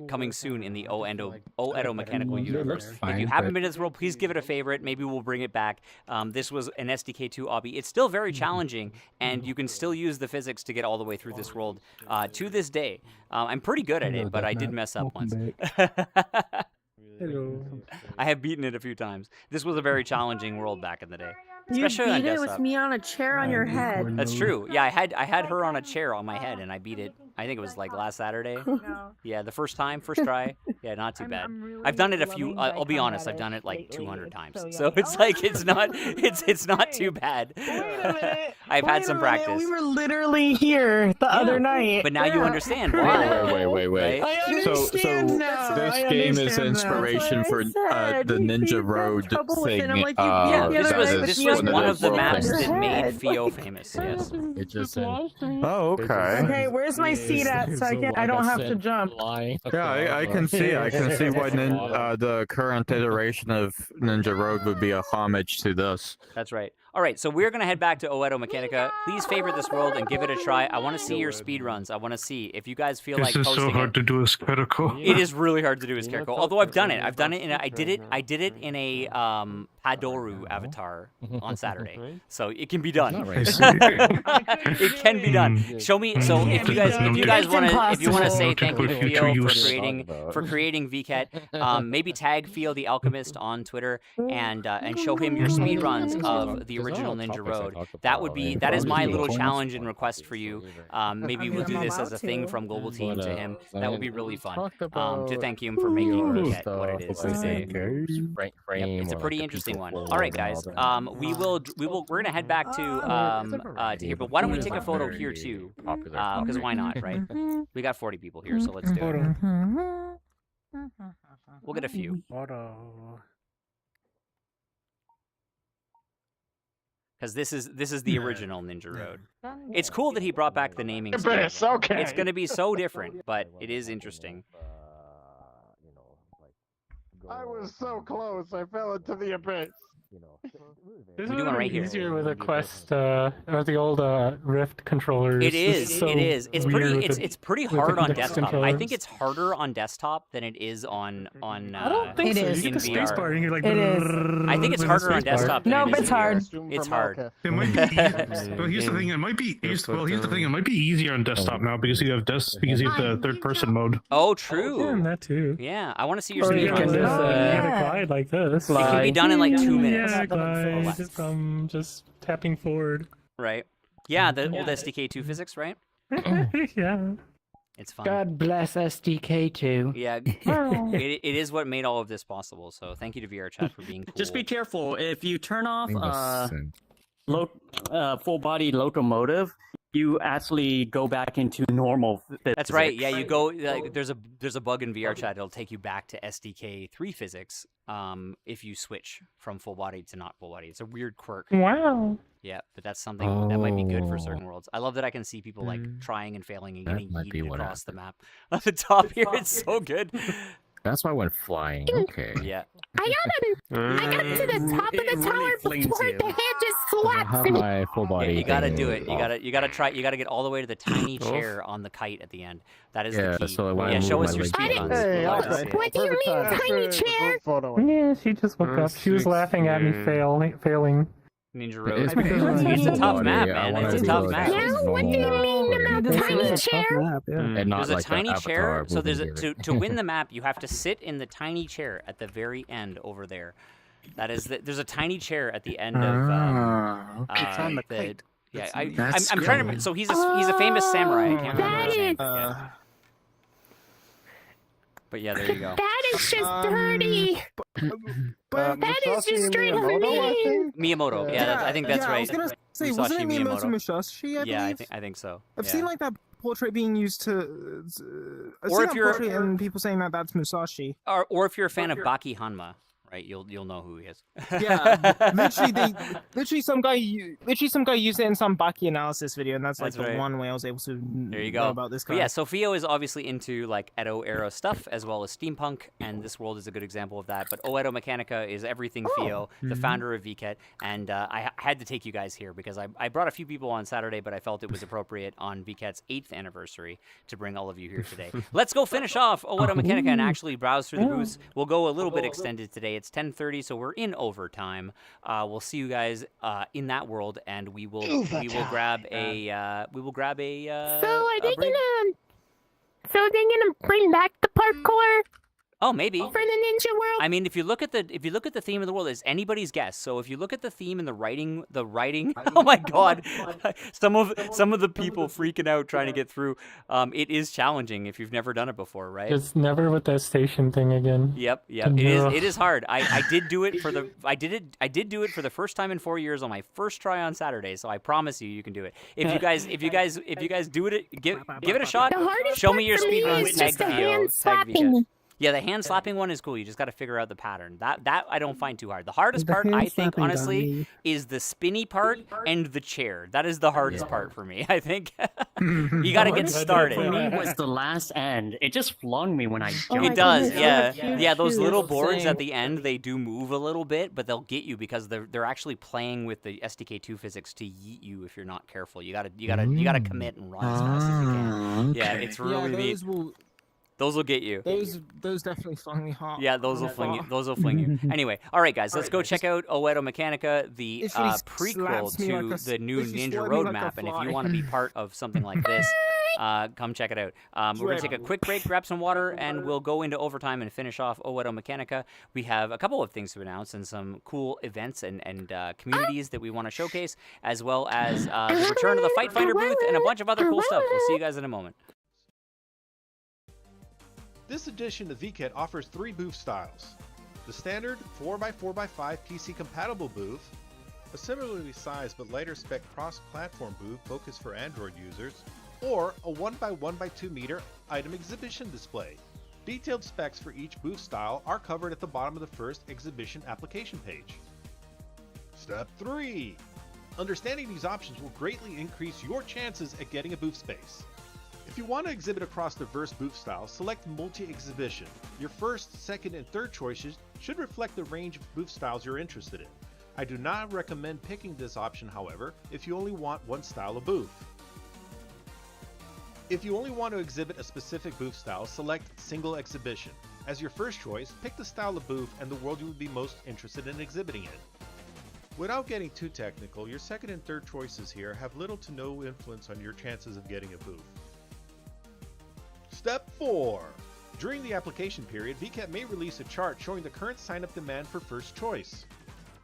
coming soon in the Oedo Mechanical Universe. If you haven't been to this world, please give it a favorite. Maybe we'll bring it back. This was an SDK2 obby. It's still very challenging, and you can still use the physics to get all the way through this world to this day. I'm pretty good at it, but I did mess up once. Hello. I have beaten it a few times. This was a very challenging world back in the day. You Especially on beat it desktop. with me on a chair on your head. That's true. Yeah, I had her on a chair on my head, and I beat it. I think it was like last Saturday. No. Yeah, the first try. Yeah, not too bad. I've done it a few. I'll be honest. I've done it like 200 times. So it's like it's not too bad. I've had some practice. We were literally here the other night. But now you understand why. Wait. Right? So this game is inspiration for the Ninja Road thing. This was one of the maps that made Fio famous. Yes. It just said. Oh, okay. Okay, where's my seat at so I don't have to jump? Yeah, I can see. I can see why the current iteration of Ninja Road would be a homage to this. That's right. All right, so we're going to head back to Oedo Mechanica. Please favorite this world and give it a try. I want to see your speed runs. I want to see if you guys feel like This posting is so hard to do as Kiriko. It is really hard to do as Kiriko. Although I've done it. I did it in a Padoru avatar on Saturday. So it can be done. It can be done. Show me. So if you guys want to say thank you to Fio for creating Vket, maybe tag Fio the Alchemist on Twitter and show him your speed runs of the original Ninja Road. That is my little challenge and request for you. Maybe we'll do this as a thing from Global Team to him. That would be really fun. To thank him for making Vket what it is today. It's a pretty interesting one. All right, guys. We're gonna head back to here, but why don't we take a photo here too? Because why not, right? We got 40 people here, so let's do it. We'll get a few. Because this is the original Ninja Road. It's cool that he brought back the naming scheme. Okay. It's going to be so different, but it is interesting. I was so close. I fell into the abyss. This We're is doing right here. easier with a Quest or the old Rift controllers. It is. So it is. It's weird pretty. It's pretty with the hard on Dex desktop. I controllers. think it's harder on desktop than it is on. I don't think so. You in get the VR. spacebar and you're like. It is. I think it's harder on desktop. Than No, it is but it's in VR. hard. It's hard. It might be. Well, here's the thing. It might be. Here's the thing. It might be easier on desktop now because you have the third-person mode. Oh, true. Yeah, that too. Yeah, I want to see your Or speed you can runs. just glide like this. It can be done in like 2 minutes. Yeah, glide. Just tapping forward. Right. Yeah, the old SDK2 physics, right? Yeah. It's fun. God bless SDK2. Yeah, it is what made all of this possible. So thank you to VRChat for being cool. Just be careful. If you turn off full body locomotive, you actually go back into normal physics. That's right. Yeah, you go. Like, there's a bug in VRChat. It'll take you back to SDK3 physics. If you switch from full body to not full body, it's a weird quirk. Wow. Yeah, but that's something that might be good for certain worlds. I love that I can see people like trying and failing and getting yeeted across the map. On the top here, it's so good. That's why I went flying. Okay. Yeah. I got to the top of the tower before the head just I have my full body. You gotta thing do it. off. You gotta try. You gotta get all the way to the tiny chair on the kite at the end. That is Yeah, the key. so when I Yeah, move show us my your leg- speed runs. Hey, We'd love to alright. see it. What do you mean, tiny chair? Yeah, she just woke up. She was laughing at me failing. Ninja It's Road. because It's a full tough body, map, I man. wanna It's a do tough like map. Now, what do you mean about tiny chair? And not There's a like the tiny chair. Avatar So there's movie to win the map, you have to sit in the tiny chair at the very end over there. That is there's a tiny chair at the end of It's on the kite. Yeah, That's I'm trying to. So he's a famous samurai. I can't remember his name. But yeah, there you go. That is just dirty. That is just straight up mean. Miyamoto. Yeah, I think that's right. I was gonna say, wasn't it Miyamoto Musashi? I Yeah, believe? I think so. I've Yeah. seen like that portrait being used to. I've Or seen if that you're- portrait and people saying that that's Musashi. Or if you're a fan of Baki Hanma, right? You'll know who he is. Yeah, literally some guy used it in some Baki analysis video, and that's like That's the right. one way I was able to There you know go. about this But guy. yeah, Sophio is obviously into like Edo era stuff as well as steampunk, and this world is a good example of that. But Oedo Mechanica is everything Theo, the founder of Vket, and I had to take you guys here because I brought a few people on Saturday, but I felt it was appropriate on Vket's 8th anniversary to bring all of you here today. Let's go finish off Oedo Mechanica and actually browse through the booths. We'll go a little bit extended today. It's 10:30, so we're in overtime. We'll see you guys in that world, and we will grab a So are they break. gonna bring back the parkour Oh, maybe. for the ninja world? I mean, if you look at the theme of the world, it's anybody's guess. So if you look at the theme and the writing, oh my God, some of the people freaking out trying to get through. It is challenging if you've never done it before, right? It's never with that station thing again. Yep. Ugh. It is hard. I did do it for the first time in 4 years on my first try on Saturday. So I promise you can do it. If you guys do it, give it a shot. The hardest Show me your part for me speed runs. is Tag just the video. hand Tag slapping VKet. me. Yeah, the hand slapping one is cool. You just got to figure out the pattern. That I don't find too hard. The hardest The part, hand I think, slapping got honestly, me. is the spinny part and the chair. That is the hardest part for me. I think you got to get started. For me, was the last end. It just flung me when I jumped. It does, goodness, yeah. huge Yeah, those shoes. little boards Same. at the end, they do move a little bit, but they'll get you because they're actually playing with the SDK2 physics to yeet you if you're not careful. You gotta commit and run as fast as you can. Yeah, it's really neat. Those will get you. Those definitely flung me hard. Yeah, those will fling you. Those will fling you. Anyway, all right, guys, let's go check out Oedo Mechanica, the It really prequel slaps me to like a- the new it just Ninja slapped me like a roadmap. And if you fly. want to be part of something like this, come check it out. We're gonna take a quick break, grab some water, and we'll go into overtime and finish off Oedo Mechanica. We have a couple of things to announce and some cool events and communities that we want to showcase, as well as the return of the Fight Finder booth and a bunch of other cool stuff. We'll see you guys in a moment. This edition of Vket offers 3 booth styles. The standard 4x4x5 PC compatible booth, a similarly sized but lighter spec cross-platform booth focused for Android users, or a 1x1x2 meter item exhibition display. Detailed specs for each booth style are covered at the bottom of the first exhibition application page. Step 3. Understanding these options will greatly increase your chances at getting a booth space. If you want to exhibit across diverse booth styles, select Multi-Exhibition. Your first, second, and third choices should reflect the range of booth styles you're interested in. I do not recommend picking this option, however, if you only want one style of booth. If you only want to exhibit a specific booth style, select Single Exhibition. As your first choice, pick the style of booth and the world you would be most interested in exhibiting in. Without getting too technical, your second and third choices here have little to no influence on your chances of getting a booth. Step 4. During the application period, Vket may release a chart showing the current sign-up demand for first choice.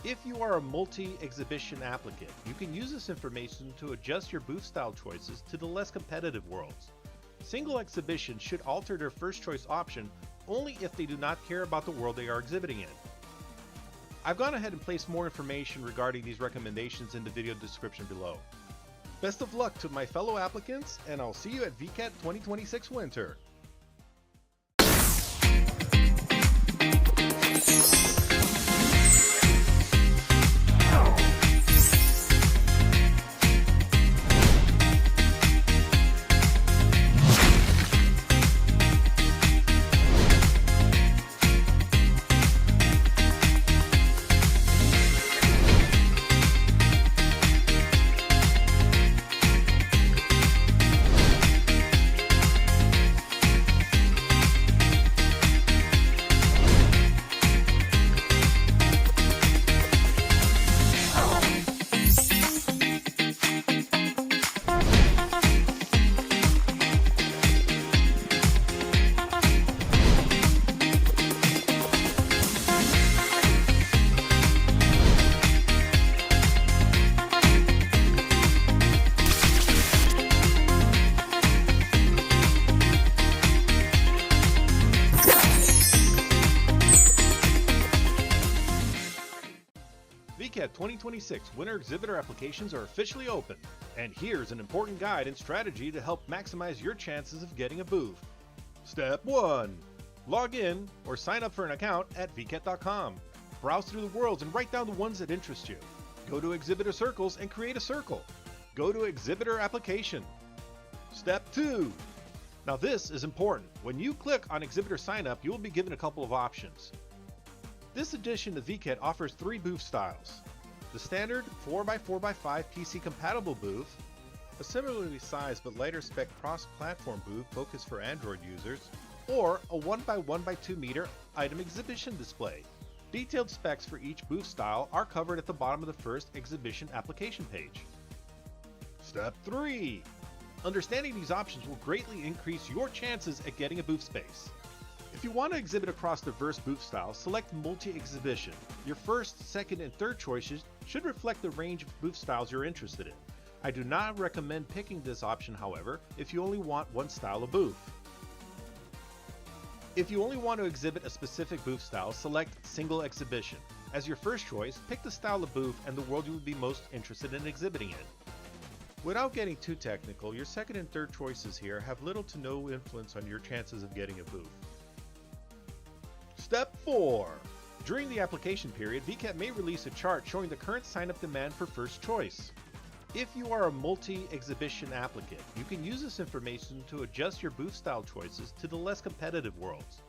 If you are a multi-exhibition applicant, you can use this information to adjust your booth style choices to the less competitive worlds. Single exhibition should alter their first choice option only if they do not care about the world they are exhibiting in. I've gone ahead and placed more information regarding these recommendations in the video description below. Best of luck to my fellow applicants, and I'll see you at VKet 2026 Winter. 2026 winter exhibitor applications are officially open, and here's an important guide and strategy to help maximize your chances of getting a booth. Step 1. Log in or sign up for an account at Vket.com. Browse through the worlds and write down the ones that interest you. Go to exhibitor circles and create a circle. Go to exhibitor application. Step 2. Now this is important. When you click on exhibitor sign up, you will be given a couple of options. This edition of Vket offers 3 booth styles. The standard 4x4x5 PC compatible booth, a similarly sized but lighter spec cross-platform booth focused for Android users, or a 1x1x2 meter item exhibition display. Detailed specs for each booth style are covered at the bottom of the first exhibition application page. Step 3. Understanding these options will greatly increase your chances at getting a booth space. If you want to exhibit across diverse booth styles, select Multi-Exhibition. Your first, second, and third choices should reflect the range of booth styles you're interested in. I do not recommend picking this option, however, if you only want one style of booth. If you only want to exhibit a specific booth style, select Single Exhibition. As your first choice, pick the style of booth and the world you would be most interested in exhibiting in. Without getting too technical, your second and third choices here have little to no influence on your chances of getting a booth. Step 4. During the application period, Vket may release a chart showing the current sign-up demand for first choice. If you are a multi-exhibition applicant, you can use this information to adjust your booth style choices to the less competitive worlds.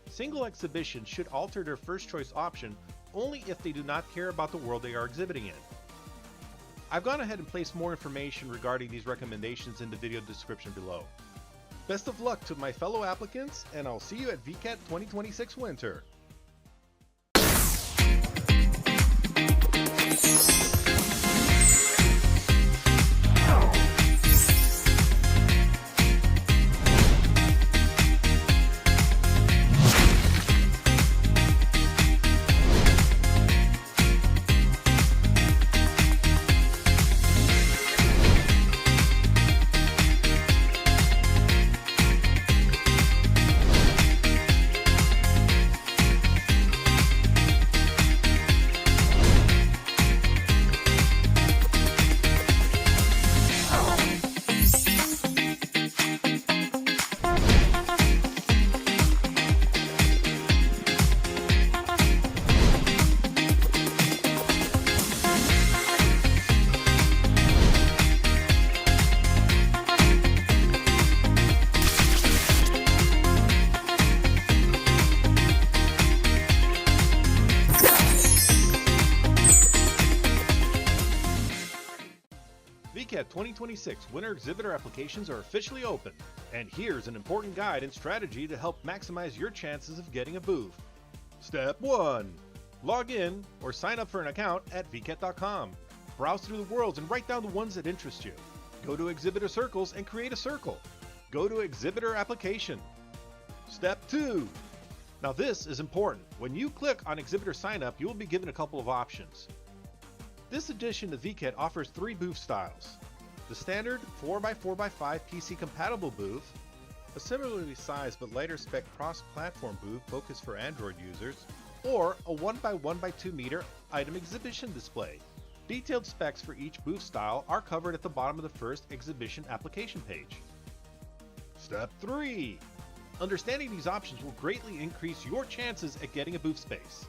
Single exhibition should alter their first choice option only if they do not care about the world they are exhibiting in. I've gone ahead and placed more information regarding these recommendations in the video description below. Best of luck to my fellow applicants, and I'll see you at Vket 2026 Winter. Vket 2026 winter exhibitor applications are officially open, and here's an important guide and strategy to help maximize your chances of getting a booth. Step 1. Log in or sign up for an account at Vket.com. Browse through the worlds and write down the ones that interest you. Go to exhibitor circles and create a circle. Go to exhibitor application. Step 2. Now this is important. When you click on exhibitor sign up, you will be given a couple of options. This edition of Vket offers 3 booth styles. The standard 4x4x5 PC compatible booth, a similarly sized but lighter spec cross-platform booth focused for Android users, or a 1x1x2 meter item exhibition display. Detailed specs for each booth style are covered at the bottom of the first exhibition application page. Step 3. Understanding these options will greatly increase your chances at getting a booth space.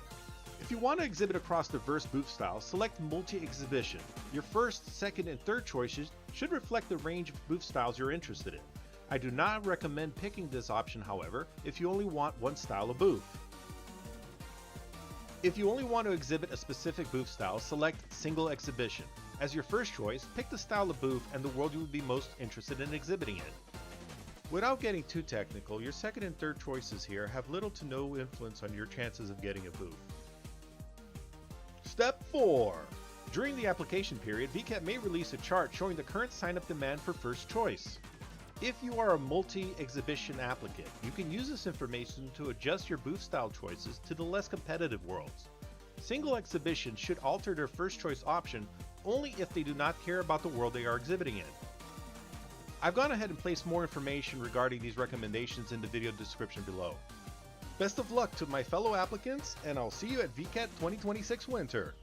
If you want to exhibit across diverse booth styles, select Multi-Exhibition. Your first, second, and third choices should reflect the range of booth styles you're interested in. I do not recommend picking this option, however, if you only want one style of booth. If you only want to exhibit a specific booth style, select Single Exhibition. As your first choice, pick the style of booth and the world you would be most interested in exhibiting in. Without getting too technical, your second and third choices here have little to no influence on your chances of getting a booth. Step 4. During the application period, Vket may release a chart showing the current sign-up demand for first choice. If you are a multi-exhibition applicant, you can use this information to adjust your booth style choices to the less competitive worlds. Single exhibition should alter their first choice option only if they do not care about the world they are exhibiting in. I've gone ahead and placed more information regarding these recommendations in the video description below. Best of luck to my fellow applicants, and I'll see you at Vket 2026 Winter.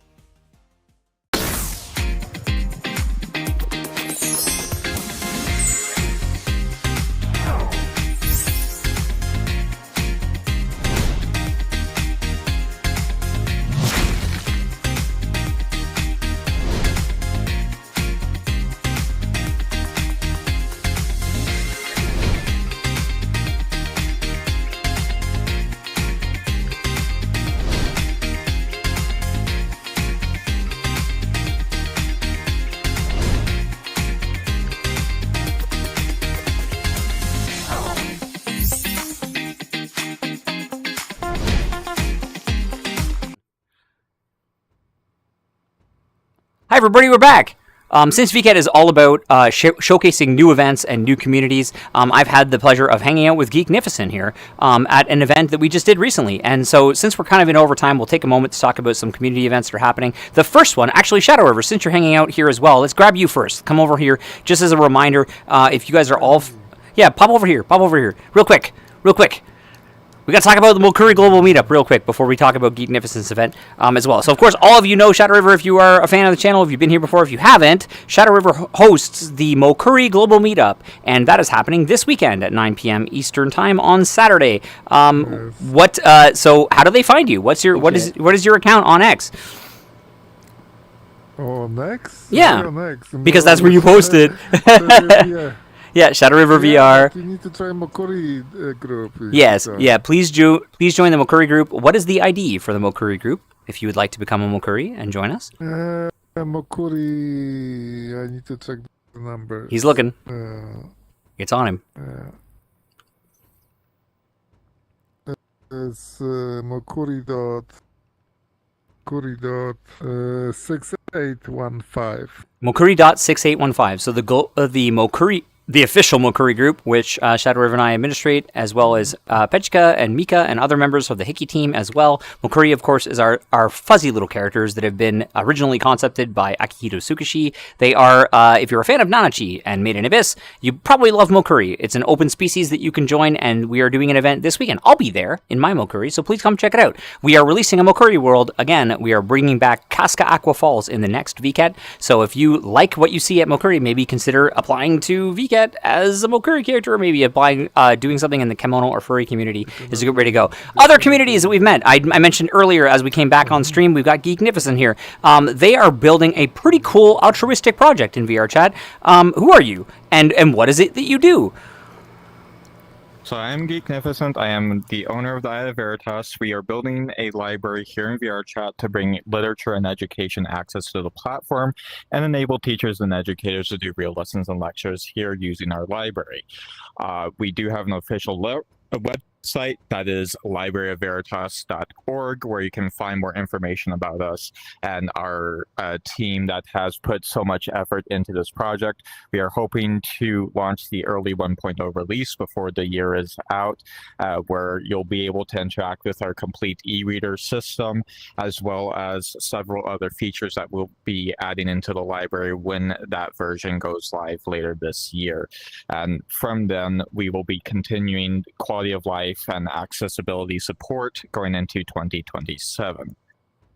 everybody, we're back. Since VKet is all about showcasing new events and new communities, I've had the pleasure of hanging out with Geeknificent here at an event that we just did recently. And so since we're kind of in overtime, we'll take a moment to talk about some community events that are happening. The first one, actually, Shadow River, since you're hanging out here as well, let's grab you first. Come over here, just as a reminder, if you guys are all... Yeah, pop over here, real quick. We got to talk about the Mokuri Global Meetup real quick before we talk about Geeknificent's event as well. So, of course, all of you know Shadow River if you are a fan of the channel, if you've been here before. If you haven't, Shadow River hosts the Mokuri Global Meetup, and that is happening this weekend at 9 p.m. Eastern Time on Saturday. So how do they find you? What is your account on X? On X? Yeah, on X. Because that's where you posted. Yeah. Yeah, Shadow River VR. You need to try Mokuri group. Yes, yeah. Please join the Mokuri group. What is the ID for the Mokuri group? If you would like to become a Mokuri and join us. Mokuri. I need to check the number. He's looking. It's on him. It's Mokuri. 6815. Mokuri.6815. So the Mokuri. The official Mokuri group, which Shadow River and I administrate, as well as Pechka and Mika and other members of the Hiki team as well. Mokuri, of course, is our fuzzy little characters that have been originally concepted by Akihito Tsukushi. They are, if you're a fan of Nanachi and Made in Abyss, you probably love Mokuri. It's an open species that you can join, and we are doing an event this weekend. I'll be there in my Mokuri, so please come check it out. We are releasing a Mokuri world. Again, we are bringing back Casca Aqua Falls in the next VKet. So if you like what you see at Mokuri, maybe consider applying to VKet as a Mokuri character, or maybe applying, doing something in the kimono or furry community is a good way to go. Other communities that we've met, I mentioned earlier as we came back on stream, we've got Geeknificent here. They are building a pretty cool altruistic project in VRChat. Who are you, and what is it that you do? So I am Geeknificent. I am the owner of the Eye of Veritas. We are building a library here in VRChat to bring literature and education access to the platform and enable teachers and educators to do real lessons and lectures here using our library. We do have an official website that is libraryofveritas.org, where you can find more information about us and our team that has put so much effort into this project. We are hoping to launch the early 1.0 release before the year is out, where you'll be able to interact with our complete e-reader system, as well as several other features that we'll be adding into the library when that version goes live later this year. And from then, we will be continuing quality of life and accessibility support going into 2027.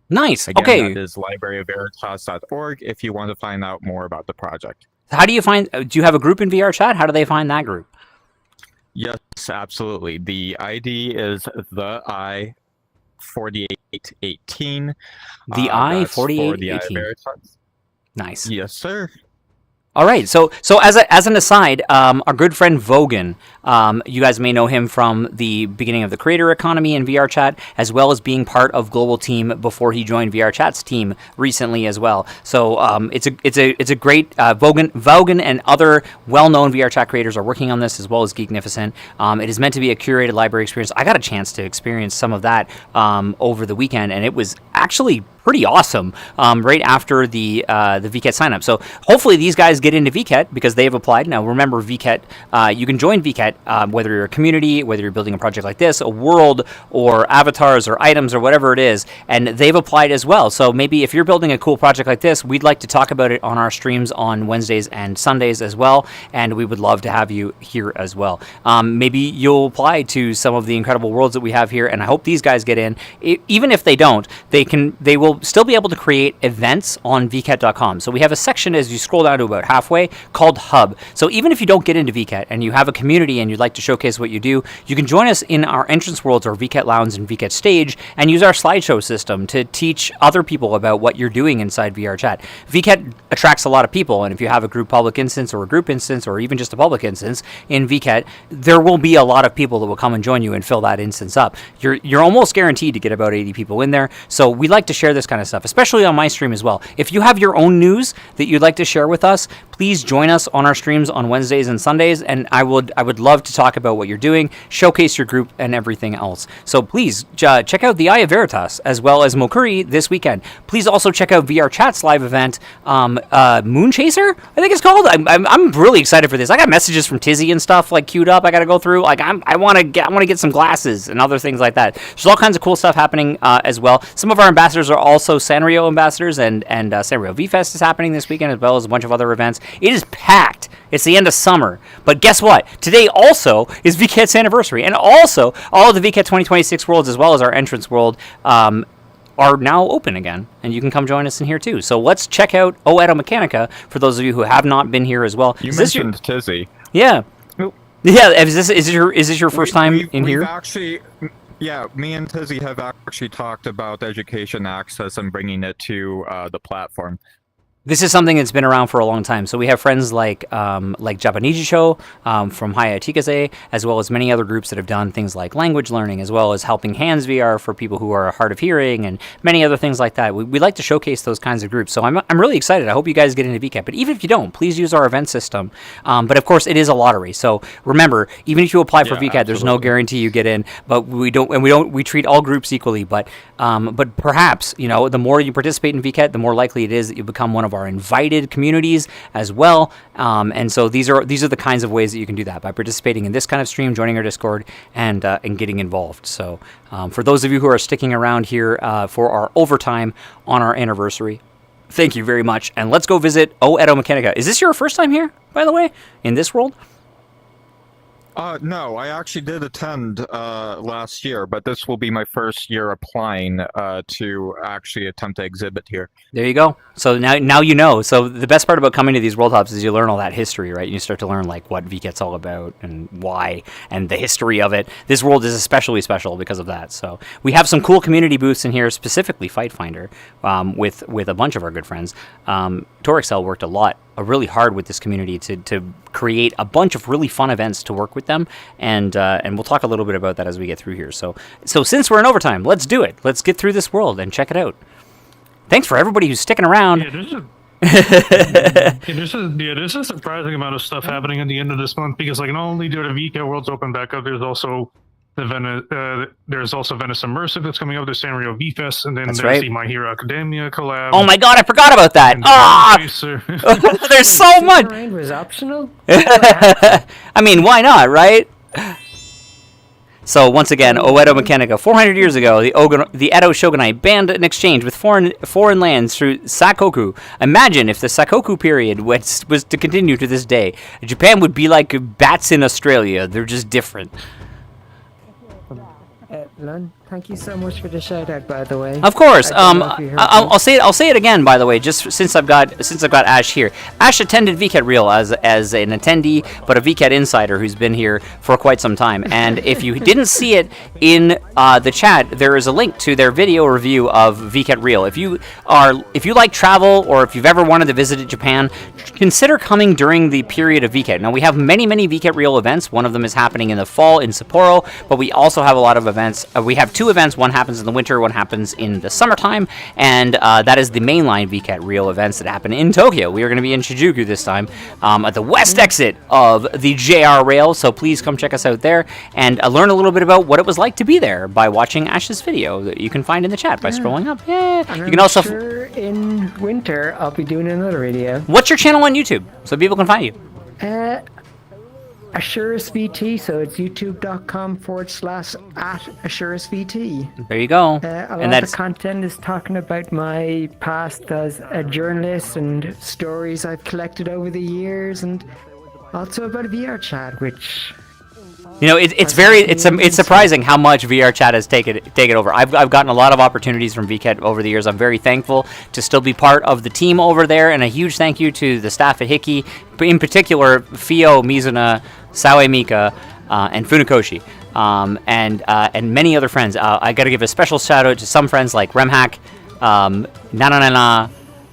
Nice. Again, okay. That is libraryofveritas.org if you want to find out more about the project. How do you find? Do you have a group in VRChat? How do they find that group? Yes, absolutely. The ID is the I4818. The I4818. Nice. Yes, sir. All right, so as an aside, our good friend Vogan, you guys may know him from the beginning of the creator economy in VRChat, as well as being part of Global Team before he joined VRChat's team recently as well. So it's a great Vogan and other well-known VRChat creators are working on this, as well as Geeknificent. It is meant to be a curated library experience. I got a chance to experience some of that over the weekend, and it was actually pretty awesome right after the VKet sign up. So hopefully these guys get into VKet because they have applied. Now remember, VKet, you can join VKet whether you're a community, whether you're building a project like this, a world, or avatars or items or whatever it is, and they've applied as well. So maybe if you're building a cool project like this, we'd like to talk about it on our streams on Wednesdays and Sundays as well, and we would love to have you here as well. Maybe you'll apply to some of the incredible worlds that we have here, and I hope these guys get in. Even if they don't, they will still be able to create events on vket.com. So we have a section as you scroll down to about halfway called Hub. So even if you don't get into VKet and you have a community and you'd like to showcase what you do, you can join us in our entrance worlds or VKet Lounge and VKet Stage and use our slideshow system to teach other people about what you're doing inside VRChat. VKet attracts a lot of people, and if you have a group public instance or a group instance or even just a public instance in VKet, there will be a lot of people that will come and join you and fill that instance up. You're almost guaranteed to get about 80 people in there. So we like to share this kind of stuff, especially on my stream as well. If you have your own news that you'd like to share with us, please join us on our streams on Wednesdays and Sundays, and I would love to talk about what you're doing, showcase your group, and everything else. So please check out the Eye of Veritas as well as Mokuri this weekend. Please also check out VRChat's live event, Moon Chaser, I think it's called. I'm really excited for this. I got messages from Tizzy and stuff like queued up. I got to go through. Like I want to get some glasses and other things like that. There's all kinds of cool stuff happening as well. Some of our ambassadors are also Sanrio ambassadors, and Sanrio V-Fest is happening this weekend as well as a bunch of other events. It is packed. It's the end of summer. But guess what? Today also is VKet's anniversary, and also all of the VKet 2026 worlds as well as our entrance world are now open again, and you can come join us in here too. So let's check out Oedo Mechanica for those of you who have not been here as well. You mentioned Tizzy. Yeah. Yeah, is this your first time in here? Actually, yeah, me and Tizzy have actually talked about education access and bringing it to the platform. This is something that's been around for a long time. So we have friends like Japanese Show from Hayatikaze, as well as many other groups that have done things like language learning, as well as Helping Hands VR for people who are hard of hearing, and many other things like that. We like to showcase those kinds of groups. So I'm really excited. I hope you guys get into VKet. But even if you don't, please use our event system. But of course, it is a lottery. So remember, even if you apply for VKet, there's no guarantee you get in. But we treat all groups equally. But perhaps the more you participate in VKet, the more likely it is that you become one of our invited communities as well, and so these are the kinds of ways that you can do that by participating in this kind of stream, joining our Discord, and getting involved. So for those of you who are sticking around here for our overtime on our anniversary, thank you very much, and let's go visit Oedo Mechanica. Is this your first time here, by the way, in this world? No, I actually did attend last year, but this will be my first year applying to actually attempt to exhibit here. There you go. So now you know. So the best part about coming to these Worldhops is you learn all that history, right? You start to learn like what VKet's all about and why and the history of it. This world is especially special because of that. So we have some cool community booths in here, specifically Fight Finder, with a bunch of our good friends. Torexel worked really hard with this community to create a bunch of really fun events to work with them, and we'll talk a little bit about that as we get through here. So since we're in overtime, let's do it. Let's get through this world and check it out. Thanks for everybody who's sticking around. Yeah, there's a surprising amount of stuff happening at the end of this month, because like not only do the VK Worlds open back up, there's also Venice Immersive that's coming up, the Sanrio V-Fest, and then there's the My Hero Academia collab. Oh my god, I forgot about that! There's so much! Terrain was optional? I mean, why not, right? So once again, Oedo Mechanica. 400 years ago, the Edo Shogunate banned an exchange with foreign lands through Sakoku. Imagine if the Sakoku period was to continue to this day. Japan would be like bats in Australia. They're just different. Lon, thank you so much for the shout out, by the way. Of course. I'll say it again, by the way, just since I've got Ash here. Ash attended VKet Real as an attendee, but a VKet insider who's been here for quite some time. And if you didn't see it in the chat, there is a link to their video review of VKet Real. If you like travel, or if you've ever wanted to visit Japan, consider coming during the period of VKet. Now we have many VKet Real events. One of them is happening in the fall in Sapporo, but we also have a lot of events. We have two events. One happens in the winter, one happens in the summertime, and that is the mainline VKet Real events that happen in Tokyo. We are going to be in Shinjuku this time at the west exit of the JR Rail, so please come check us out there and learn a little bit about what it was like to be there by watching Ash's video that you can find in the chat by scrolling up. Yeah, and you can also. Sure in winter, I'll be doing another video. What's your channel on YouTube so people can find you? AssuranceVT, so it's youtube.com/@AssuranceVT. There you go. A lot of the content is talking about my past as a journalist and stories I've collected over the years, and also about VRChat, which... it's surprising how much VRChat has taken over. I've gotten a lot of opportunities from VKet over the years. I'm very thankful to still be part of the team over there, and a huge thank you to the staff at Hiki, in particular Fio, Mizuna, Sawe Mika, and Funakoshi, and many other friends. I got to give a special shout out to some friends like Remhack, Nananana,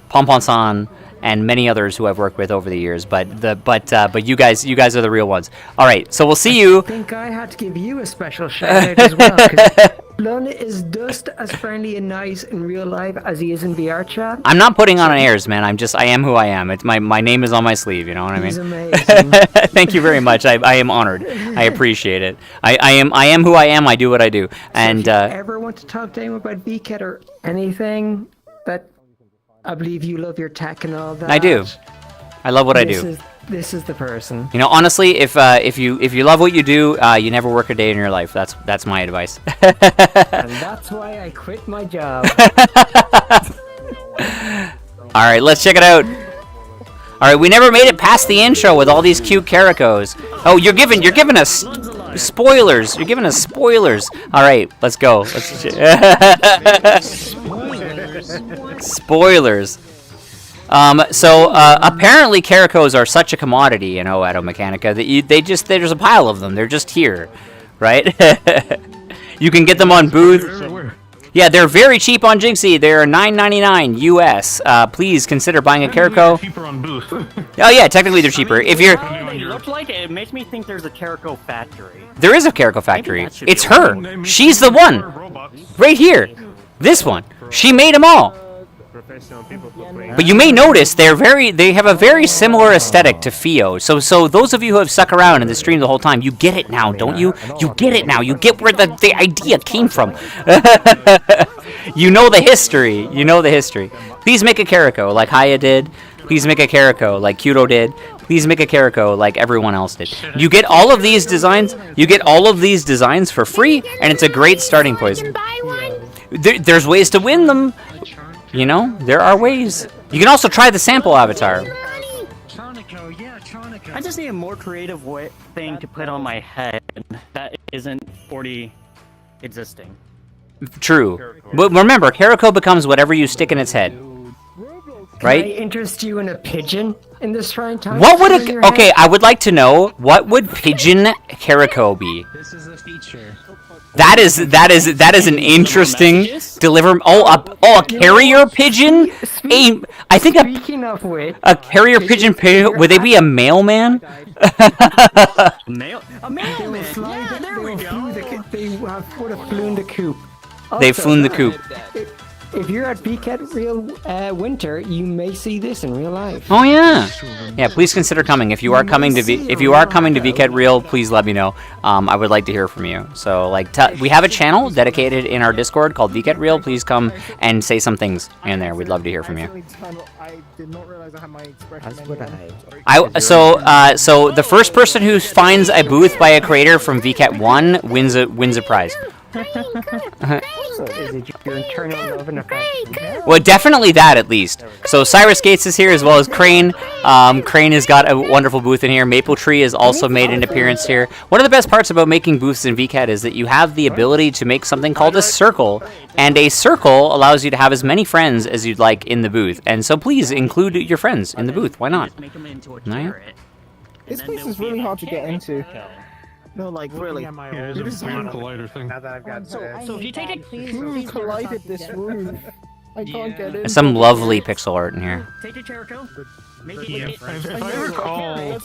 Pompon-san, and many others who I've worked with over the years, but you guys are the real ones. All right, so we'll see you. I think I had to give you a special shout out as well. Blun is just as friendly and nice in real life as he is in VR chat. I'm not putting on airs, man. I am who I am. It's my name is on my sleeve. You know what I mean? He's amazing. Thank you very much. I am honored. I appreciate it. I am who I am. I do what I do. And if you ever want to talk to him about VKet or anything, that I believe you love your tech and all that. I do. I love what I do. This is the person. You know, honestly, if you love what you do, you never work a day in your life. That's my advice. And that's why I quit my job. All right, let's check it out. All right, we never made it past the intro with all these cute caricos. Oh, you're giving us spoilers. You're giving us spoilers. All right, let's go. Spoilers. So apparently caricos are such a commodity in Auto Mechanica that there's a pile of them. They're just here, right? You can get them on booth. Yeah, they're very cheap on Jigsaw. They're $9.99 US. Please consider buying a carico. Cheaper on booth. Oh yeah, technically they're cheaper. If you're They look like it. It makes me think there's a Carico factory. There is a carico factory. It's her. She's the one. Right here. This one. She made them all. But you may notice they have a very similar aesthetic to Fio. So those of you who have stuck around in the stream the whole time, you get it now, don't you? You get it now. You get where the idea came from. You know the history. You know the history. Please make a carico like Haya did. Please make a carico like Kudo did. Please make a carico like everyone else did. You get all of these designs. You get all of these designs for free, and it's a great starting point. There's ways to win them. You know, there are ways. You can also try the sample avatar. I just need a more creative thing to put on my head that isn't already existing. True. But remember, Carico becomes whatever you stick in its head. Right? Can I interest you in a pigeon in this trying time? What would I would like to know, what would pigeon Carico be? This is a feature. That is an interesting a carrier pigeon. I think a carrier pigeon. Would they be a mailman? A mailman. Yeah, there we go. They would have flown the coop. They've flown the coop. If you're at VKet Real Winter, you may see this in real life. Oh yeah, yeah. Please consider coming. If you are coming to VKet Real, please let me know. I would like to hear from you. So like, we have a channel dedicated in our Discord called VKet Real. Please come and say some things in there. We'd love to hear from you. I did not realize I had my expression. So the first person who finds a booth by a creator from VKet 1 wins a prize. So is it your internal love and affection? Well, definitely that at least. So Cyrus Gates is here as well as Crane. Crane has got a wonderful booth in here. Maple Tree has also made an appearance here. One of the best parts about making booths in VKet is that you have the ability to make something called a circle, and a circle allows you to have as many friends as you'd like in the booth. And so please include your friends in the booth. Why not? This place is really hard to get into. No, like really. Yeah, there's a weird collider thing. Now that I've got so if you take it, who collided this roof? I can't get in. There's some lovely pixel art in here. Take the Jericho. Make it. If I recall,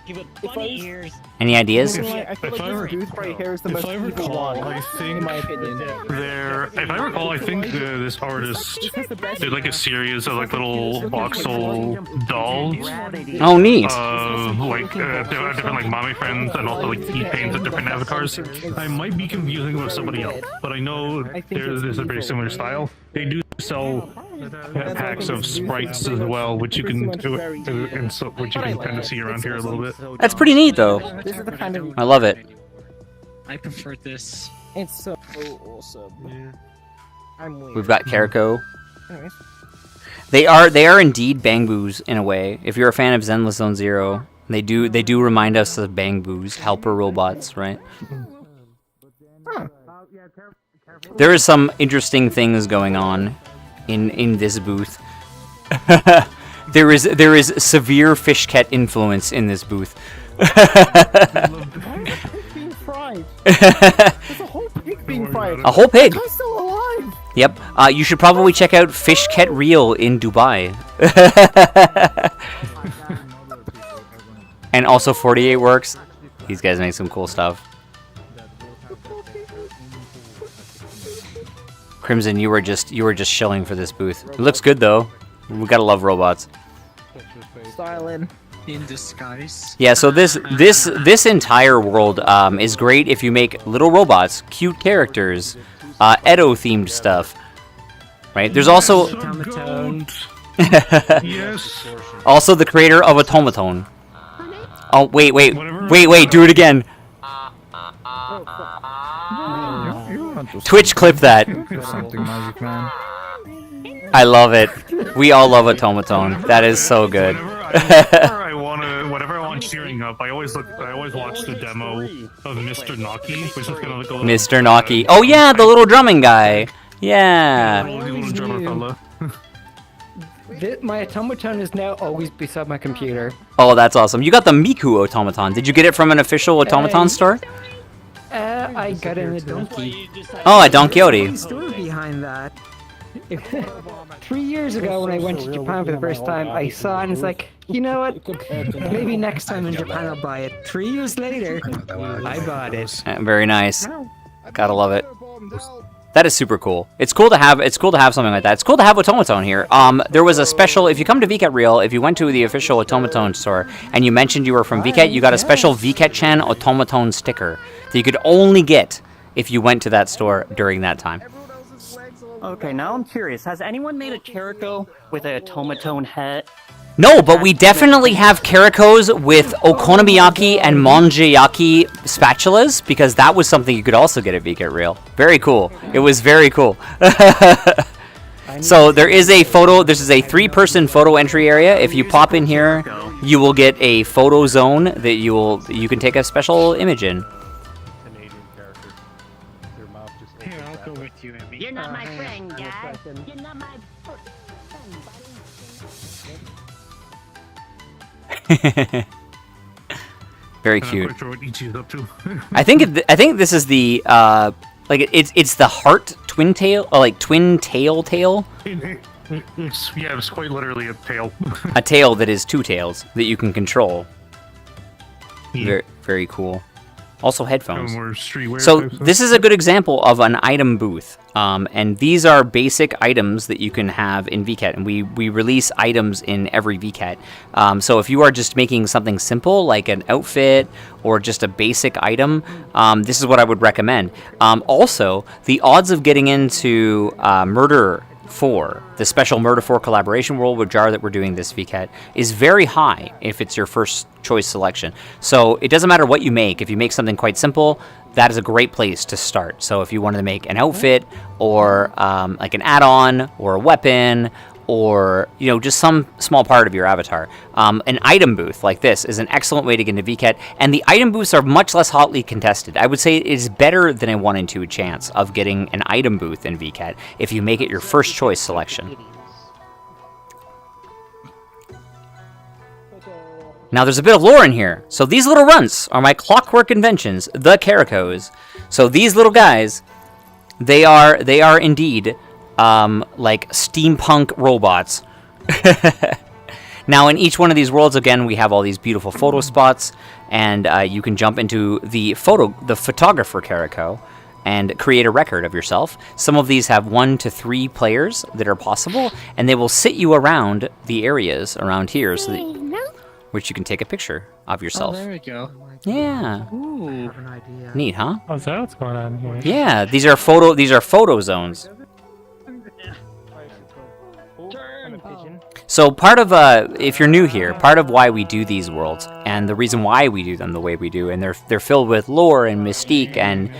give it bunny ears. Any ideas? I feel like this booth right here is the most evil one, I think in my opinion. if I recall, I think this artist did like a series of like little voxel dolls. Oh, neat. Different like mommy friends and also like T-Pains of different avatars. I might be confusing them with somebody else, but I know there's a very similar style. They do sell packs of sprites as well, which you can which you can kind of see around here a little bit. That's pretty neat, though. This is the kind of. I love it. I prefer this. It's so awesome. Yeah. I'm weird. We've got Carico. Anyways. They are indeed bang boos in a way. If you're a fan of Zenless Zone Zero, they do remind us of bang boos, helper robots, right? There is some interesting things going on in this booth. there is severe Vket influence in this booth. Being fried. There's a whole pig being fried. A whole pig. The guy's still alive. Yep. You should probably check out VKet Real in Dubai. And also 48 Works. These guys make some cool stuff. Crimson, you were just shilling for this booth. It looks good though. We gotta love robots. Styling. In disguise. Yeah, so this entire world is great if you make little robots, cute characters, Edo themed stuff. Right? There's also Yes. also the creator of Automaton. Oh wait, do it again. Twitch clip that. Something magic, man. I love it. We all love Automaton. That is so good. Whenever I want cheering up, I always watch the demo of Mr. Naki, which is kind of like a little, Mr. Naki. Oh yeah, the little drumming guy. Yeah. little drummer fella. My automaton is now always beside my computer. Oh, that's awesome. You got the Miku Automaton. Did you get it from an official Automaton store? I got it in a donkey. Oh, at Don Quixote. Story behind that. 3 years ago when I went to Japan for the first time, I saw it and it's like, you know what? Maybe next time in Japan I'll buy it. 3 years later, I bought it. Very nice. Gotta love it. That is super cool. It's cool to have something like that. It's cool to have Automaton here. There was a special, if you come to VKet Real, if you went to the official Automaton store and you mentioned you were from VKet, you got a special VketChan Automaton sticker that you could only get if you went to that store during that time. Okay, now I'm curious. Has anyone made a Carico with a Automaton head? No, but we definitely have Caricos with okonomiyaki and monjayaki spatulas, because that was something you could also get at VKet Real. Very cool. It was very cool. So there is a photo, this is a 3-person photo entry area. If you pop in here, you will get a photo zone that you can take a special image in. Here, I'll go with you, Emmy. You're not my friend, guy. You're not my Very I'm cute. not quite sure what Ichi's up to. I think this is the it's the heart twin tail, or like twin tail. It's quite literally a tail. A tail that is 2 tails that you can control. Yeah. Very, very cool. Also headphones. More streetwear So type stuff. this is a good example of an item booth. And these are basic items that you can have in VKet, and we release items in every VKet. So if you are just making something simple like an outfit or just a basic item, this is what I would recommend. Also, the odds of getting into Murder 4, the special Murder 4 collaboration world with Jar that we're doing this VKet, is very high if it's your first choice selection. So it doesn't matter what you make. If you make something quite simple, that is a great place to start. So if you wanted to make an outfit or like an add-on or a weapon, or just some small part of your avatar, an item booth like this is an excellent way to get into VKet, and the item booths are much less hotly contested. I would say it is better than a 1 in 2 chance of getting an item booth in VKet if you make it your first choice selection. Now there's a bit of lore in here. So these little runts are my clockwork inventions, the Caricos. So these little guys, they are indeed like steampunk robots. Now in each one of these worlds, again, we have all these beautiful photo spots, and you can jump into the photographer Carico and create a record of yourself. Some of these have 1 to 3 players that are possible, and they will sit you around the areas around here so that, which you can take a picture of yourself. Oh, there we go. Yeah. Ooh. Neat, huh? Oh, is that what's going on here? Yeah, these are photo zones. So part of, if you're new here, part of why we do these worlds, and the reason why we do them the way we do, and they're filled with lore and mystique and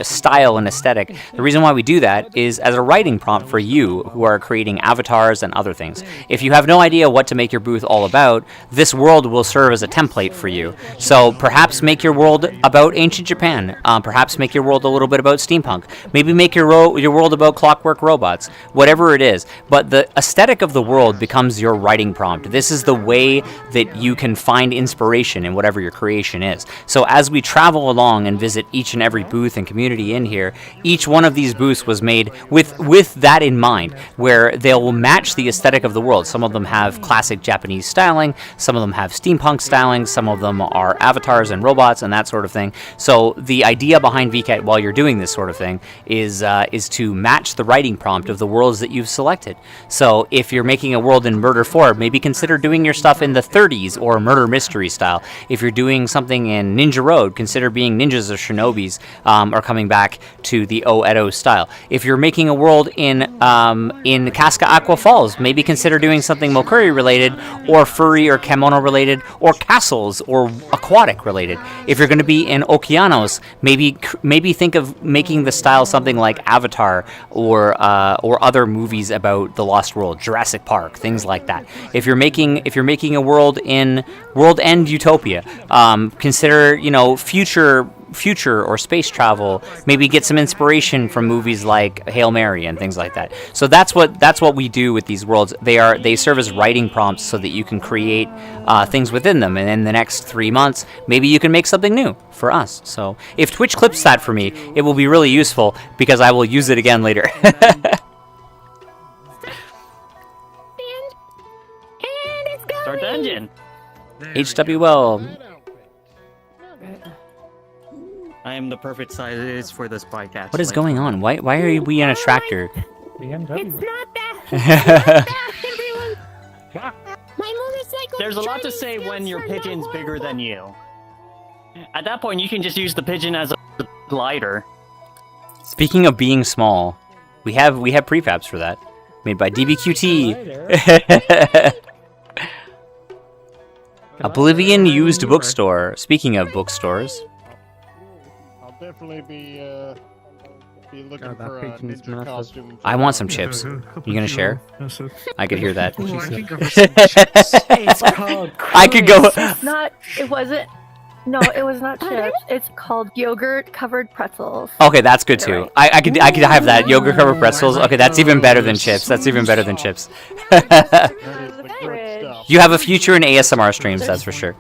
style and aesthetic, the reason why we do that is as a writing prompt for you who are creating avatars and other things. If you have no idea what to make your booth all about, this world will serve as a template for you. So perhaps make your world about ancient Japan, perhaps make your world a little bit about steampunk, maybe make your world about clockwork robots, whatever it is. But the aesthetic of the world becomes is your writing prompt. This is the way that you can find inspiration in whatever your creation is. So as we travel along and visit each and every booth and community in here, each one of these booths was made with that in mind, where they'll match the aesthetic of the world. Some of them have classic Japanese styling, some of them have steampunk styling, some of them are avatars and robots and that sort of thing. So the idea behind VKet while you're doing this sort of thing is to match the writing prompt of the worlds that you've selected. So if you're making a world in Murder 4, maybe consider doing your stuff in the 30s or murder mystery style. If you're doing something in Ninja Road, consider being ninjas or shinobis are coming back to the O-Edo style. If you're making a world in Casca Aqua Falls, maybe consider doing something Mokuri related or furry or kemono related or castles or aquatic related. If you're going to be in Okeanos, maybe think of making the style something like Avatar or other movies about the Lost World, Jurassic Park, things like that. If you're making a world in World End Utopia, consider future or space travel. Maybe get some inspiration from movies like Hail Mary and things like that. So that's what we do with these worlds. They serve as writing prompts so that you can create things within them, and in the next 3 months maybe you can make something new for us. So if Twitch clips that for me, it will be really useful because I will use it again later. Start the engine. HWL. I am the perfect size for this bycatch. What is going on? Why are we in a tractor? It's not that. There's a lot to say when your pigeon's bigger than you. At that point, you can just use the pigeon as a glider. Speaking of being small, we have prefabs for that, made by DBQT. Oblivion Used Bookstore. Speaking of bookstores. Definitely be looking for a ninja costume. I want some chips. You gonna share? I could hear that. It's called I could go. It's not. It wasn't. No, it was not chips. It's called yogurt covered pretzels. Okay, that's good too. I could have that yogurt covered pretzels. Okay, that's even better than chips. That's even better than chips. You have a future in ASMR streams, that's for sure.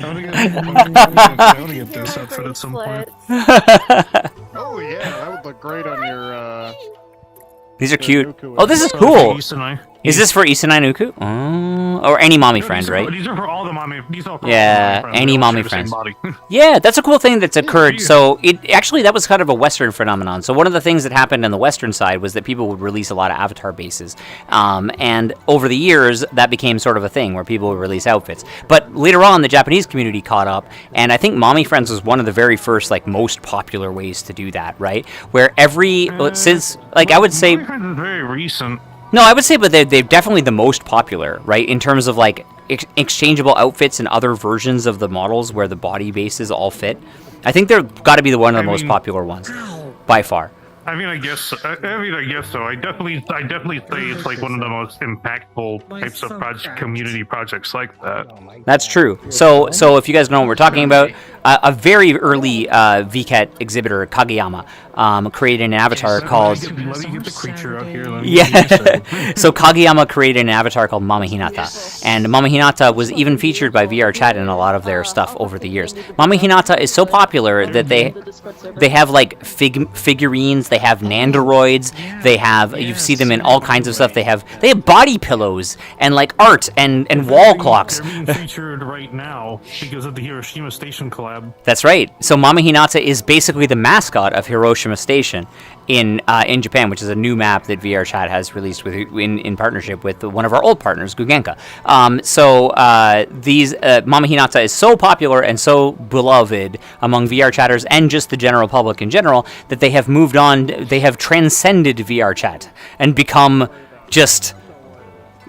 I want to get this outfit at some point. Oh yeah, that would look great on your. These are cute. Oh, this is cool. Is this for Isanai Nuku? Oh, or any mommy friend, right? These are for all the mommy. These are for yeah, all the any mommy friends. Yeah, that's a cool thing that's occurred. So that was kind of a Western phenomenon. So one of the things that happened on the Western side was that people would release a lot of avatar bases, and over the years that became sort of a thing where people would release outfits. But later on, the Japanese community caught up, and I think mommy friends was one of the very first, most popular ways to do that, right? Where since I would say. Mommy friends is very recent. No, I would say, but they're definitely the most popular, right? In terms of exchangeable outfits and other versions of the models where the body bases all fit. I think they're got to be one of the most popular ones, by far. I guess so. I definitely say it's one of the most impactful types of community projects like that. That's true. So if you guys know what we're talking about, a very early VKet exhibitor, Kageyama, created an avatar called. Let me get the creature out here. So Kageyama created an avatar called Mama Hinata, and Mama Hinata was even featured by VRChat in a lot of their stuff over the years. Mama Hinata is so popular that they have figurines. They have Nandoroids. They have you see them in all kinds of stuff. They have body pillows and art and wall clocks. They're being featured right now because of the Hiroshima Station collab. That's right. So Mama Hinata is basically the mascot of Hiroshima Station in Japan, which is a new map that VRChat has released in partnership with one of our old partners, Gugenka. These Mama Hinata is so popular and so beloved among VR chatters and just the general public in general that they have moved on. They have transcended VRChat and become just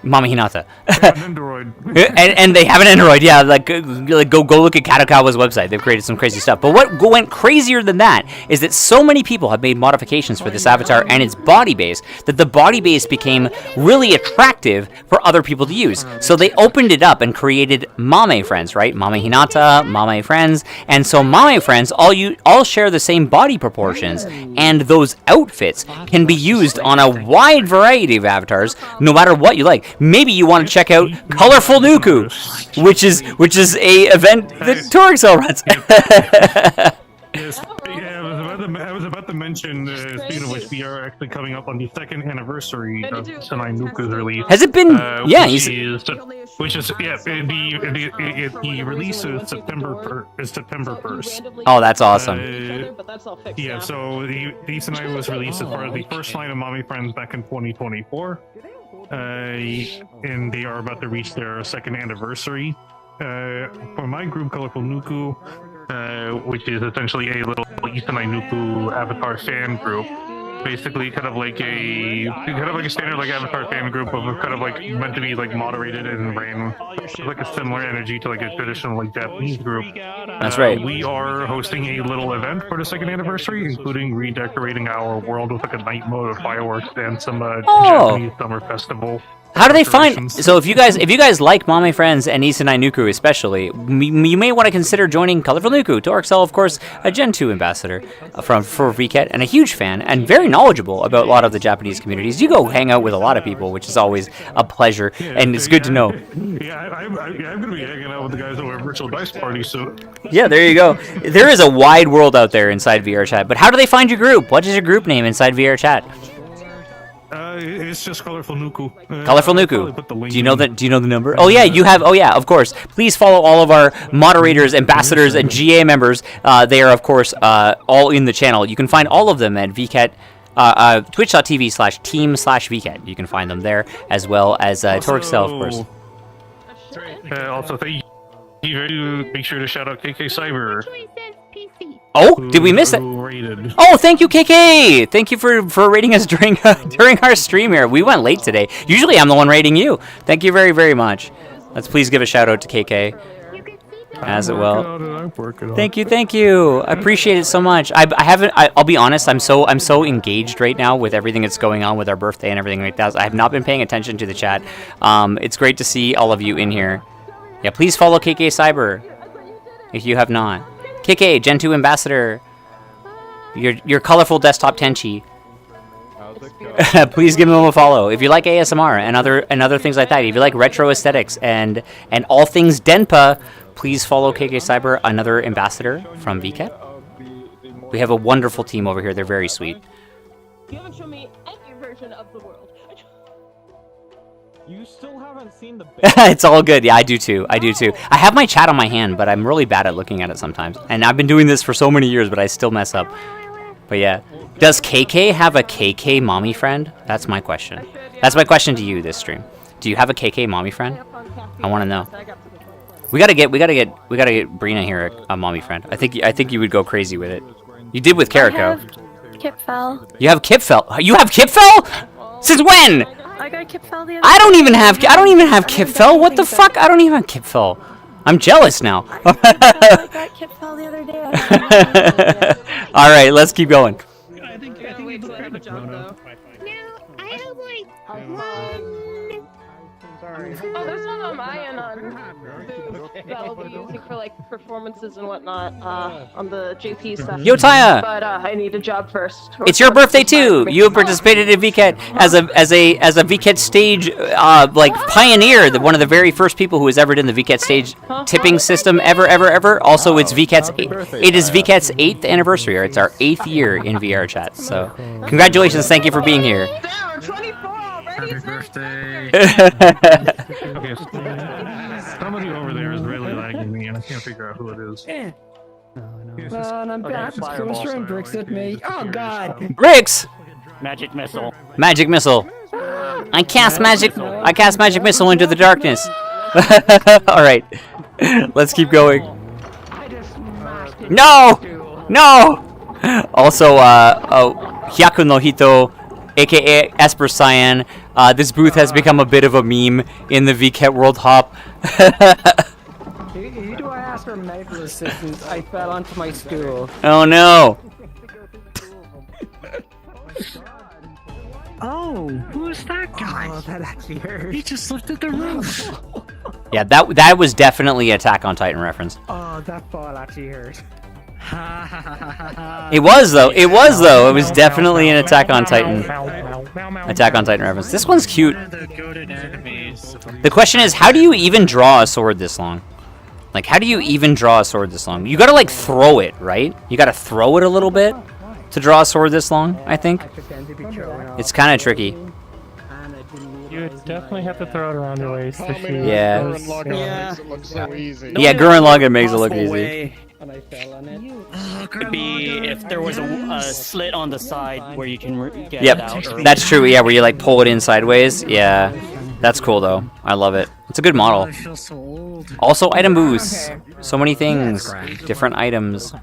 Mama Hinata. An Android. and they have an Android, yeah. Like go look at Kadokawa's website. They've created some crazy stuff. But what went crazier than that is that so many people have made modifications for this avatar and its body base that the body base became really attractive for other people to use. So they opened it up and created Mame friends, right? Mame Hinata, Mame friends, and so Mame friends all share the same body proportions, and those outfits can be used on a wide variety of avatars, no matter what you like. Maybe you want to check out Colorful Nuku, which is a event that Torixel runs. Yes, yeah, I was about to mention, speaking of which, we are actually coming up on the 2nd anniversary of Senai Nuku's release. Has it been? Yeah, the release is September 1st. Oh, that's awesome. Yeah, so the Senai was released as part of the first line of Mommy Friends back in 2024. And they are about to reach their 2nd anniversary. For my group, Colorful Nuku, which is essentially a little Isanai Nuku avatar fan group, basically kind of like a standard like avatar fan group of kind of like meant to be like moderated and ran like a similar energy to like a traditional like Japanese group. That's right. We are hosting a little event for the 2nd anniversary, including redecorating our world with like a night mode of fireworks and some Japanese summer festival. How do they find? So if you guys like Mame Friends and Isanai Nuku especially, you may want to consider joining Colorful Nuku. Torixel, of course, a Gen 2 ambassador for Vket and a huge fan and very knowledgeable about a lot of the Japanese communities. You go hang out with a lot of people, which is always a pleasure, and it's good to know. Yeah, I'm going to be hanging out with the guys over at Virtual Dice Party soon. Yeah, there you go. There is a wide world out there inside VRChat, but how do they find your group? What is your group name inside VRChat? It's just Colorful Nuku. Colorful Nuku. Do you know the number? Oh yeah, you have. Oh yeah, of course. Please follow all of our moderators, ambassadors, and GA members. They are of course all in the channel. You can find all of them at Vket. Twitch.tv/team/Vket. You can find them there, as well as Torixel, of course. Also, thank you. Make sure to shout out KK Cyber. Oh, did we miss it? Oh, thank you, KK. Thank you for rating us during our stream here. We went late today. Usually, I'm the one rating you. Thank you very, very much. Let's please give a shout out to KK as well. Thank you. I appreciate it so much. I'll be honest. I'm so engaged right now with everything that's going on with our birthday and everything like that. I have not been paying attention to the chat. It's great to see all of you in here. Yeah, please follow KK Cyber if you have not. KK, Gen 2 Ambassador, your colorful desktop Tenchi. Please give him a follow. If you like ASMR and other things like that, if you like retro aesthetics and all things Denpa, please follow KK Cyber, another ambassador from Vket. We have a wonderful team over here. They're very sweet. You haven't shown me any version of the world. You still haven't seen the It's all good. Yeah, I do too. I have my chat on my hand, but I'm really bad at looking at it sometimes. And I've been doing this for so many years, but I still mess up. But yeah. Does KK have a KK mommy friend? That's my question. That's my question to you this stream. Do you have a KK mommy friend? I want to know. We gotta get Brina here a mommy friend. I think you would go crazy with it. You did with Kariko. Kipfel. You have Kipfel. You have Kipfel? Since when? I got Kipfel the other I don't even have Kipfel. What the fuck? I don't even have Kipfel. I'm jealous now. I got Kipfel the other day. All right, let's keep going. I think you did a job though. I have like one. Sorry. Oh, there's one on my end on that'll be using for like performances and whatnot on the JP stuff. Yo, Taya! But I need a job first. It's your birthday too. You participated in Vket as a Vket stage like pioneer, one of the very first people who has ever done the Vket stage tipping system ever. Also, it's Vket's 8th anniversary, or it's our 8th year in VRChat. So, congratulations! Thank you for being here. Happy birthday! Okay, somebody over there is really lagging me, and I can't figure out who it is. And I'm back. It's throwing bricks at me. Oh God! Bricks! Magic missile. Magic missile. I cast magic missile into the darkness. All right, let's keep going. No. Also, Hyaku no Hito, aka Esper Cyan, This booth has become a bit of a meme in the VKet Worldhop. Who do I ask for medical assistance? I fell onto my stool. Oh no! Oh, who's that guy? Oh, that actually hurt. He just lifted the roof. Yeah, that was definitely Attack on Titan reference. Oh, that fall actually hurt. It was though. It was though. It was definitely an Attack on Titan. Attack on Titan reference. This one's cute. The question is, how do you even draw a sword this long? Like, how do you even draw a sword this long? You gotta like throw it, right? You gotta throw it a little bit to draw a sword this long, I think. It's kind of tricky. You would definitely have to throw it around your waist if you... Yeah. Yeah, Gurren Lagann makes it look easy. Could be if there was a slit on the side where you can get Yep, it out. Or... that's true. Yeah, where you like pull it in sideways. Yeah, that's cool though. I love it. It's a good model. Also, item booths. So many things. Different items.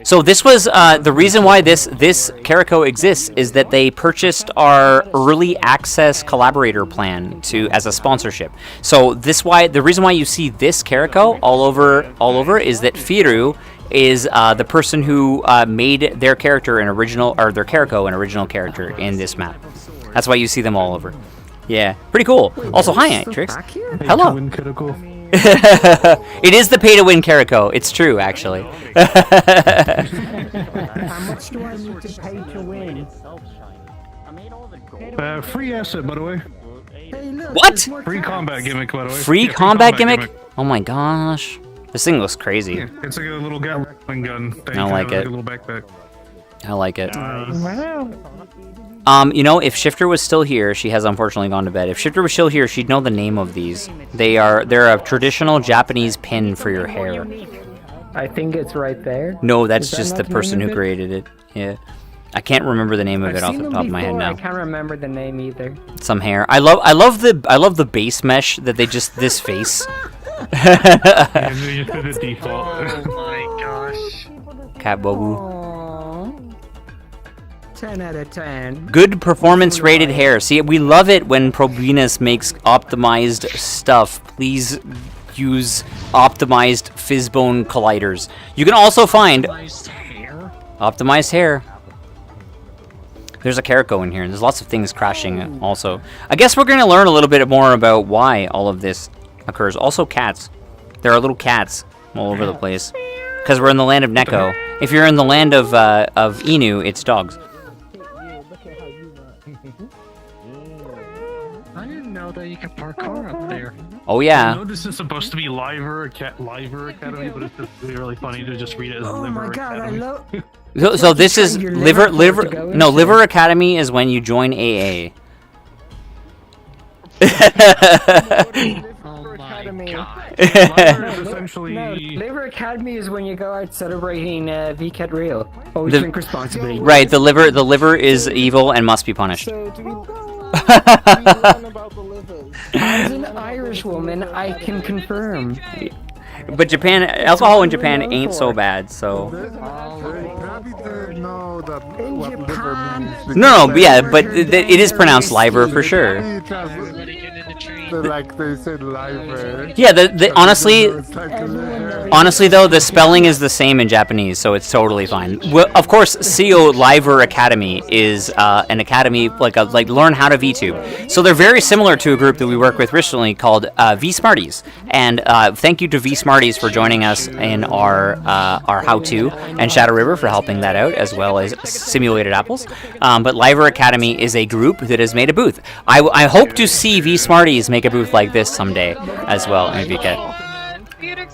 So this was the reason why this Carico exists is that they purchased our early access collaborator plan as a sponsorship. So the reason why you see this Carico all over is that Firu is the person who made their character an original, or their Carico an original character in this map. That's why you see them all over. Yeah, pretty cool. Also, hi, Trix. Hello. It is the pay-to-win Carico. It's true, actually. How much do I need to pay to win? Free asset, by the way. What? Free combat gimmick, by the way. Free combat gimmick? Oh my gosh. This thing looks crazy. Yeah, it's like a little Gatling gun. That I like it. Like a little backpack. I like it. Wow. You know, if Shifter was still here, she has unfortunately gone to bed. If Shifter was still here, she'd know the name of these. They're a traditional Japanese pin for your hair. I think it's right there. No, that's just the person who created it. Yeah. I can't remember the name of it off the top of my head now. I can't remember the name either. Some hair. I love the base mesh that they just this face. The default. Oh my gosh. Cat Bobu. 10 out of 10. Good performance rated hair. See, we love it when Provenus makes optimized stuff. Please use optimized Fizzbone colliders. You can also find optimized hair. There's a Carico in here. There's lots of things crashing also. I guess we're going to learn a little bit more about why all of this occurs. Also cats. There are little cats all over the place. Because we're in the land of Neko. If you're in the land of Inu, it's dogs. I didn't know that you could parkour up there. Oh yeah. I know this is supposed to be Liver Academy, but it's just really funny to just read it as Liver Academy. I love... So this is Liver Academy is when you join AA. Oh my god. Liver Academy is when you go out celebrating VKet Real. Always drink responsibly. Right, the liver is evil and must be punished. As an Irish woman, I can confirm. But alcohol in Japan ain't so bad, so. No, yeah, but it is pronounced liver for sure. Like they said liver. Yeah, honestly though, the spelling is the same in Japanese, so it's totally fine. Well, of course, CO Liver Academy is an academy like learn how to VTube. So they're very similar to a group that we work with recently called V Smarties. And thank you to V Smarties for joining us in our how-to, and Shadow River for helping that out, as well as Simulated Apples. But Liver Academy is a group that has made a booth. I hope to see V Smarties make a booth like this someday as well in VKet.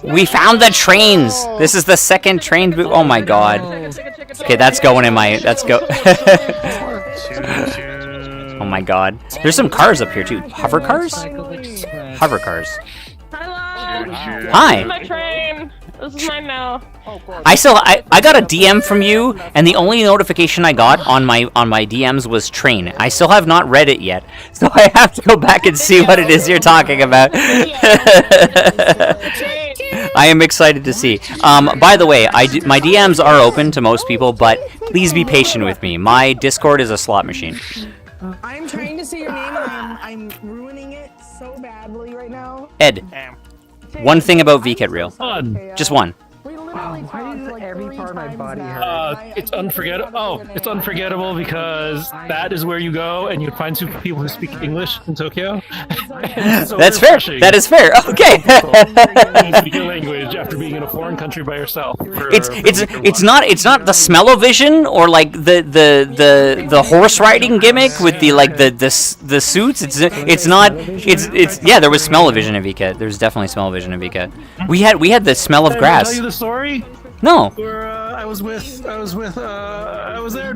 We found the trains! This is the second train booth. Oh my god. Okay, that's going in my... Oh my god. There's some cars up here too. Hover cars? Hover cars. Hi! This is my train! This is mine now. I got a DM from you, and the only notification I got on my DMs was train. I still have not read it yet, so I have to go back and see what it is you're talking about. I am excited to see. By the way, my DMs are open to most people, but please be patient with me. My Discord is a slot machine. I'm trying to say your name and I'm ruining it so badly right now. Ed, one thing about VKet Real. Just one. Why does every part of my body hurt? It's unforgettable. Oh, it's unforgettable because that is where you go and you find super people who speak English in Tokyo. So That's fair. That is fair. Okay. Speak your language after being in a foreign country by yourself. It's not the smell-o-vision or like the horse riding gimmick with the suits. It's yeah. There was smell-o-vision in VKet. There's definitely smell-o-vision in VKet. We had the smell of Did I grass. tell you the story? No. Where I was there at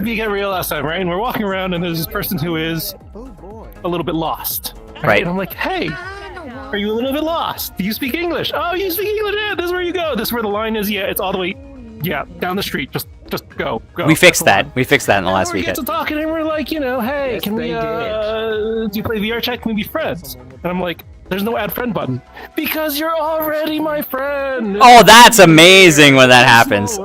VKet Real last time, right? And we're walking around, and there's this person who is a little bit lost. Right. And I'm like, hey, are you a little bit lost? Do you speak English? Oh, you speak English? Yeah, this is where you go. This is where the line is. Yeah, it's all the way. Yeah, down the street. Just go. We fixed that. We fixed that in the last We weekend. get to talking, and we're like, hey, Yes, can we? Do you play VRChat? Can we be friends? And I'm like, there's no add friend button because you're already my friend. Oh, that's amazing when that happens.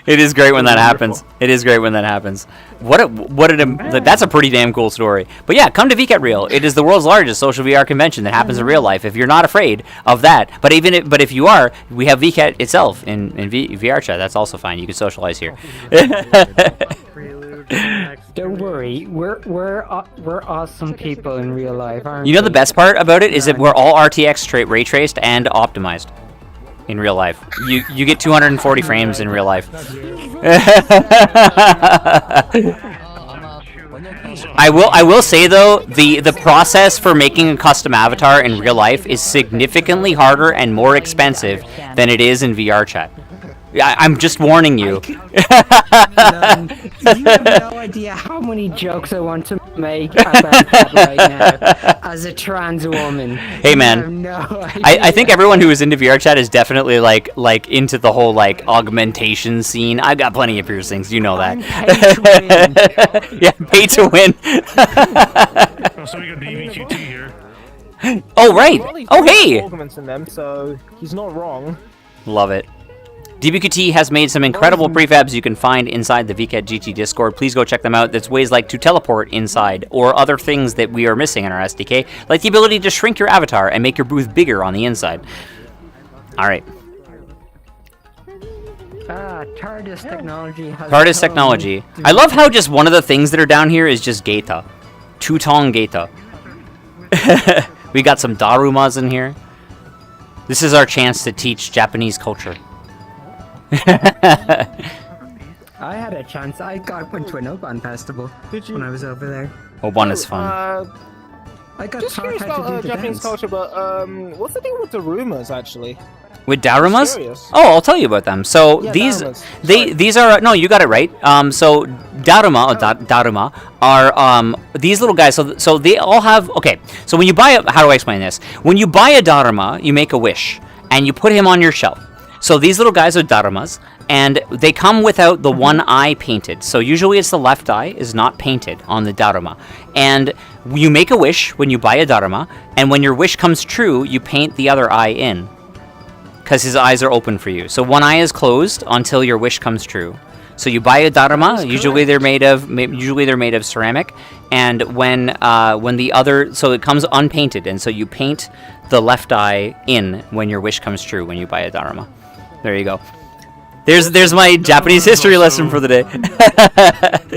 It is great when that happens. It is great when that happens. That's a pretty damn cool story. But yeah, come to VKet Real. It is the world's largest social VR convention that happens in real life. If you're not afraid of that, but if you are, we have VKet itself in VRChat. That's also fine. You can socialize here. Don't worry, we're awesome people in real life, aren't You know we? the best part about it is that we're all RTX ray traced and optimized in real life. You get 240 frames in real life. I will say though, the process for making a custom avatar in real life is significantly harder and more expensive than it is in VRChat. I'm just warning you. You have no idea how many jokes I want to make about that right now as a trans woman. Hey man, You have no I think everyone who is into VRChat is definitely like into the whole like augmentation scene. I've got plenty of piercings, you know that. Yeah, pay to win. So we got DVQT here. Oh right. Well, he's Oh got hey. Augments in them, so he's not wrong. Love it. DBQT has made some incredible prefabs you can find inside the VKet GT Discord. Please go check them out. There's ways like to teleport inside or other things that we are missing in our SDK, like the ability to shrink your avatar and make your booth bigger on the inside. All right. TARDIS technology. TARDIS technology. I love how just one of the things that are down here is just Geita. Tutong Geita. We got some Darumas in here. This is our chance to teach Japanese culture. I had a chance. I went to an Oban festival when I was over there. Oban is fun. I got Just taught curious how to do about the Japanese dance. culture, but what's the deal with the rumors actually? With Darumas? Curious. Oh, I'll tell you about them. So Yeah, these Darumas. these are no, you got it right. So Daruma are these little guys. So they all have okay. So when you buy how do I explain this? When you buy a Daruma, you make a wish and you put him on your shelf. So these little guys are Darumas, and they come without the one eye painted. So usually it's the left eye is not painted on the Daruma. And you make a wish when you buy a Daruma, and when your wish comes true, you paint the other eye in. Because his eyes are open for you. So one eye is closed until your wish comes true. So you buy a Daruma, usually they're made of ceramic, and when the other, so it comes unpainted, and so you paint the left eye in when your wish comes true when you buy a Daruma. There you go. There's my Japanese history lesson for the day.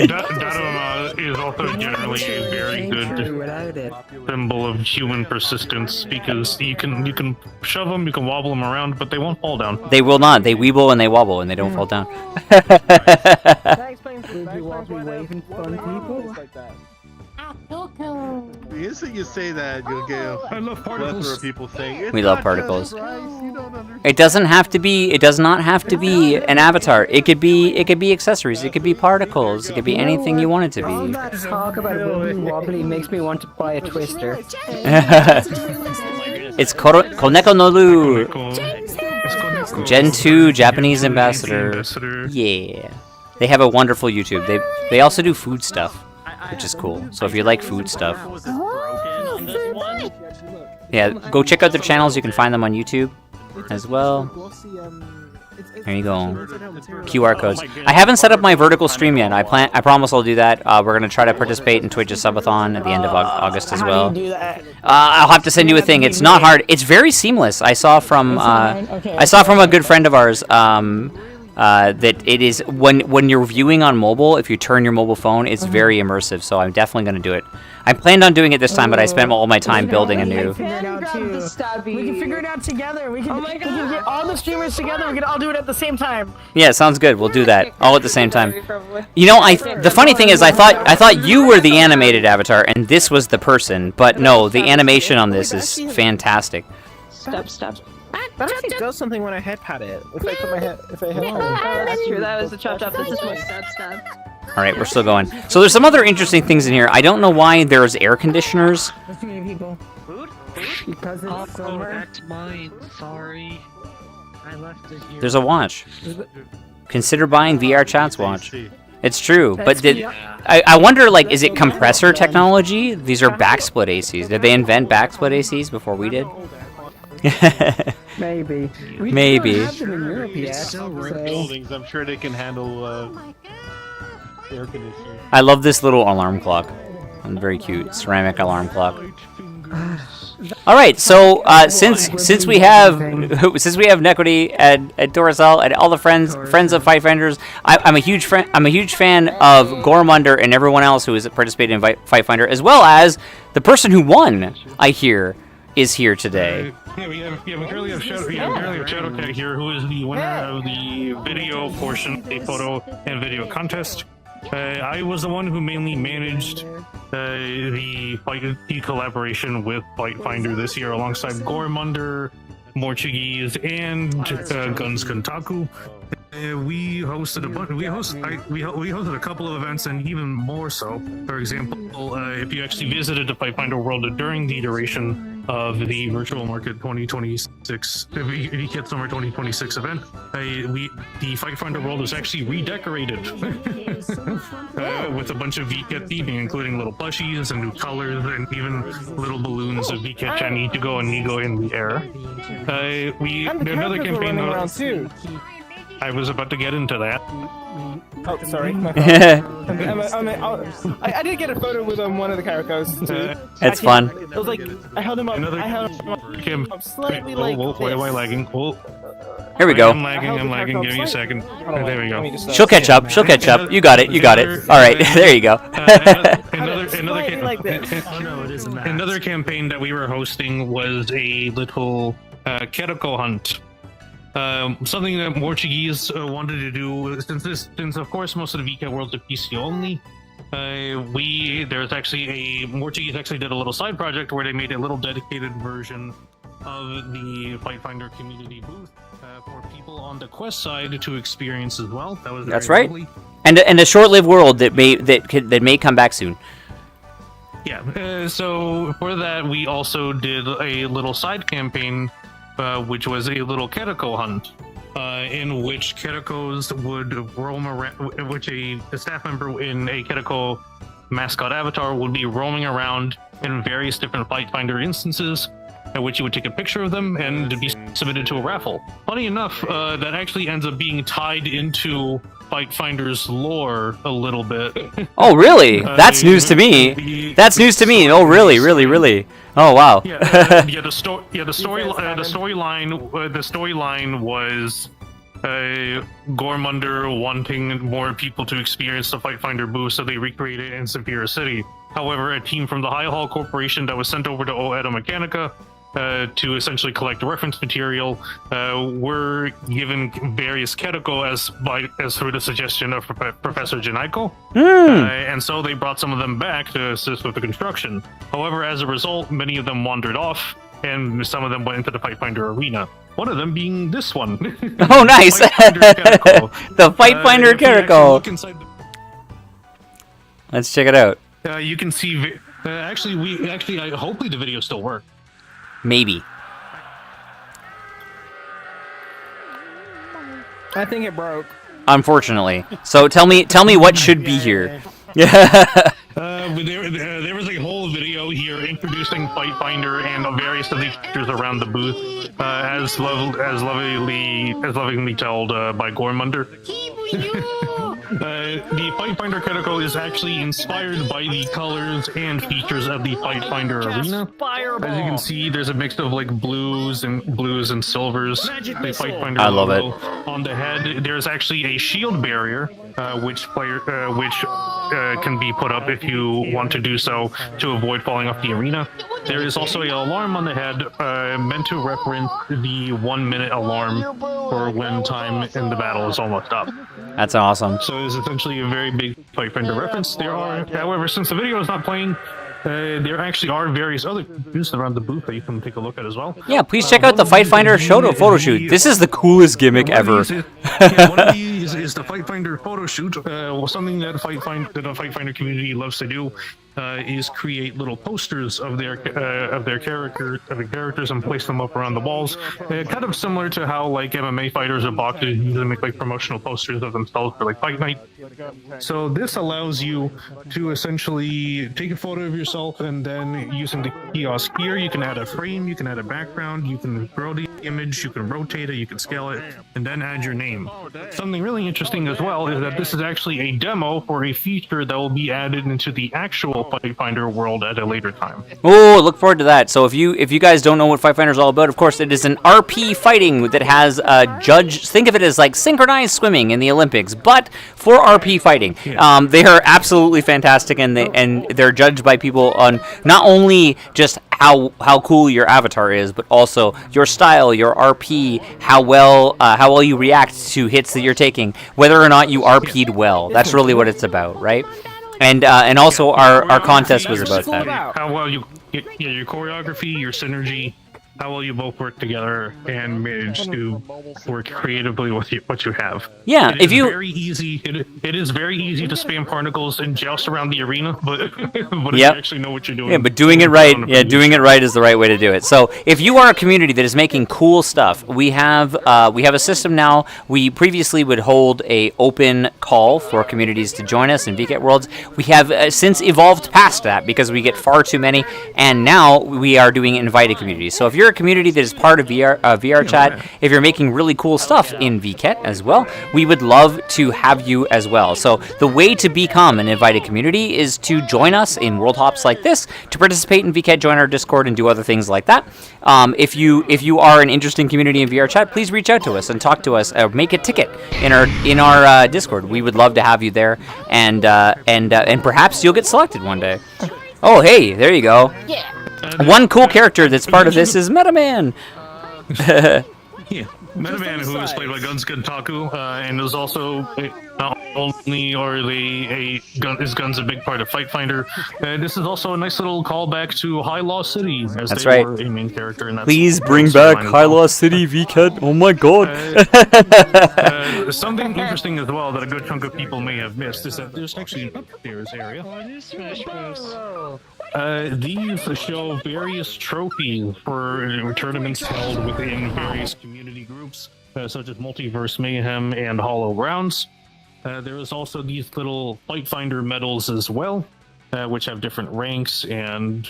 Daruma is also generally a very good symbol of human persistence because you can shove them, you can wobble them around, but they won't fall down. They will not. They weeble and they wobble and they don't fall down. The instant you say that, you'll get a plethora of people saying it's We love not particles. just rice, you don't understand. It doesn't have to be. It does not have to be an avatar. It could be. It could be accessories. It could be particles. It could be anything you want it to All be. that talk about wibbly wobbly makes me want to buy a twister. It's Koneko no Lu. Gen 2 Japanese ambassador. Yeah. They have a wonderful YouTube. They also do food stuff, which is cool. So if you like food stuff. Yeah, go check out their channels. You can find them on YouTube as well. There you go. QR codes. I haven't set up my vertical stream yet. I promise I'll do that. We're gonna try to participate in Twitch's subathon at the end of August as well. How do you do that? I'll have to send you a thing. It's not hard. It's very seamless. I saw from a good friend of ours that it is when you're viewing on mobile. If you turn your mobile phone, it's very immersive. So I'm definitely gonna do it. I planned on doing it this time, but I spent all my time building a new. We can figure it out together. We can get all the streamers together. We can all do it at the same time. Yeah, sounds good. We'll do that all at the same time. You know, the funny thing is, I thought you were the animated avatar and this was the person, but no, the animation on this is fantastic. Step. That actually does something when I head pat it. If I put my head, Oh, that's true. That was the chop. This is what step. All right, we're still going. So there's some other interesting things in here. I don't know why there's air conditioners. There's too many people. Because it's summer. That's mine. Sorry. I left it here. There's a watch. Consider buying VRChat's watch. It's true, but I wonder, like, is it compressor technology? These are backsplit ACs. Did they invent backsplit ACs before we did? Maybe. Maybe. Have them in Europe yet, Still buildings. I'm sure they can handle air conditioning. I love this little alarm clock. Very cute ceramic alarm clock. All right, so since we have Nequity and Torasel and all the friends of Fight Finders, I'm a huge fan of Gormunder and everyone else who has participated in Fight Finder, as well as the person who won. I hear is here today. We currently have Shadowcat here, who is the winner of the video portion, the photo and video contest. I was the one who mainly managed the collaboration with Fight Finder this year, alongside Gormunder, Morchigis, and Guns Kantaku. We hosted a couple of events, and even more so. For example, if you actually visited the Fight Finder World during the duration of the Virtual Market 2026, VKet Summer 2026 event, the Fight Finder World was actually redecorated with a bunch of VKet theming, including little plushies and new colors, and even little balloons of VketChan Ichigo and Nigo in the air. Another campaign around too. I was about to get into that. Oh, sorry. I did get a photo with one of the characters too. It's fun. It was like I held him up. I'm slightly like. Why am I lagging? Here we go. I'm lagging. Give me a second. There we go. She'll catch up. You got it. All right, there you go. Another campaign that we were hosting was a little Ketoko hunt. Something that Morchigis wanted to do, since of course most of the VK worlds are PC only. Morchigis actually did a little side project where they made a little dedicated version of the Fight Finder community booth for people on the quest side to experience as well. That was That's right. Lovely. And a short-lived world that may come back soon. Yeah. So for that, we also did a little side campaign. Which was a little Ketoko hunt, in which Ketakos would roam around, which a staff member in a Ketoko mascot avatar would be roaming around in various different Fight Finder instances, at which you would take a picture of them and be submitted to a raffle. Funny enough, that actually ends up being tied into Fight Finder's lore a little bit. Oh, really? That's news to me. That's news to me. Oh, really? Oh, wow. The storyline was Gormunder wanting more people to experience the Fight Finder booth, so they recreated it in Severe City. However, a team from the High Hall Corporation that was sent over to Oedo Mechanica to essentially collect reference material were given various Ketoko as through the suggestion of Professor Jinaiko. And so they brought some of them back to assist with the construction. However, as a result, many of them wandered off, and some of them went into the Fight Finder arena. One of them being this one. Oh, nice! The Fight Finder Ketoko. Let's check it out. You can see. Hopefully the video still works. Maybe. I think it broke. Unfortunately. So tell me what should be here. There was a whole video here we are introducing Fight Finder and various of these features around the booth, as lovingly told by Gormunder. The Fight Finder critical is actually inspired by the colors and features of the Fight Finder arena. As you can see, there's a mix of like blues and silvers. The Fight Finder I love it. On the head, there's actually a shield barrier, which can be put up if you want to do so to avoid falling off the arena. There is also an alarm on the head, meant to reference the 1 minute alarm for when time in the battle is almost up. That's awesome. So it's essentially a very big Fight Finder reference. There are, however, since the video is not playing, there actually are various other views around the booth that you can take a look at as well. Yeah, please check out the Fight Finder photo shoot. This is the coolest gimmick ever. One of these is the Fight Finder photo shoot. Something that the Fight Finder community loves to do is create little posters of their characters and place them up around the walls. Kind of similar to how like MMA fighters or boxers usually make like promotional posters of themselves for like fight night. So this allows you to essentially take a photo of yourself, and then using the kiosk here, you can add a frame, you can add a background, you can grow the image, you can rotate it, you can scale it, and then add your name. Something really interesting as well is that this is actually a demo for a feature that will be added into the actual Fight Finder world at a later time. Oh, look forward to that. So if you guys don't know what Fight Finder is all about, of course it is an RP fighting that has a judge. Think of it as like synchronized swimming in the Olympics, but for RP fighting. They are absolutely fantastic, and they're judged by people on not only just how cool your avatar is, but also your style, your RP, how well you react to hits that you're taking, whether or not you RP'd well. That's really what it's about, right? And also our contest was about that. How well your choreography, your synergy, how well you both work together and manage to work creatively with what you have. Yeah, it is very easy to spam particles and joust around the arena, but if you actually know what you're doing. Yeah, but doing it right, is the right way to do it. So if you are a community that is making cool stuff, we have a system now. We previously would hold a open call for communities to join us in VKet Worlds. We have since evolved past that because we get far too many, and now we are doing invited communities. So if you're a community that is part of VRChat, if you're making really cool stuff in VKet as well, we would love to have you as well. So the way to become an invited community is to join us in Worldhops like this, to participate in VKet, join our Discord, and do other things like that. If you are an interesting community in VRChat, please reach out to us and talk to us. Make a ticket in our Discord. We would love to have you there, and perhaps you'll get selected one day. Oh, hey, there you go. Yeah. One cool character that's part of this is Metaman. Metaman, who is played by Guns Guntaku, and is also not only is Guns a big part of Fight Finder. This is also a nice little callback to High Law City, as That's they right. were a main character in that. Please bring back High Law City, VKet. Oh my god. Something interesting as well that a good chunk of people may have missed is that there's actually an upstairs area. These show various trophies for tournaments held within various community groups, such as Multiverse Mayhem and Hollow Grounds. There is also these little Fight Finder medals as well, which have different ranks and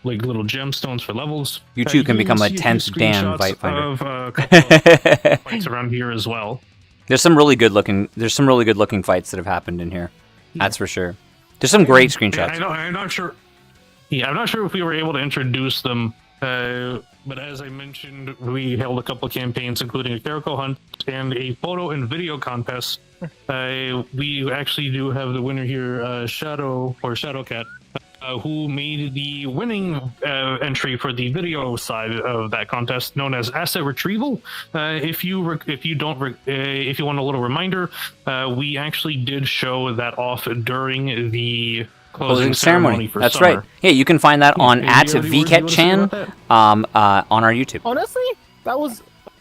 like little gemstones for levels. You too can become a 10th Dan Fight Finder. Of a couple of fights around here as well. There's some really good looking fights that have happened in here. That's for sure. There's some great screenshots. I'm not sure. Yeah, I'm not sure if we were able to introduce them, but as I mentioned, we held a couple of campaigns, including a Carico hunt and a photo and video contest. We actually do have the winner here, Shadowcat, who made the winning entry for the video side of that contest, known as Asset Retrieval. If you want a little reminder, we actually did show that off during the closing ceremony for That's summer. right. Yeah, you can find that on at VketChan on our YouTube.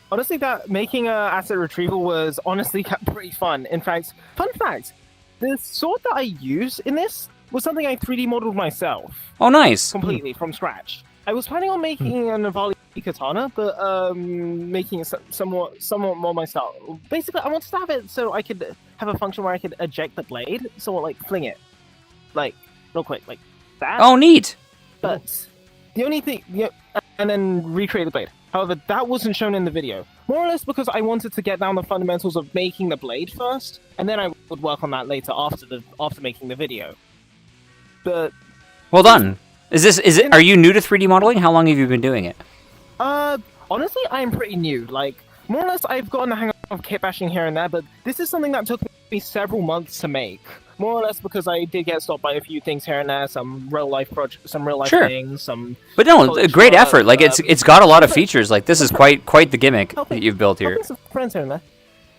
Honestly, that making a asset retrieval was honestly pretty fun. In fact, fun fact, the sword that I used in this was something I 3D modeled myself. Oh, nice. Completely from scratch. I was planning on making a Navali katana, but making it somewhat more myself. Basically, I wanted to have it so I could have a function where I could eject the blade, so like fling it. Like, real quick, like that. Oh, neat. But the only thing, and then recreate the blade. However, that wasn't shown in the video. More or less because I wanted to get down the fundamentals of making the blade first, and then I would work on that later after making the video. But well done. Are you new to 3D modeling? How long have you been doing it? Honestly, I am pretty new. Like, more or less, I've gotten the hang of kit bashing here and there, but this is something that took me several months to make. More or less because I did get stopped by a few things here and there, some real life Sure. things, some. But no, a great effort. Like it's got a lot of features. Like this is quite the gimmick that you've built here. Some friends here and there.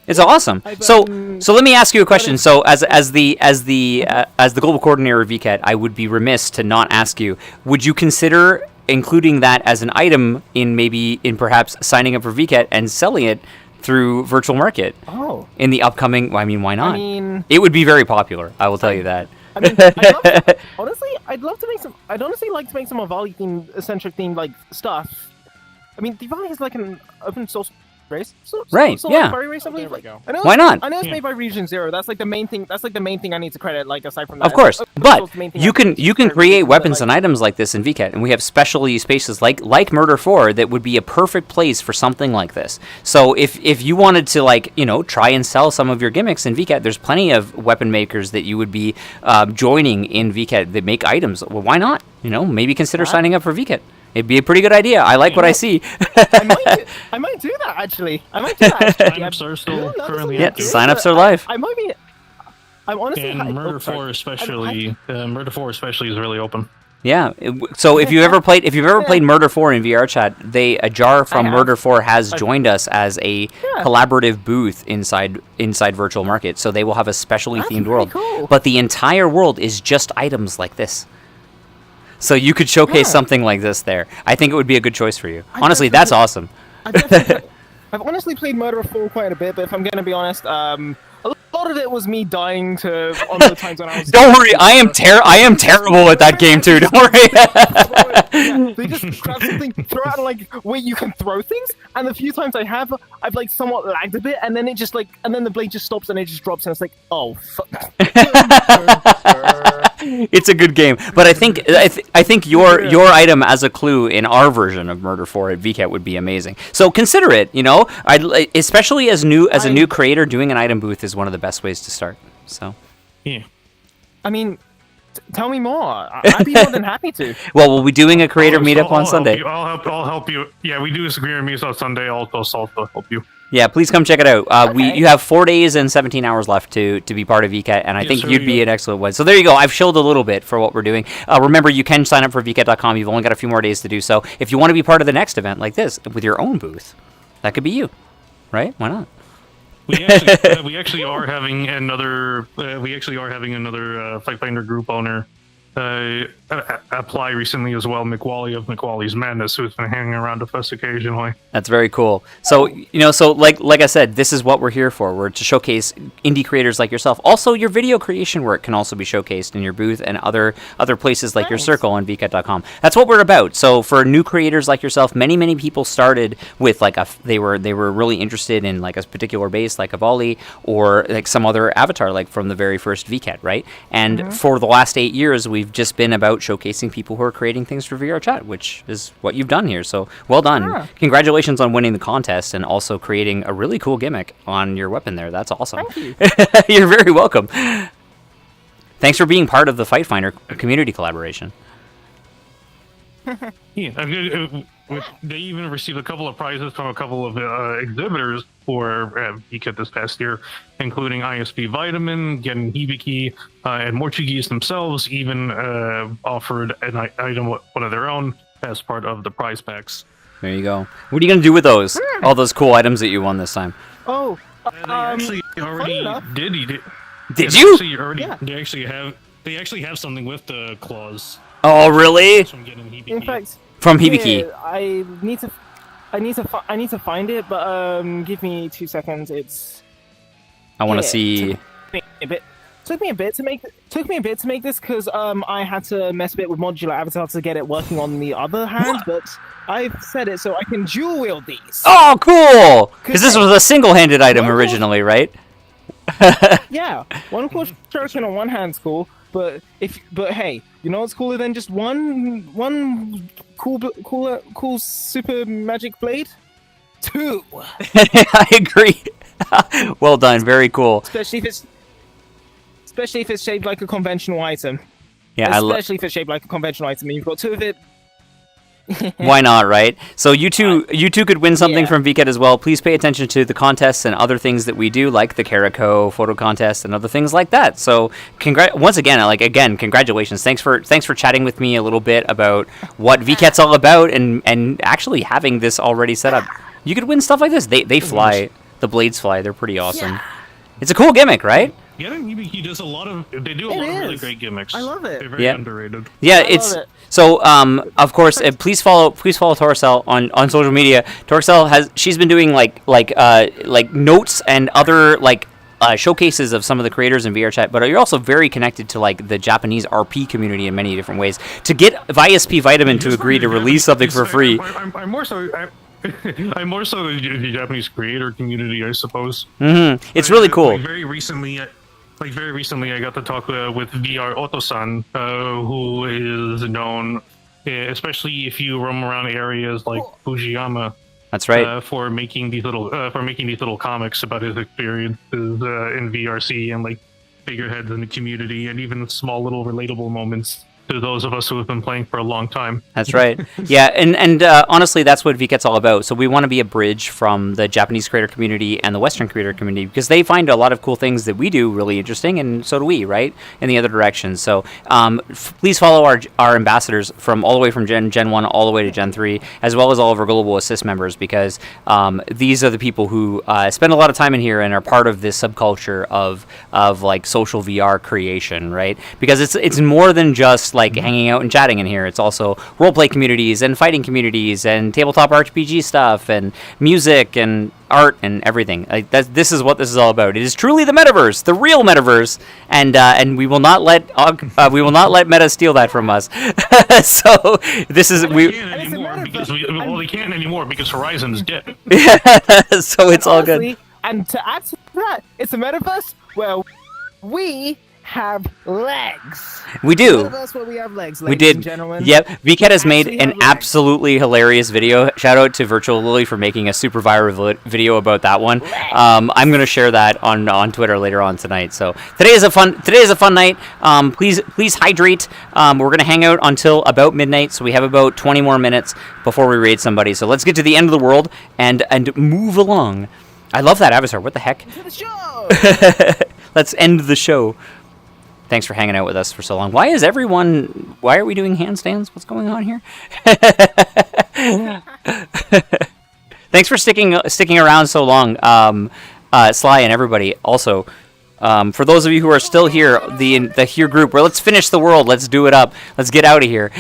It's awesome. So let me ask you a question. So as the global coordinator of VKet, I would be remiss to not ask you: would you consider including that as an item in perhaps signing up for VKet and selling it through Virtual Market in the upcoming? Well, I mean, why not? I mean, it would be very popular. I will tell you that. I mean, honestly, I'd love to make some. I'd honestly like to make some Avali eccentric themed like stuff. I mean, Avali is like an open source race, right? Yeah. Like, race, I believe. Like, why not? I know it's made by Region Zero. That's like the main thing. That's like the main thing I need to credit. Like aside from that, of course, but you can create weapons and items like this in VKet, and we have specialty spaces like Murder 4 that would be a perfect place for something like this. So if you wanted to try and sell some of your gimmicks in VKet, there's plenty of weapon makers that you would be joining in VKet that make items. Well, why not? Maybe consider signing up for VKet. It'd be a pretty good idea. I like what I see. I might do that actually. Sign-ups are still currently active. Sign-ups are live. I might be. I'm honestly. And Murder 4 especially. Murder 4 especially is really open. Yeah. So if you've ever played Murder 4 in VRChat, a jar from Murder 4 has joined us as a collaborative booth inside Virtual Market. So they will have a specially themed world. Cool. But the entire world is just items like this. So you could showcase something like this there. I think it would be a good choice for you. Honestly, that's awesome. I've honestly played Murder 4 quite a bit, but if I'm going to be honest, a lot of it was me dying to on the times when I was. Don't worry, I am terrible at that game too. Don't worry. They just grab something, throw out where you can throw things, and the few times I've somewhat lagged a bit, and then and then the blade just stops and it just drops, and it's like, oh fuck. It's a good game, but I think your item as a clue in our version of Murder 4 at VKet would be amazing. So consider it. Especially as a new creator, doing an item booth is one of the best ways to start. So, yeah. I mean, tell me more. I'd be more than happy to. Well, we'll be doing a creator meetup on Sunday. I'll help you. Yeah, we do this creator meetup on Sunday. I'll also help you. Yeah, please come check it out. You have 4 days and 17 hours left to be part of VKet, and I think you'd be an excellent one. So there you go. I've shilled a little bit for what we're doing. Remember, you can sign up for VKet.com. You've only got a few more days to do so. If you want to be part of the next event like this with your own booth, that could be you, right? Why not? We actually are having another. Fight Finder group owner apply recently as well. McWally of McWally's Madness, who's been hanging around with us occasionally. That's very cool. So like I said, this is what we're here for. We're to showcase indie creators like yourself. Also, your video creation work can also be showcased in your booth and other places like your circle on VKet.com. That's what we're about. So for new creators like yourself, many people started with they were really interested in like a particular base like Avali or like some other avatar like from the very first VKet, right? And for the last 8 years, we've just been about showcasing people who are creating things for VRChat, which is what you've done here. So well done. Yeah. Congratulations on winning the contest and also creating a really cool gimmick on your weapon there. That's awesome. Thank you. You're very welcome. Thanks for being part of the Fight Finder community collaboration. Yeah, they even received a couple of prizes from a couple of exhibitors for VKet this past year, including ISP Vitamin, Gen Hibiki, and Morchigis themselves even offered an item, one of their own, as part of the prize packs. There you go. What are you going to do with those? All those cool items that you won this time? Oh, they actually already did. Did you? They actually have something with the claws. Oh, really? In fact, from Hibiki. Yeah, I need to find it, but give me 2 seconds. I want to see. Took me a bit to make this because I had to mess a bit with modular avatar to get it working on the other hand, but I've set it so I can dual wield these. Oh, cool! Because this was a single-handed item originally, right? Yeah, one course shuriken on one hand's cool. But hey, you know what's cooler than just one cool super magic blade? 2. I agree. Well done. Very cool. Especially if it's shaped like a conventional item. Yeah, especially if it's shaped like a conventional item, and you've got 2 of it. Why not, right? So you two could win something from Vket as well. Please pay attention to the contests and other things that we do, like the Carico photo contest and other things like that. So once again, congratulations. Thanks for chatting with me a little bit about what Vket's all about and actually having this already set up. You could win stuff like this. They fly. The blades fly. They're pretty awesome. It's a cool gimmick, right? Yeah, he does a lot of. They do a lot of really great gimmicks. I love it. They're very underrated. Yeah, so. Of course, please follow Torcel on social media. Torcel she's been doing like notes and other showcases of some of the creators in VRChat, but you're also very connected to like the Japanese RP community in many different ways. To get ISP Vitamin to agree to release something for free. I'm more so the Japanese creator community, I suppose. Mm-hmm. It's really cool. Very recently, I got to talk with VR Oto-san, who is known, especially if you roam around areas like Fujiyama. That's right. For making these little comics about his experiences in VRC and like figureheads in the community, and even small little relatable moments to those of us who have been playing for a long time. That's right. Yeah, and honestly, that's what VKet's all about. So we want to be a bridge from the Japanese creator community and the Western creator community, because they find a lot of cool things that we do really interesting, and so do we, right? In the other direction. So please follow our ambassadors from all the way from Gen 1 all the way to Gen 3, as well as all of our Global Assist members, because these are the people who spend a lot of time in here and are part of this subculture of like social VR creation, right? Because it's more than just like hanging out and chatting in here. It's also roleplay communities and fighting communities and tabletop RPG stuff and music and art and everything. Like this is what this is all about. It is truly the metaverse, the real metaverse, and we will not let Meta steal that from us. So this is they can't anymore because Horizon's dead. So it's all good. And to add to that, it's a metaverse where we have legs. We do. Metaverse where we have legs, we did. Yep. Vket has made an absolutely hilarious video. Shout out to Virtual Lily for making a super viral video about that one. I'm gonna share that on Twitter later on tonight. So today is a fun night. Please hydrate. We're gonna hang out until about midnight, so we have about 20 more minutes before we raid somebody. So let's get to the end of the world and move along. I love that avatar. What the heck? Let's end the show. Thanks for hanging out with us for so long. Why are we doing handstands? What's going on here? Thanks for sticking around so long, Sly and everybody. Also, for those of you who are still here, the here group, where let's finish the world. Let's do it up. Let's get out of here.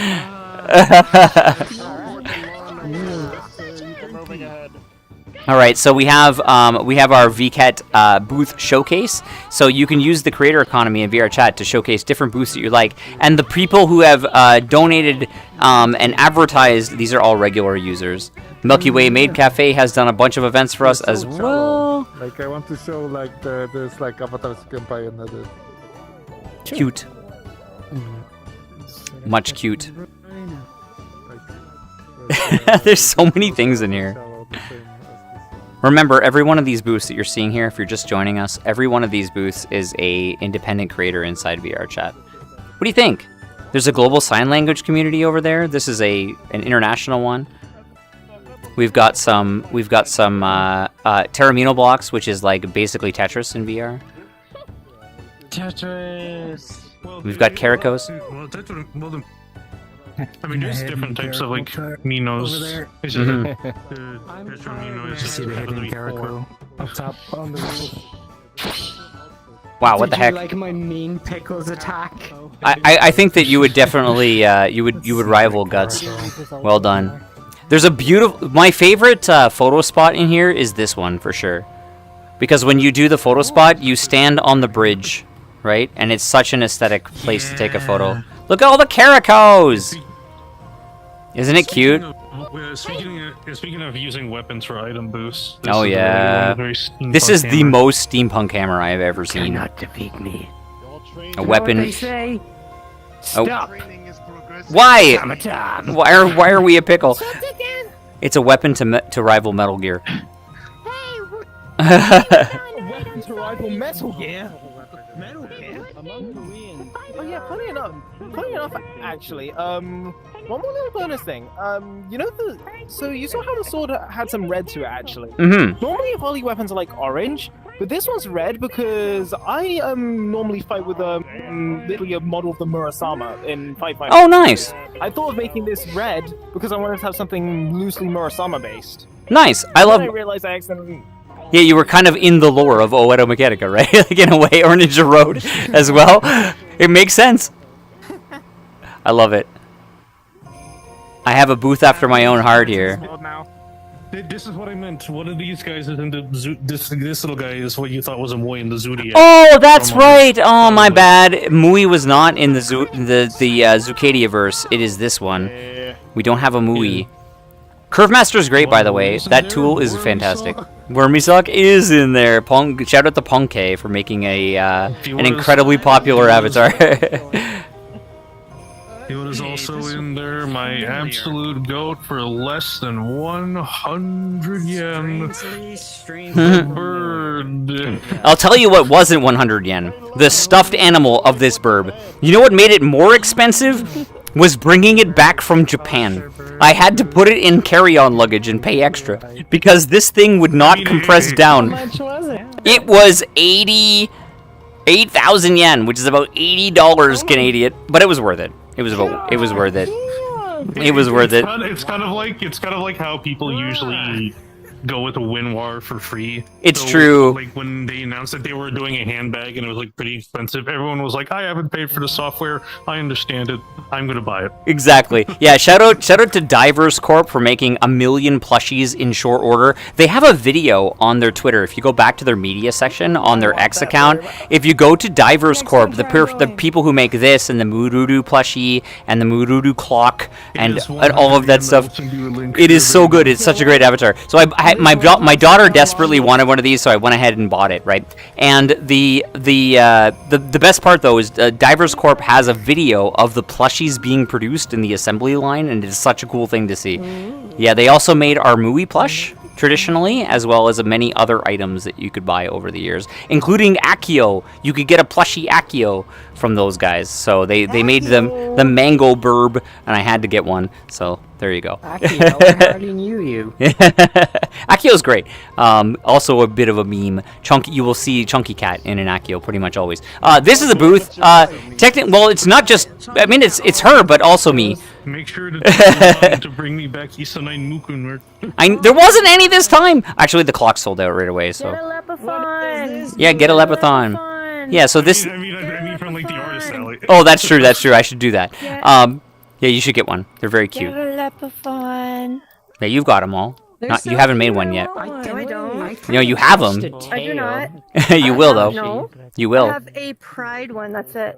All right, so we have our Vket booth showcase. So you can use the creator economy in VRChat to showcase different booths that you like. And the people who have donated and advertised, these are all regular users. Milky Way Maid Cafe has done a bunch of events for us as well. Like I want to show like there's like Avatar Senpai and other. Cute. Much cute. There's so many things in here. Remember, every one of these booths that you're seeing here, if you're just joining us, every one of these booths is a independent creator inside VRChat. What do you think? There's a global sign language community over there. This is an international one. We've got some Terramino blocks, which is like basically Tetris in VR. Tetris. We've got Caricos. I mean, there's different types of like Minos. Wow, what the heck? Did you like my mean pickles attack? I think that you would definitely you would rival Guts. Well done. There's a beautiful. My favorite photo spot in here is this one for sure, because when you do the photo spot, you stand on the bridge, right? And it's such an aesthetic place to take a photo. Look at all the Caricos! Isn't it cute? Speaking of using weapons for item boosts. Oh yeah. This is the most steampunk hammer I have ever seen. Cannot defeat me. A weapon. What they say? Oh. Stop. Why? Summertime. Why are we a pickle? It's a weapon to rival Metal Gear. Weapon to rival Metal Gear. Metal Gear? Oh yeah, funny enough, actually, one more little bonus thing. You know so you saw how the sword had some red to it, actually. Mm-hmm. Normally, volley weapons are like orange, but this one's red because I normally fight with literally a model of the Murasama in Fight Fight. Oh, nice. I thought of making this red because I wanted to have something loosely Murasama based. Nice. I love. Then I realized I accidentally. Yeah, you were kind of in the lore of Oedo Mechanica, right? Like in a way, or Ninja Road as well. It makes sense. I love it. I have a booth after my own heart here. This is what I meant. One of these guys is in the this little guy is what you thought was a Mui in the Zodiac. Oh, that's right. Oh, my bad. Mui was not in the Zucadia verse. It is this one. We don't have a Mui. Curve Master is great, by the way. That tool is fantastic. Wormysock is in there. Shout out to Ponke for making an incredibly popular avatar. He was also in there, my absolute goat for less than 100 yen. Bird. I'll tell you what wasn't 100 yen. The stuffed animal of this burb. You know what made it more expensive? Was bringing it back from Japan. I had to put it in carry-on luggage and pay extra because this thing would not compress down. How much was it? It was 8,000 yen, which is about $80 Canadian, but it was worth it. It was worth it. It was worth it. It's kind of like how people usually go with a WinWar for free. It's true. Like when they announced that they were doing a handbag and it was like pretty expensive, everyone was like, I haven't paid for the software. I understand it. I'm gonna buy it. Exactly. Yeah, shout out to Divers Corp for making 1 million plushies in short order. They have a video on their Twitter. If you go back to their media section on their X account, if you go to Divers Corp, the people who make this and the Murudu plushie and the Murudu clock and all of that stuff, it is so good. It's such a great avatar. So my daughter desperately wanted one of these, so I went ahead and bought it, right? And the best part though is Divers Corp has a video of the plushies being produced in the assembly line, and it's such a cool thing to see. Yeah, they also made our Mui plush traditionally, as well as many other items that you could buy over the years, including Akio. You could get a plushie Akio from those guys. So they made the mango burb, and I had to get one. So there you go. Akio, I hardly knew you. Akio's great. Also a bit of a meme. You will see Chunky Cat in an Akio pretty much always. This is a booth. Well, it's not just. I mean, it's her, but also me. Make sure to bring me back Isanai Mukun. There wasn't any this time. Actually, the clock sold out right away. So. Get a Lepathon. Yeah, get a Lepathon. Yeah, so this. I mean from like the artist alley. Oh, that's true. That's true. I should do that. Yeah, you should get one. They're very cute. Get a Lepathon. Yeah, you've got them all. You haven't made one yet. I don't. You know, you have them. I do not. You will though. No. You will. I have a Pride one. That's it.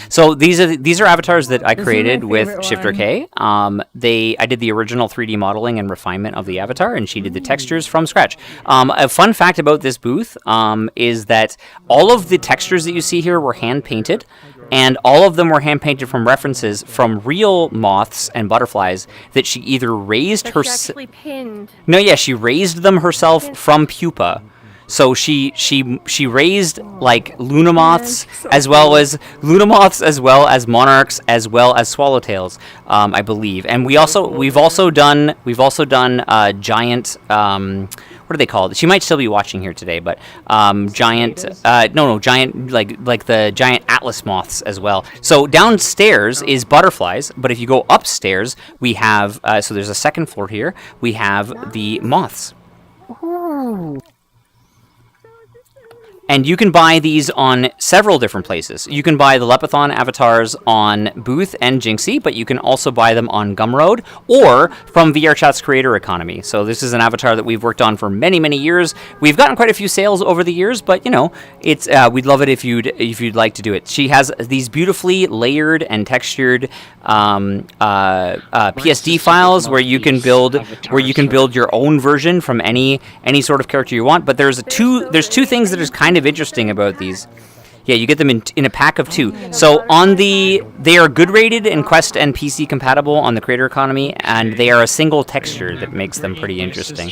So these are avatars that I created with Shifter K. I did the original 3D modeling and refinement of the avatar, and she did the textures from scratch. A fun fact about this booth is that all of the textures that you see here were hand painted, and all of them were hand painted from references from real moths and butterflies that she either raised herself. She actually pinned. No, yeah, she raised them herself from pupa. So she raised like Luna moths as well as monarchs as well as swallowtails, I believe. And we've also done giant what are they called? She might still be watching here today, but giant like the giant atlas moths as well. So downstairs is butterflies, but if you go upstairs, we have so there's a second floor here. We have the moths. Ooh. And you can buy these on several different places. You can buy the Lepathon avatars on Booth and Jinxie, but you can also buy them on Gumroad or from VRChat's Creator Economy. So this is an avatar that we've worked on for many, many years. We've gotten quite a few sales over the years, but you know, it's we'd love it if you'd like to do it. She has these beautifully layered and textured PSD files where you can build your own version from any sort of character you want. But there's two things that is kind of interesting about these. Yeah, you get them in a pack of 2. So they are good rated and Quest and PC compatible on the creator economy, and they are a single texture that makes them pretty interesting.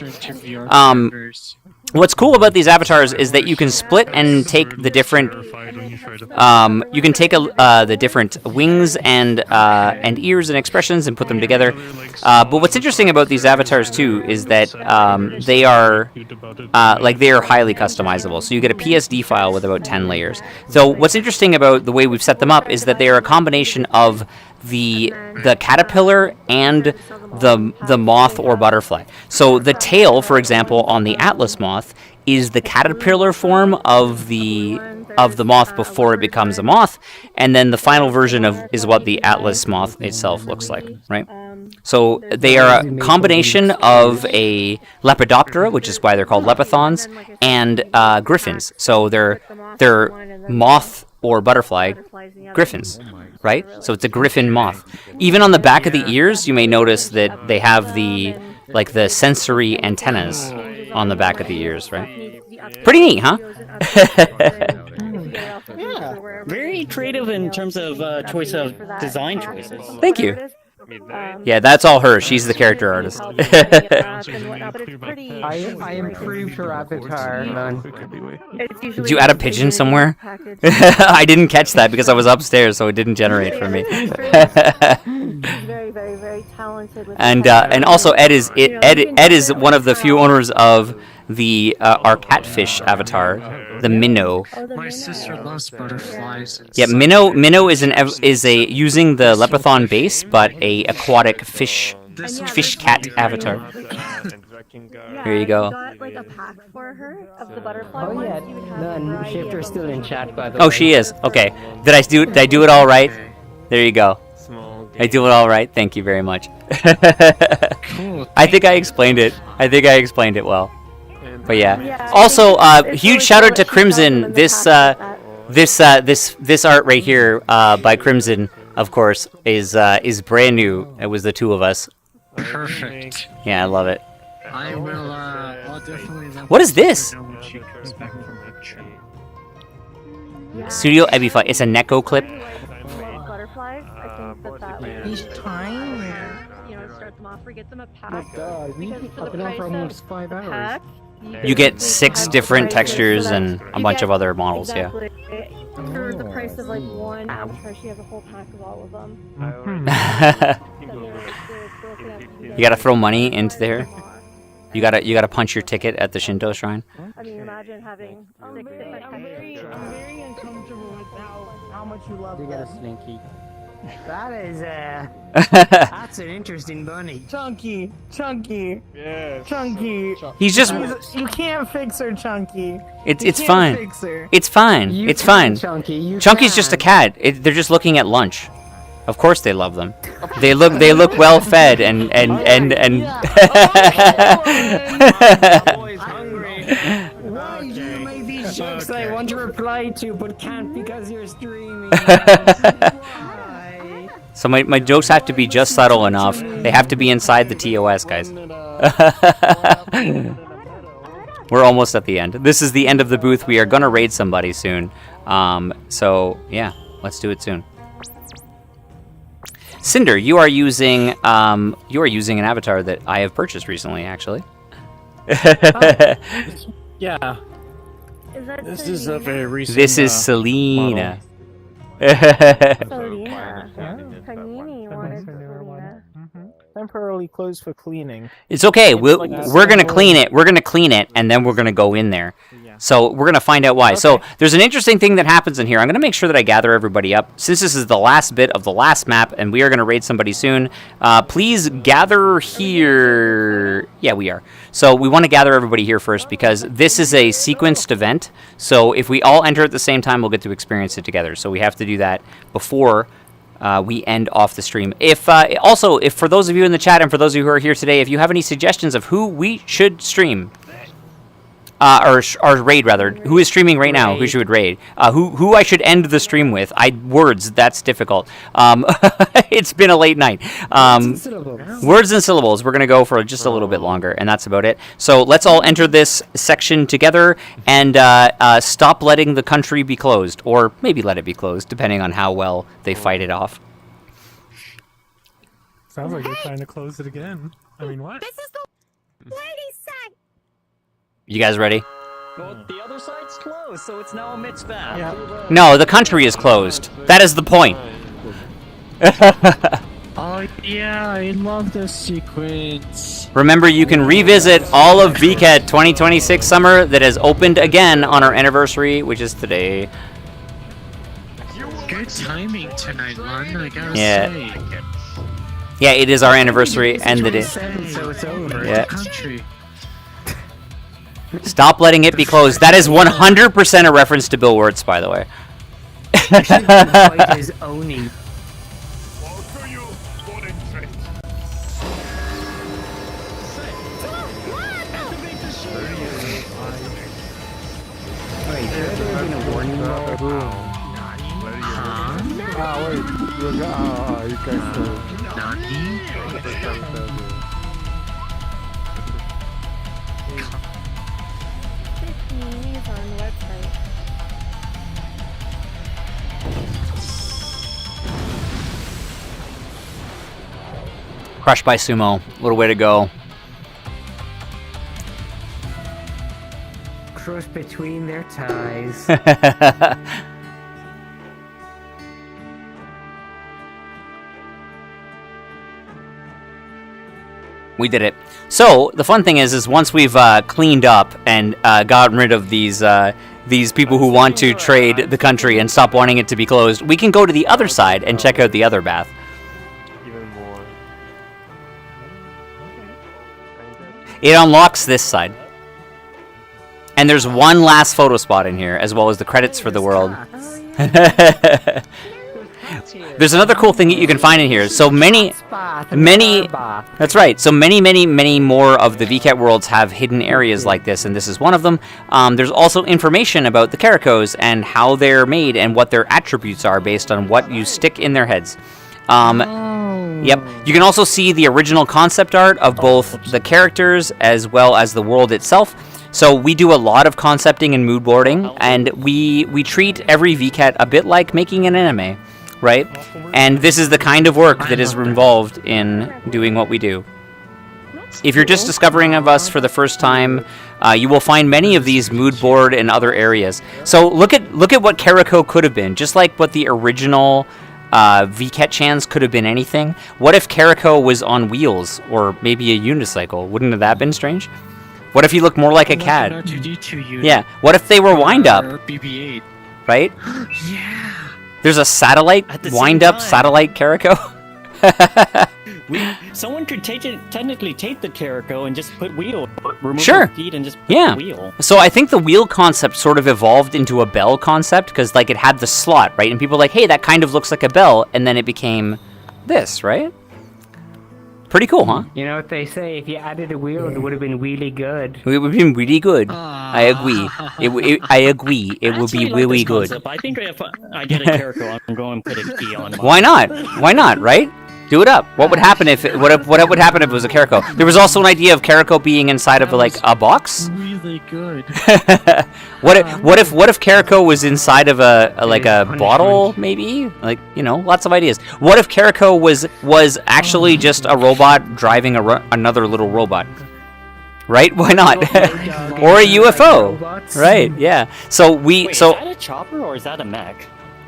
What's cool about these avatars is that you can split and take the different. You can take the different wings and ears and expressions and put them together. But what's interesting about these avatars too is that they are highly customizable. So you get a PSD file with about 10 layers. So what's interesting about the way we've set them up is that they are a combination of the caterpillar and the moth or butterfly. So the tail, for example, on the Atlas moth is the caterpillar form of the moth before it becomes a moth, and then the final version is what the Atlas moth itself looks like, right? So they are a combination of a Lepidoptera, which is why they're called Lepithons, and griffins. So they're moth or butterfly griffins, right? So it's a griffin moth. Even on the back of the ears, you may notice that they have the sensory antennas on the back of the ears, right? Pretty neat, huh? Yeah, very creative in terms of choice of design choices. Thank you. Yeah, that's all her. She's the character artist. I improved her avatar. Did you add a pigeon somewhere? I didn't catch that because I was upstairs, so it didn't generate for me. Very, very, very talented. And also Ed is one of the few owners of the our catfish avatar, the minnow. My sister loves butterflies. Yeah, minnow is a using the Lepithon base, but a aquatic fish cat avatar. Here you go. Got like a pack for her of the butterfly Oh yeah, ones. Shifter's still in chat by the way. Oh, she is. Okay. Did I do it all right? There you go. I do it all right. Thank you very much. I think I explained it. Well. But yeah. Also, huge shout out to Crimson. This art right here by Crimson, of course, is brand new. It was the 2 of us. Perfect. Yeah, I love it. I will. I'll definitely. What is this? Studio Ebify. It's a Neko clip. Butterflies. I think that He's trying. start them off or get them a pack. My God, we keep popping out for almost 5 hours. You get 6 different textures and a bunch of other models. Yeah. For the price of like one avatar, she has a whole pack of all of them. You gotta throw money into there. You gotta punch your ticket at the Shinto shrine. I mean, imagine having 6 different I'm very uncomfortable with how much you love this. Slinky. That is that's an interesting bunny. Chunky. Yes. Chunky. He's just. You can't fix her, Chunky. It's fine. Fix her. It's fine. You It's can, fine. Chunky. Chunky's just a cat. They're just looking at lunch. Of course they love them. They look well fed and. Why do you make these jokes that I want to reply to but can't because you're streaming? So my jokes have to be just subtle enough. They have to be inside the TOS, guys. We're almost at the end. This is the end of the booth. We are gonna raid somebody soon. So yeah, let's do it soon. Cinder, you are using an avatar that I have purchased recently, actually. Yeah. This is a very recent. This is Selena. Temporarily closed for cleaning. It's okay. We're gonna clean it. We're gonna clean it, and then we're gonna go in there. So we're gonna find out why. Okay. So there's an interesting thing that happens in here. I'm gonna make sure that I gather everybody up. Since this is the last bit of the last map, and we are gonna raid somebody soon. Please gather here. Yeah, we are. So we want to gather everybody here first because this is a sequenced event. So if we all enter at the same time, we'll get to experience it together. So we have to do that before we end off the stream. If for those of you in the chat and for those of you who are here today, if you have any suggestions of who we should stream, or raid rather. Who is streaming right now? Who should raid? Who I should end the stream with? Words. That's difficult. It's been a late night. Words and syllables. We're gonna go for just a little bit longer, and that's about it. So let's all enter this section together and stop letting the country be closed, or maybe let it be closed, depending on how well they fight it off. Sounds like you're trying to close it again. I mean, what? This is the ladies' side. You guys ready? Well, the other side's closed, so it's now a mitzvah. Yeah. No, the country is closed. That is the point. Oh yeah, I love this sequence. Remember, you can revisit all of VKet 2026 Summer that has opened again on our anniversary, which is today. Good timing tonight, Lon, I gotta Yeah. say. Yeah, it is our anniversary, and it is. So it's over. Yeah. Country. Stop letting it be closed. That is 100% a reference to Bill Wirtz, by the way. Fight is owning. Wait, should there have been a warning roll? Wait, you guys Crushed by Sumo. Little way to go. Cross between their ties. We did it. So the fun thing is once we've cleaned up and gotten rid of these people who want to trade the country and stop wanting it to be closed, we can go to the other side and check out the other bath. It unlocks this side. And there's one last photo spot in here, as well as the credits for the world. There's another cool thing that you can find in here. So many, that's right. So many more of the VKet worlds have hidden areas like this, and this is one of them. There's also information about the Caracos and how they're made and what their attributes are based on what you stick in their heads. Yep. You can also see the original concept art of both the characters as well as the world itself. So we do a lot of concepting and mood boarding, and we treat every VKet a bit like making an anime, right? And this is the kind of work that is involved in doing what we do. If you're just discovering of us for the first time, you will find many of these mood board and other areas. So look at what Caraco could have been, just like what the original VketChans could have been anything. What if Caraco was on wheels, or maybe a unicycle? Wouldn't have that been strange? What if he looked more like a cat? Yeah. What if they were wind-up? BB-8. Right? Yeah. There's a satellite wind-up satellite Caraco. Someone could technically take the Caraco and just put wheel, remove Sure. the feet and just put Yeah. the wheel. So I think the wheel concept sort of evolved into a bell concept because like it had the slot, right? And people were like, hey, that kind of looks like a bell, and then it became this, right? Pretty cool, huh? You know what they say? If you added a wheel, it would have been really good. It would have been really good. I agree. I agree. It would be really good. Concept. I think if I get a Caraco, I'm going to put a key on. Why not? Why not? Right? Do it up. What would happen if what would happen if it was a Caraco? There was also an idea of Caraco being inside of like a box. Really good. What if Caraco was inside of a bottle, maybe? Like, you know, lots of ideas. What if Caraco was actually just a robot driving another little robot? Right? Why not? Or a UFO. Right? Yeah. Wait, is that a chopper or is that a mech?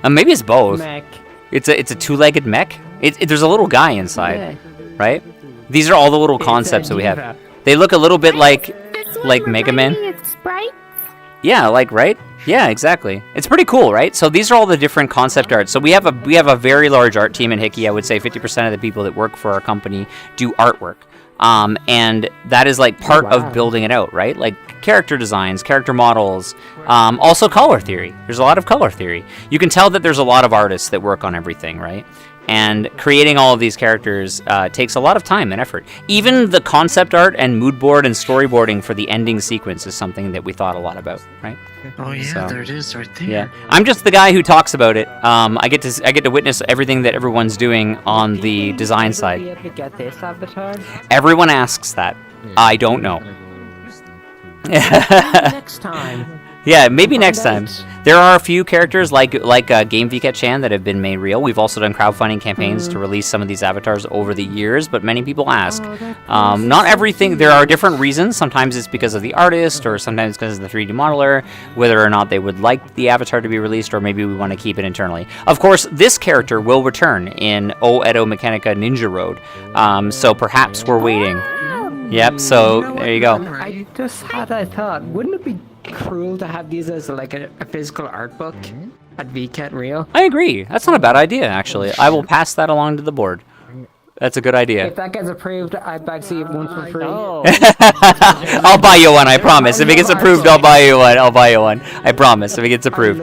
Maybe it's both. Mech. It's a two-legged mech. There's a little guy inside, right? These are all the little concepts that we have. They look a little bit like Mega Man. Yeah, right? Yeah, exactly. It's pretty cool, right? So these are all the different concept arts. So we have a very large art team in Hickey. I would say 50% of the people that work for our company do artwork. And that is like part of building it out, right? Like character designs, character models, also color theory. There's a lot of color theory. You can tell that there's a lot of artists that work on everything, right? And creating all of these characters takes a lot of time and effort. Even the concept art and mood board and storyboarding for the ending sequence is something that we thought a lot about, right? Oh yeah, So, there it is right there. Yeah, I'm just the guy who talks about it. I get to witness everything that everyone's doing on the design side. Be able to get this avatar? Everyone asks that. I don't know. Next time. Yeah, maybe next time. There are a few characters like Game VketChan that have been made real. We've also done crowdfunding campaigns to release some of these avatars over the years, but many people ask. Not everything. There are different reasons. Sometimes it's because of the artist, or sometimes because of the 3D modeler, whether or not they would like the avatar to be released, or maybe we want to keep it internally. Of course, this character will return in O Edo Mechanica Ninja Road, so perhaps we're waiting. Yep, so there you go. I just had a thought. Wouldn't it be cruel to have these as like a physical art book at VCat Real? I agree. That's not a bad idea, actually. I will pass that along to the board. That's a good idea. If that gets approved, I'd back see it one for free. I'll buy you one, I promise. If it gets approved, I'll buy you one. I'll buy you one. I promise, if it gets approved.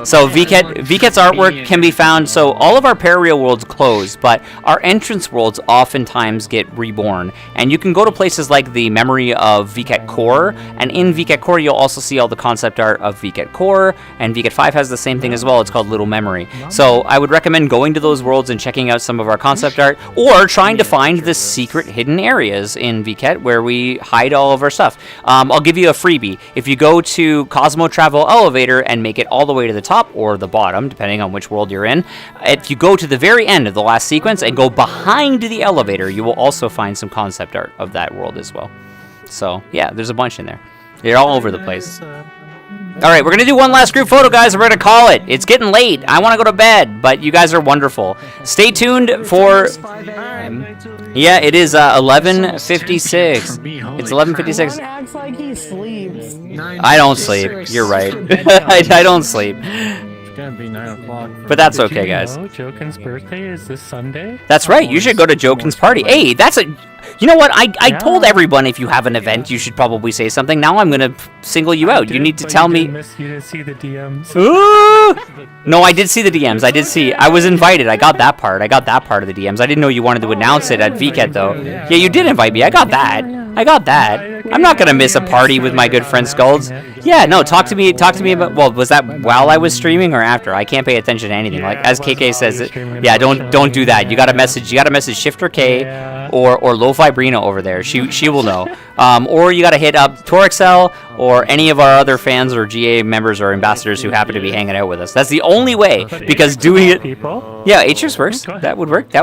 So VKet's artwork can be found. So all of our Parareal worlds close, but our entrance worlds oftentimes get reborn. And you can go to places like the Memory of VKet Core, and in VKet Core you'll also see all the concept art of VKet Core, and VKet 5 has the same thing as well. It's called Little Memory. So I would recommend going to those worlds and checking out some of our concept art, or trying to find the secret hidden areas in VKet where we hide all of our stuff. I'll give you a freebie. If you go to Cosmo Travel Elevator and make it all the way to the top or the bottom, depending on which world you're in, if you go to the very end of the last sequence and go behind the elevator, you will also find some concept art of that world as well. So yeah, there's a bunch in there. They're all over the place. All right, we're going to do one last group photo, guys, and we're going to call it. It's getting late. I want to go to bed, but you guys are wonderful. Stay tuned for... Yeah, it is 11:56. It's 11:56. Acts like he sleeps. I don't sleep. You're right. I don't sleep. It's gonna be 9 o'clock. But that's okay, guys. Jokin's birthday is this Sunday. That's right. You should go to Jokin's party. Hey, that's a... You know what? I told everyone if you have an event, you should probably say something. Now I'm going to single you out. You need to tell me... You didn't see the DMs. Ooh! No, I did see the DMs. I did see. I was invited. I got that part. I got that part of the DMs. I didn't know you wanted to announce it at VKet, though. Yeah, you did invite me. I got that. I got that. I'm not going to miss a party with my good friend Skulls. Yeah, no, talk to me about... Well, was that while I was streaming or after? I can't pay attention to anything. Like, as KK says, yeah, don't do that. You got to message Shifter K or Lo-Fi Brina over there. She will know. Or you got to hit up Torexel or any of our other fans or GA members or ambassadors who happen to be hanging out with us. That's the only way, because doing it... Yeah, Atrix works. That would work.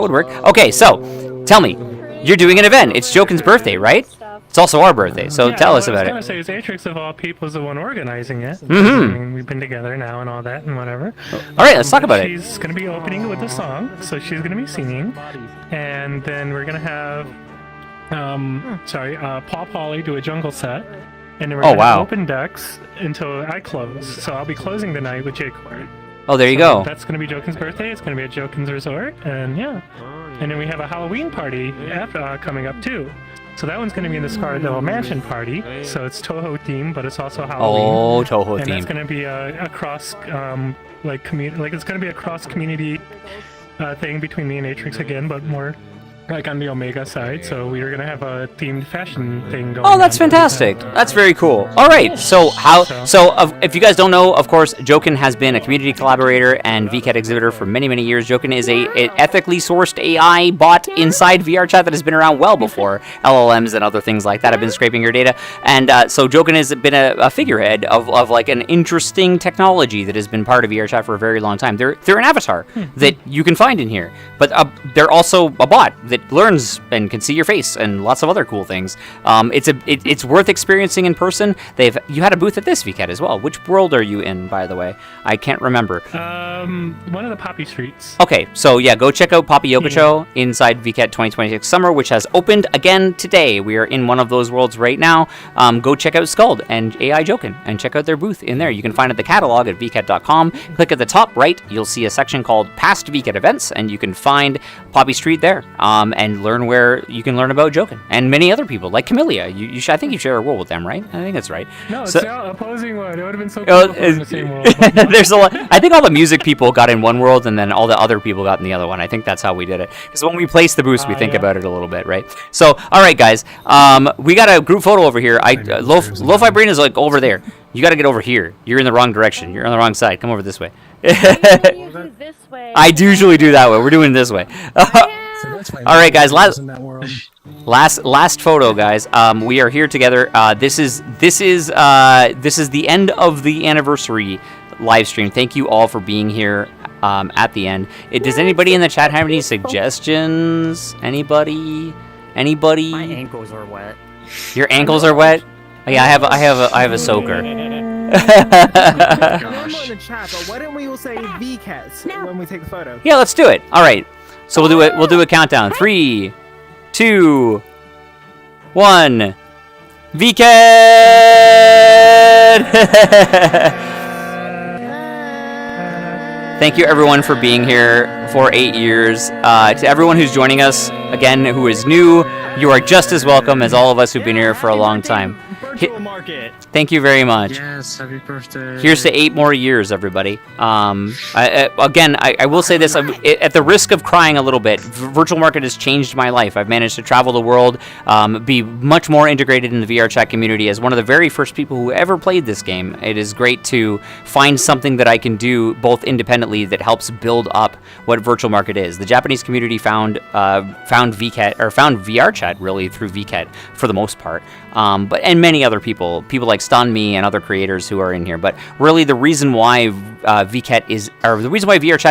Okay, so, tell me. You're doing an event. It's Jokin's birthday, right? It's also our birthday, so tell us about it. I was going to say, Atrix of all people is the one organizing it. Mm-hmm. I mean, we've been together now and all that and whatever. All right, let's talk about it. She's going to be opening with a song, so she's going to be singing. And then we're going to have... Paul Polly do a jungle set, and then we're going to open decks until I close. So I'll be closing the night with J-Cord. Oh, there you go. That's going to be Jokin's birthday. It's going to be at Jokin's Resort, and yeah. And then we have a Halloween party coming up too. So that one's going to be in the Scarlet Devil Mansion party. So it's Toho themed, but it's also Halloween. Oh, Toho and themed. It's going to be a cross it's going to be a cross community thing between me and Atrix again, but more like on the Omega side. So we are going to have a themed fashion thing going on. Oh, that's fantastic. That's very cool. All right. So if you guys don't know, of course, Jokin has been a community collaborator and VKet exhibitor for many, many years. Jokin is a ethically sourced AI bot inside VRChat that has been around well before LLMs and other things like that have been scraping your data. And so Jokin has been a figurehead of like an interesting technology that has been part of VRChat for a very long time. They're an avatar that you can find in here, but they're also a bot that learns and can see your face and lots of other cool things. It's worth experiencing in person. You had a booth at this VKet as well. Which world are you in, by the way? I can't remember. One of the Poppy Streets. Okay, so yeah, go check out Poppy Yokocho inside VKet 2026 Summer, which has opened again today. We are in one of those worlds right now. Go check out Skuld and AI Jokin and check out their booth in there. You can find it the catalog at vket.com. Click at the top right, you'll see a section called Past VKet Events, and you can find Poppy Street there. and learn where you can learn about Jokin and many other people like Camellia. I think you share a world with them, right? I think that's right. No, it's So- the opposing one. It would have been so cool if we were in the same world. There's a lot. I think all the music people got in one world, and then all the other people got in the other one. I think that's how we did it. Because when we place the boost, we think about it a little bit, right? So, all right, guys, we got a group photo over here. Lo-Fi Brain is like over there. You got to get over here. You're in the wrong direction. You're on the wrong side. Come over this way. I usually do that way. We're doing it this way. All right, guys. Last photo, guys. We are here together. This is the end of the anniversary live stream. Thank you all for being here at the end. Does anybody in the chat have any suggestions? Anybody? My ankles are wet. Your ankles are wet? Oh, yeah, I have a soaker. Remember in the chat, but why don't we all say VKet when we take the photo? Yeah, let's do it. All right. So we'll do it. We'll do a countdown. 3, 2, 1. VKet! Thank you, everyone, for being here for 8 years. To everyone who's joining us, again, who is new, you are just as welcome as all of us who've been here for a long time. Thank you very much. Yes, happy birthday. Here's to 8 more years, everybody. I will say this, at the risk of crying a little bit, Virtual Market has changed my life. I've managed to travel the world, be much more integrated in the VRChat community as one of the very first people who ever played this game. It is great to find something that I can do both independently that helps build up what Virtual Market is. The Japanese community found VRChat really through Vket for the most part. And many other people like StunMe and other creators who are in here. But really, the reason why VRChat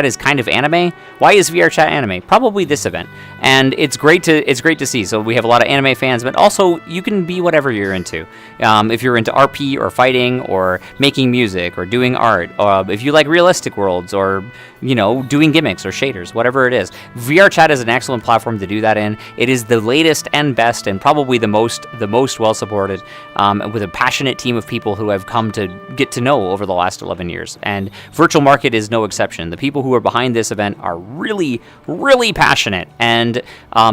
is kind of anime. Why is VRChat anime? Probably this event, and it's great to see. So we have a lot of anime fans, but also you can be whatever you're into. If you're into RP or fighting or making music or doing art, if you like realistic worlds or doing gimmicks or shaders, whatever it is. VRChat is an excellent platform to do that in. It is the latest and best and probably the most well supported, with a passionate team of people who have come to get to know over the last 11 years. And Virtual Market is no exception. The people who are behind this event are really, really passionate, and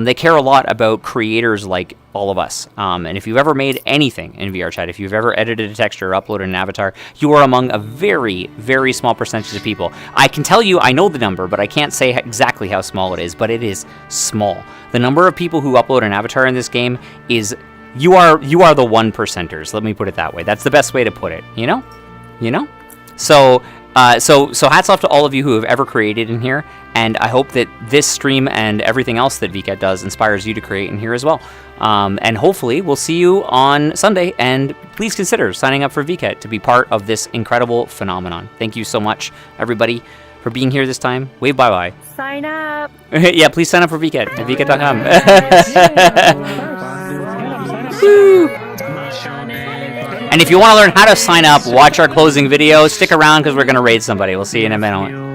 they care a lot about creators like all of us. And if you've ever made anything in VRChat, if you've ever edited a texture or uploaded an avatar, you are among a very, very small percentage of people. I can tell you, I know the number, but I can't say exactly how small it is, but it is small. The number of people who upload an avatar in this game is, you are the 1%ers. Let me put it that way. That's the best way to put it, So hats off to all of you who have ever created in here, and I hope that this stream and everything else that Vket does inspires you to create in here as well. And hopefully we'll see you on Sunday, and please consider signing up for Vket to be part of this incredible phenomenon. Thank you so much, everybody, for being here this time. Wave bye-bye. Sign up. Yeah, please sign up for Vket at vket.com. And if you want to learn how to sign up, watch our closing video. Stick around because we're going to raid somebody. We'll see you in a minute.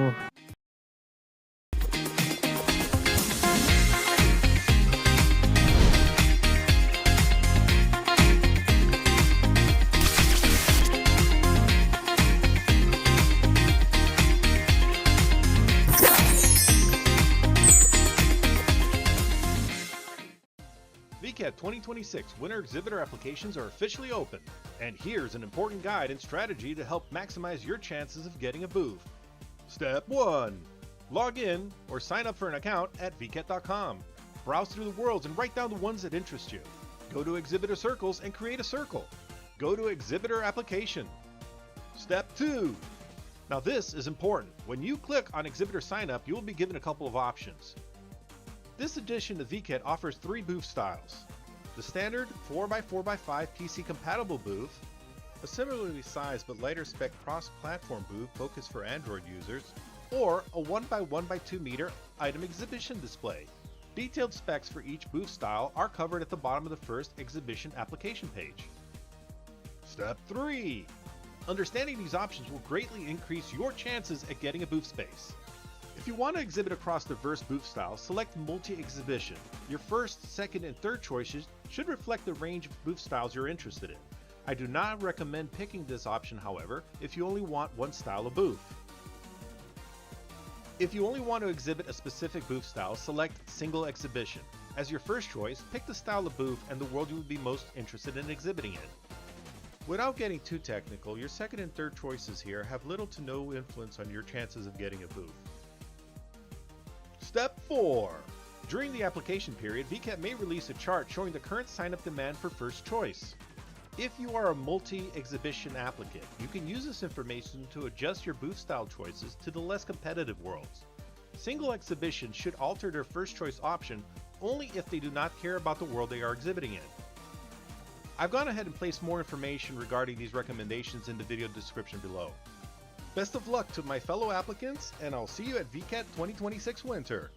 VKet 2026 winter exhibitor applications are officially open, and here's an important guide and strategy to help maximize your chances of getting a booth. Step 1. Log in or sign up for an account at vket.com. Browse through the worlds and write down the ones that interest you. Go to exhibitor circles and create a circle. Go to exhibitor application. Step 2. Now this is important. When you click on exhibitor sign up, you will be given a couple of options. This edition of Vket offers 3 booth styles: the standard 4x4x5 PC compatible booth, a similarly sized but lighter spec cross-platform booth focused for Android users, or a 1x1x2 meter item exhibition display. Detailed specs for each booth style are covered at the bottom of the first exhibition application page. Step 3. Understanding these options will greatly increase your chances at getting a booth space. If you want to exhibit across diverse booth styles, select Multi-Exhibition. Your first, second, and third choices should reflect the range of booth styles you're interested in. I do not recommend picking this option, however, if you only want one style of booth. If you only want to exhibit a specific booth style, select Single Exhibition. As your first choice, pick the style of booth and the world you would be most interested in exhibiting in. Without getting too technical, your second and third choices here have little to no influence on your chances of getting a booth. Step 4. During the application period, VKet may release a chart showing the current sign-up demand for first choice. If you are a multi-exhibition applicant, you can use this information to adjust your booth style choices to the less competitive worlds. Single exhibition should alter their first choice option only if they do not care about the world they are exhibiting in. I've gone ahead and placed more information regarding these recommendations in the video description below. Best of luck to my fellow applicants, and I'll see you at VKet 2026 Winter.